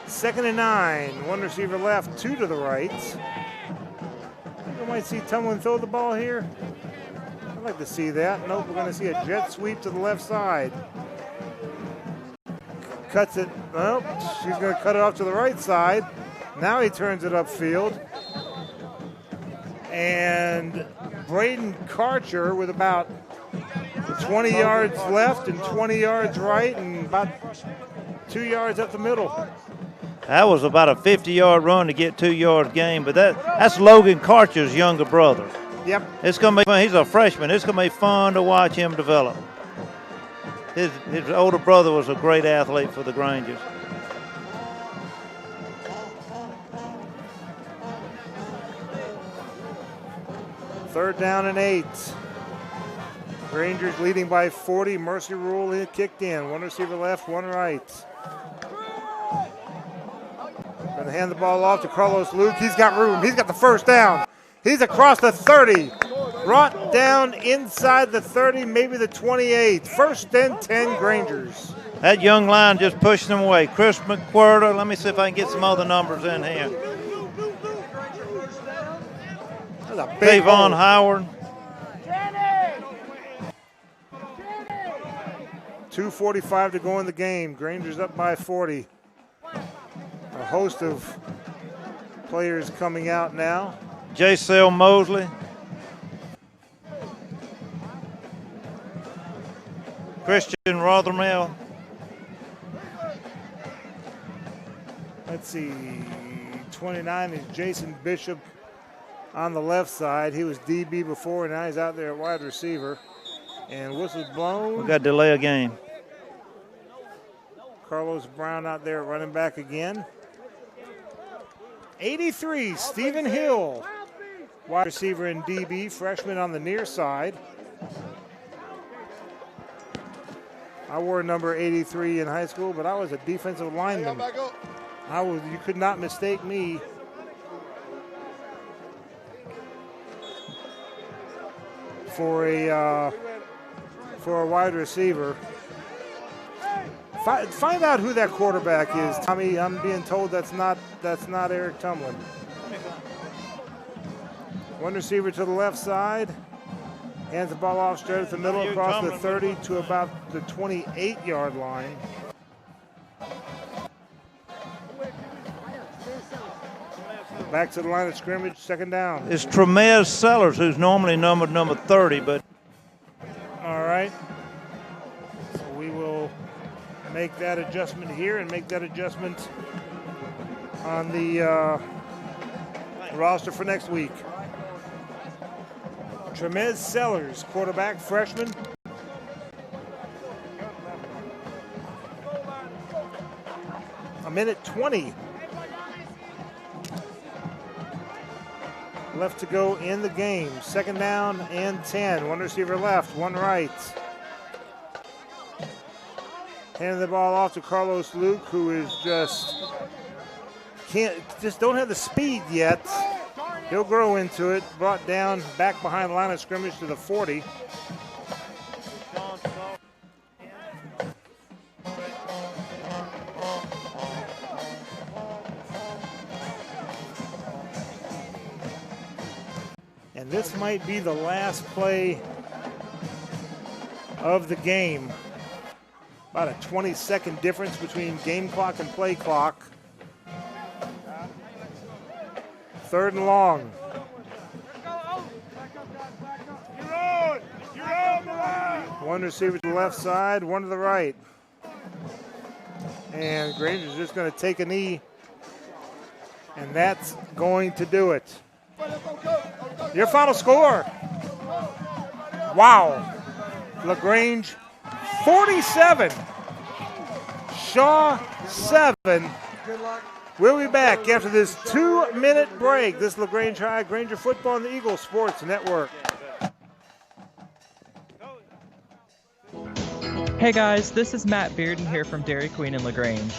Second and 9. One receiver left, 2 to the right. I think we might see Tumlin throw the ball here. I'd like to see that. Nope, we're going to see a jet sweep to the left side. Cuts it. Nope, she's going to cut it off to the right side. Now he turns it upfield. And Braden Karcher with about 20 yards left and 20 yards right and about 2 yards up the middle. That was about a 50-yard run to get 2 yard gain, but that's Logan Karcher's younger brother. Yep. It's gonna be fun. He's a freshman. It's gonna be fun to watch him develop. His older brother was a great athlete for the Grangers. Third down and 8. Rangers leading by 40. Mercy rule kicked in. One receiver left, one right. Going to hand the ball off to Carlos Luke. He's got room. He's got the first down. He's across the 30. Brought down inside the 30, maybe the 28. First and 10 Grangers. That young line just pushing them away. Chris McWhirter. Let me see if I can get some other numbers in here. Davon Howard. 2:45 to go in the game. Granger's up by 40. A host of players coming out now. J-Cell Mosley. Christian Rothermel. Let's see. 29 is Jason Bishop on the left side. He was DB before, and now he's out there at wide receiver. And whistle's blown. We got to delay a game. Carlos Brown out there at running back again. 83, Stephen Hill, wide receiver and DB, freshman on the near side. I wore number 83 in high school, but I was a defensive lineman. You could not mistake me. For a wide receiver. Find out who that quarterback is, Tommy. I'm being told that's not Eric Tumlin. One receiver to the left side. Hands the ball off straight at the middle across the 30 to about the 28-yard line. Back to the line of scrimmage, second down. It's Tremez Sellers, who's normally number 30, but. All right. So we will make that adjustment here and make that adjustment on the roster for next week. Tremez Sellers, quarterback, freshman. A minute 20 left to go in the game. Second down and 10. One receiver left, one right. Handing the ball off to Carlos Luke, who is don't have the speed yet. He'll grow into it. Brought down back behind the line of scrimmage to the 40. And this might be the last play of the game. About a 20-second difference between game clock and play clock. Third and long. One receiver to the left side, one to the right. And Granger's just going to take a knee. And that's going to do it. Your final score. Wow. LaGrange 47. Shaw 7. We'll be back after this 2-minute break. This is LaGrange High, Granger Football, and the Eagle Sports Network. Hey guys, this is Matt Bearden here from Dairy Queen in LaGrange.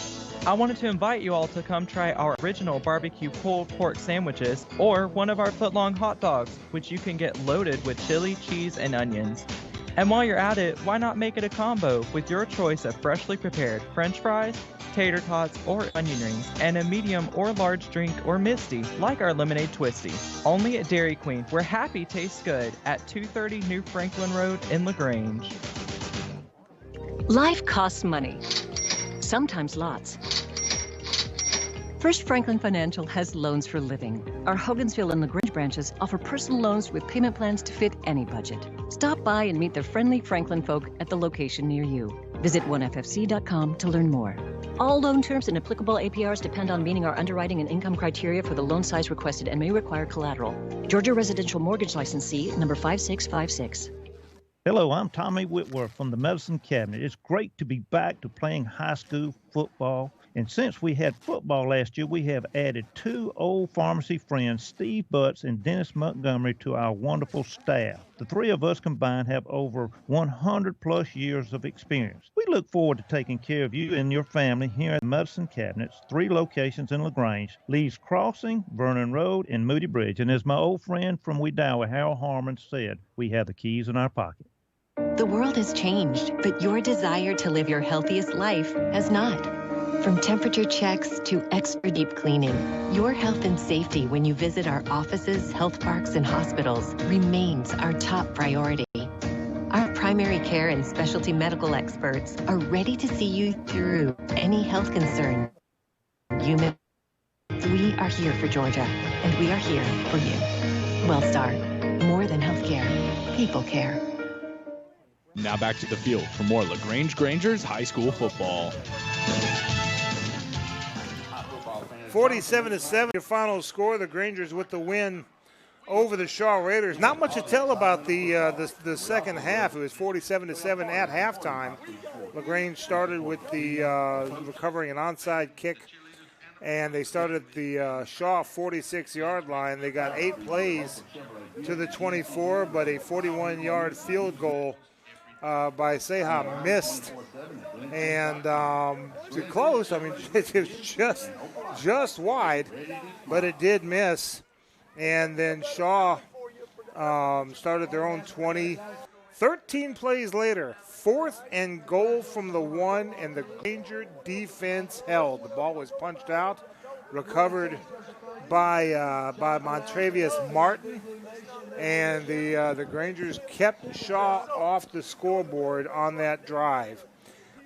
I wanted to invite you all to come try our original barbecue pulled pork sandwiches or one of our foot-long hot dogs, which you can get loaded with chili, cheese, and onions. And while you're at it, why not make it a combo with your choice of freshly prepared French fries, tater tots, or onion rings, and a medium or large drink or misty, like our lemonade twisty. Only at Dairy Queen, where happy tastes good, at 230 New Franklin Road in LaGrange. Life costs money, sometimes lots. First Franklin Financial has loans for living. Our Hogansville and LaGrange branches offer personal loans with payment plans to fit any budget. Stop by and meet the friendly Franklin folk at the location near you. Visit onefc.com to learn more. All loan terms and applicable APRs depend on meeting our underwriting and income criteria for the loan size requested and may require collateral. Georgia Residential Mortgage Licensee number 5656. Hello, I'm Tommy Whitworth from the Medicine Cabinet. It's great to be back to playing high school football. And since we had football last year, we have added 2 old pharmacy friends, Steve Butts and Dennis Montgomery, to our wonderful staff. The 3 of us combined have over 100-plus years of experience. We look forward to taking care of you and your family here at the Medicine Cabinets, 3 locations in LaGrange, Lee's Crossing, Vernon Road, and Moody Bridge. And as my old friend from Wedowee, Harold Harmon, said, we have the keys in our pocket. The world has changed, but your desire to live your healthiest life has not. From temperature checks to extra deep cleaning, your health and safety when you visit our offices, health parks, and hospitals remains our top priority. Our primary care and specialty medical experts are ready to see you through any health concern you may. We are here for Georgia, and we are here for you. WellStar, more than healthcare, people care. Now back to the field for more LaGrange Grangers high school football. 47-7, your final score. The Grangers with the win over the Shaw Raiders. Not much to tell about the second half. It was 47-7 at halftime. LaGrange started with the recovering an onside kick, and they started at the Shaw 46-yard line. They got 8 plays to the 24, but a 41-yard field goal by Seha missed, and too close. I mean, it was just wide, but it did miss. And then Shaw started their own 20. 13 plays later, 4th and goal from the 1, and the Granger defense held. The ball was punched out, recovered by Montravius Martin, and the Grangers kept Shaw off the scoreboard on that drive.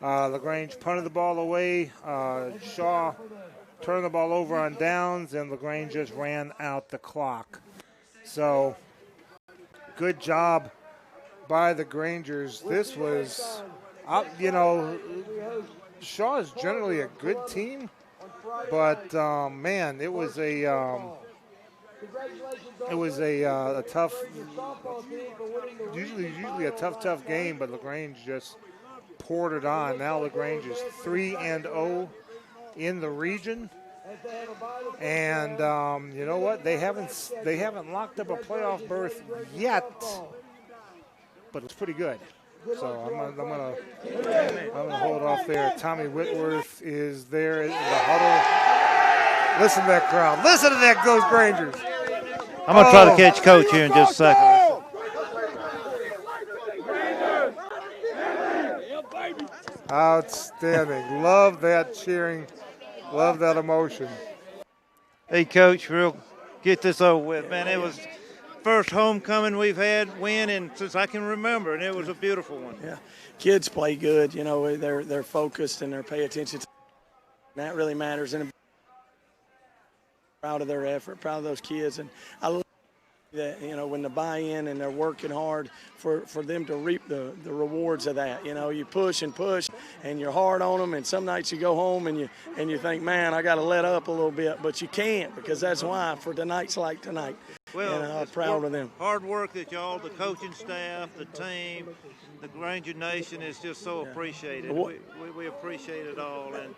LaGrange punted the ball away. Shaw turned the ball over on downs, and LaGrange just ran out the clock. So, good job by the Grangers. This was, Shaw is generally a good team, but man, it was a tough, usually a tough game, but LaGrange just poured it on. Now LaGrange is 3-0 in the region, and you know what? They haven't locked up a playoff berth yet, but it's pretty good. So I'm gonna hold off there. Tommy Whitworth is there in the huddle. Listen to that crowd. Listen to that, those Grangers. I'm going to try to catch Coach here in just a second. Outstanding. Love that cheering. Love that emotion. Hey, Coach, we'll get this over with, man. It was first homecoming we've had win since I can remember, and it was a beautiful one. Yeah, kids play good. They're focused and they're pay attention to. That really matters, and I'm proud of their effort, proud of those kids, and I love that when they buy in and they're working hard for them to reap the rewards of that. You push and you're hard on them, and some nights you go home and you think, man, I got to let up a little bit, but you can't, because that's why for the nights like tonight. Well, I'm proud of them. Hard work that y'all, the coaching staff, the team, the Granger Nation is just so appreciated. We appreciate it all, and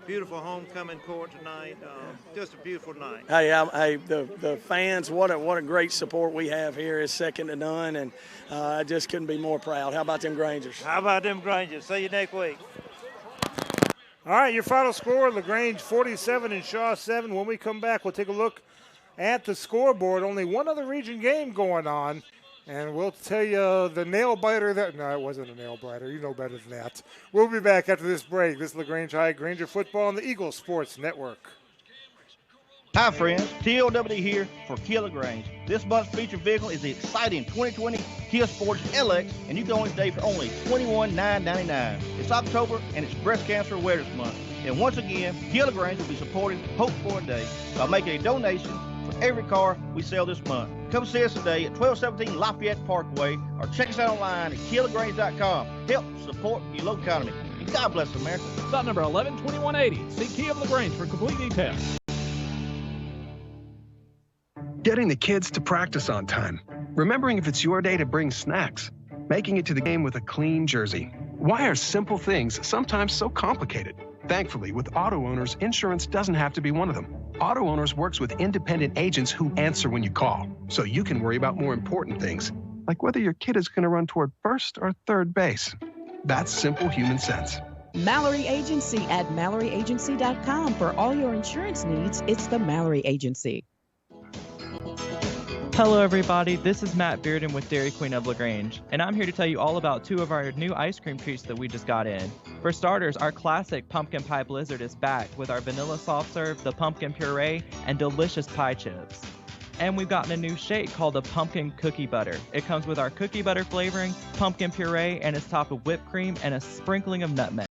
beautiful homecoming court tonight. Just a beautiful night. Hey, the fans, what a great support we have here is second to none, and I just couldn't be more proud. How about them Grangers? How about them Grangers? See you next week. All right, your final score, LaGrange 47 and Shaw 7. When we come back, we'll take a look at the scoreboard. Only one other region game going on, and we'll tell you the nail biter that – no, it wasn't a nail biter. You know better than that. We'll be back after this break. This is LaGrange High Granger Football on the Eagle Sports Network. Hi, friends. TLWD here for Kia LaGrange. This month's featured vehicle is the exciting 2020 Kia Sportage LX, and you can own it today for only $21,999. It's October, and it's Breast Cancer Awareness Month. And once again, Kia LaGrange will be supporting Hope for a Day by making a donation for every car we sell this month. Come see us today at 1217 Lafayette Parkway, or check us out online at KiaLaGrange.com. Help support your local economy. And God bless America. Lot number 112180. See Kia of LaGrange for complete details. Getting the kids to practice on time. Remembering if it's your day to bring snacks. Making it to the game with a clean jersey. Why are simple things sometimes so complicated? Thankfully, with auto owners, insurance doesn't have to be one of them. Auto Owners works with independent agents who answer when you call, so you can worry about more important things, like whether your kid is going to run toward first or third base. That's simple human sense. Mallory Agency at MalloryAgency.com. For all your insurance needs, it's the Mallory Agency. Hello everybody, this is Matt Bearden with Dairy Queen of LaGrange, and I'm here to tell you all about 2 of our new ice cream treats that we just got in. For starters, our classic Pumpkin Pie Blizzard is back with our vanilla soft serve, the pumpkin puree, and delicious pie chips. And we've gotten a new shake called the Pumpkin Cookie Butter. It comes with our cookie butter flavoring, pumpkin puree, and it's topped with whipped cream and a sprinkling of nutmeg.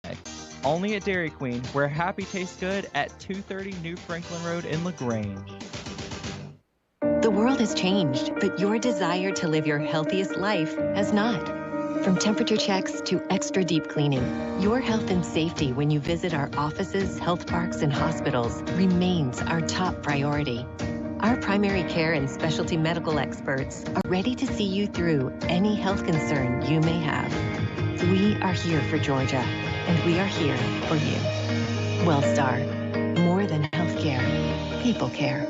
Only at Dairy Queen, where happy tastes good at 230 New Franklin Road in LaGrange. The world has changed, but your desire to live your healthiest life has not. From temperature checks to extra deep cleaning, your health and safety when you visit our offices, health parks, and hospitals remains our top priority. Our primary care and specialty medical experts are ready to see you through any health concern you may have. We are here for Georgia, and we are here for you. WellStar, more than healthcare, people care.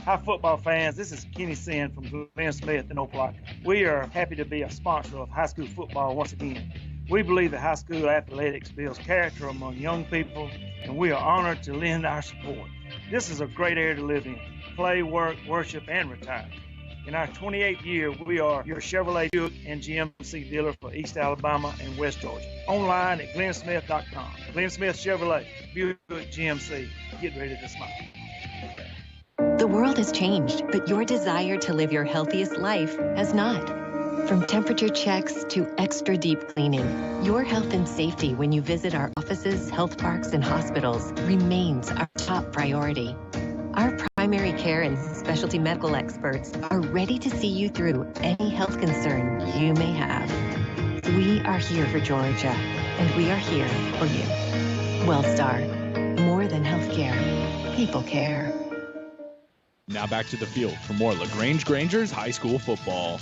Hi, football fans. This is Kenny Sin from Glenn Smith in Opelika. We are happy to be a sponsor of high school football once again. We believe that high school athletics builds character among young people, and we are honored to lend our support. This is a great area to live in. Play, work, worship, and retire. In our 28th year, we are your Chevrolet Buick and GMC dealer for East Alabama and West Georgia. Online at glennsmith.com. Glenn Smith Chevrolet, Buick, GMC. Get ready to smile. The world has changed, but your desire to live your healthiest life has not. From temperature checks to extra deep cleaning, your health and safety when you visit our offices, health parks, and hospitals remains our top priority. Our primary care and specialty medical experts are ready to see you through any health concern you may have. We are here for Georgia, and we are here for you. WellStar, more than healthcare, people care. Now back to the field for more LaGrange Grangers high school football.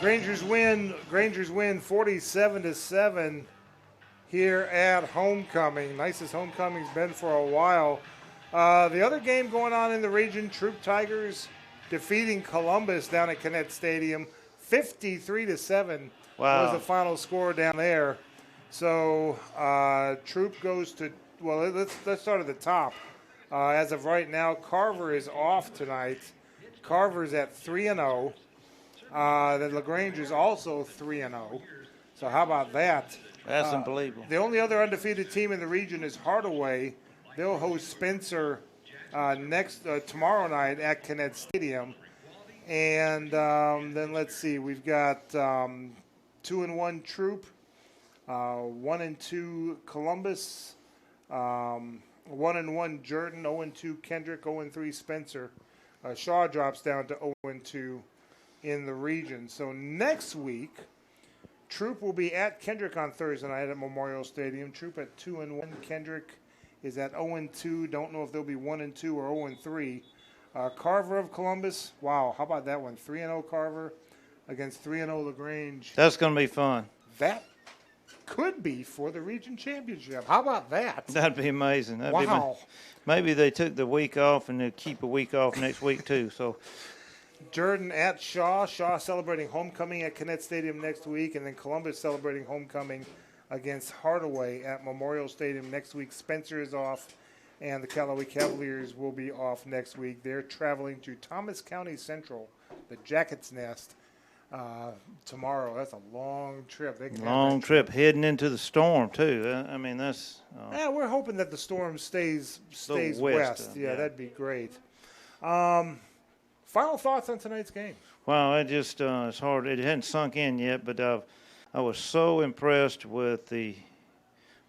Grangers win 47-7 here at homecoming. Nicest homecoming's been for a while. The other game going on in the region, Troop Tigers defeating Columbus down at Connect Stadium. 53-7 was the final score down there. So Troop goes to, well, let's start at the top. As of right now, Carver is off tonight. Carver's at 3-0. The LaGrange is also 3-0. So how about that? That's unbelievable. The only other undefeated team in the region is Hardaway. They'll host Spencer tomorrow night at Connect Stadium. And then let's see, we've got 2-1 Troop, 1-2 Columbus, 1-1 Jordan, 0-2 Kendrick, 0-3 Spencer. Shaw drops down to 0-2 in the region. So next week, Troop will be at Kendrick on Thursday night at Memorial Stadium. Troop at 2-1. Kendrick is at 0-2. Don't know if they'll be 1-2 or 0-3. Carver of Columbus. Wow, how about that one? 3-0 Carver against 3-0 LaGrange. That's going to be fun. That could be for the region championship. How about that? That'd be amazing. Wow. Maybe they took the week off and they'll keep a week off next week too. So. Jordan at Shaw. Shaw celebrating homecoming at Connect Stadium next week, and then Columbus celebrating homecoming against Hardaway at Memorial Stadium next week. Spencer is off, and the Callaway Cavaliers will be off next week. They're traveling to Thomas County Central, the Jackets' Nest, tomorrow. That's a long trip. Long trip heading into the storm too. I mean, that's. Yeah, we're hoping that the storm stays west. Yeah, that'd be great. Final thoughts on tonight's game? Well, it's hard. It hadn't sunk in yet, but I was so impressed with the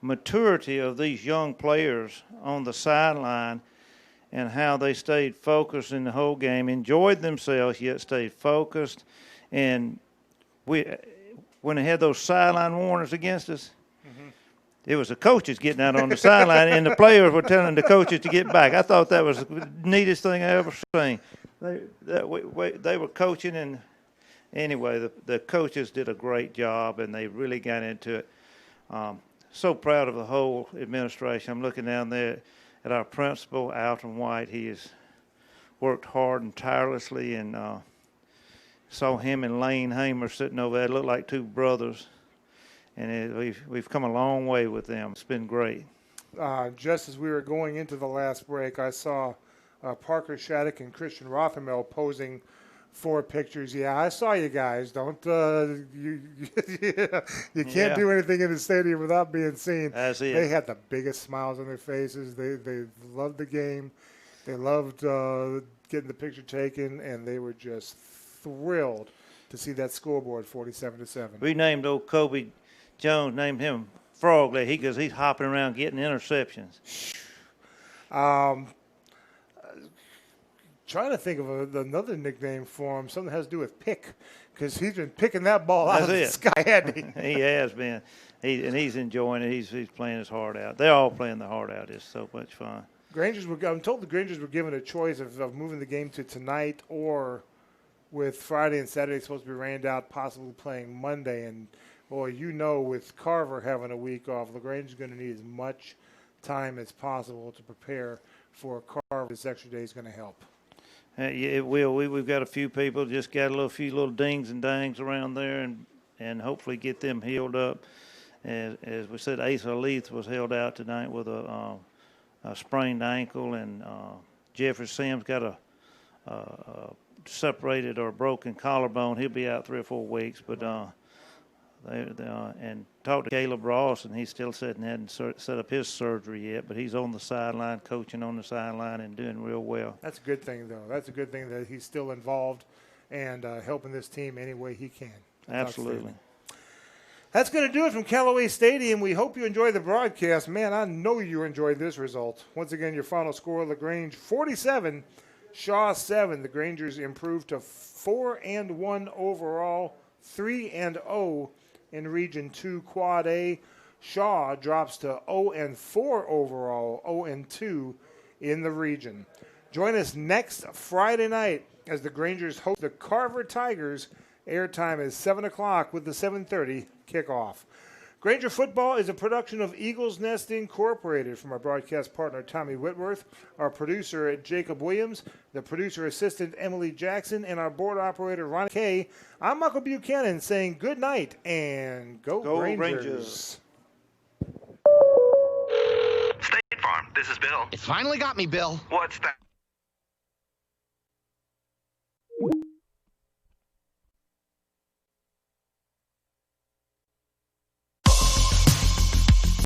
maturity of these young players on the sideline and how they stayed focused in the whole game, enjoyed themselves, yet stayed focused. And when they had those sideline warners against us, it was the coaches getting out on the sideline, and the players were telling the coaches to get back. I thought that was the neatest thing I ever seen. They were coaching, and anyway, the coaches did a great job, and they really got into it. So proud of the whole administration. I'm looking down there at our principal, Alton White. He has worked hard and tirelessly, and saw him and Lane Hamer sitting over there. It looked like two brothers, and we've come a long way with them. It's been great. Just as we were going into the last break, I saw Parker Shattuck and Christian Rothermel posing 4 pictures. Yeah, I saw you guys. Don't you can't do anything in the stadium without being seen. That's it. They had the biggest smiles on their faces. They loved the game. They loved getting the picture taken, and they were just thrilled to see that scoreboard 47-7. We named old Kobe Jones, named him Frog Leg because he's hopping around getting interceptions. Trying to think of another nickname for him, something that has to do with pick, because he's been picking that ball out of the sky, hasn't he? He has been. And he's enjoying it. He's playing his heart out. They're all playing their heart out. It's so much fun. I'm told the Grangers were given a choice of moving the game to tonight or with Friday and Saturday supposed to be rained out, possibly playing Monday. And, boy, with Carver having a week off, LaGrange is going to need as much time as possible to prepare for Carver. This extra day is going to help. Yeah, it will. We've got a few people, just got a few little dings and dangs around there, and hopefully get them healed up. As we said, Asa Leith was held out tonight with a sprained ankle, and Jeffrey Sims got a separated or broken collarbone. He'll be out 3 or 4 weeks. But and talked to Caleb Ross, and he still said he hadn't set up his surgery yet, but he's on the sideline, coaching on the sideline, and doing real well. That's a good thing, though. That's a good thing that he's still involved and helping this team any way he can. Absolutely. That's going to do it from Callaway Stadium. We hope you enjoyed the broadcast. Man, I know you enjoyed this result. Once again, your final score, LaGrange 47, Shaw 7. The Grangers improved to 4-1 overall, 3-0 in Region 2 Quad A. Shaw drops to 0-4 overall, 0-2 in the region. Join us next Friday night as the Grangers host the Carver Tigers. Airtime is 7 o'clock with the 7:30 kickoff. Granger Football is a production of Eagles Nest Incorporated. From our broadcast partner, Tommy Whitworth, our producer, Jacob Williams, the producer assistant, Emily Jackson, and our board operator, Ronnie Kay. I'm Michael Buchanan saying good night and go Rangers. State Farm, this is Bill. It finally got me, Bill. What's that?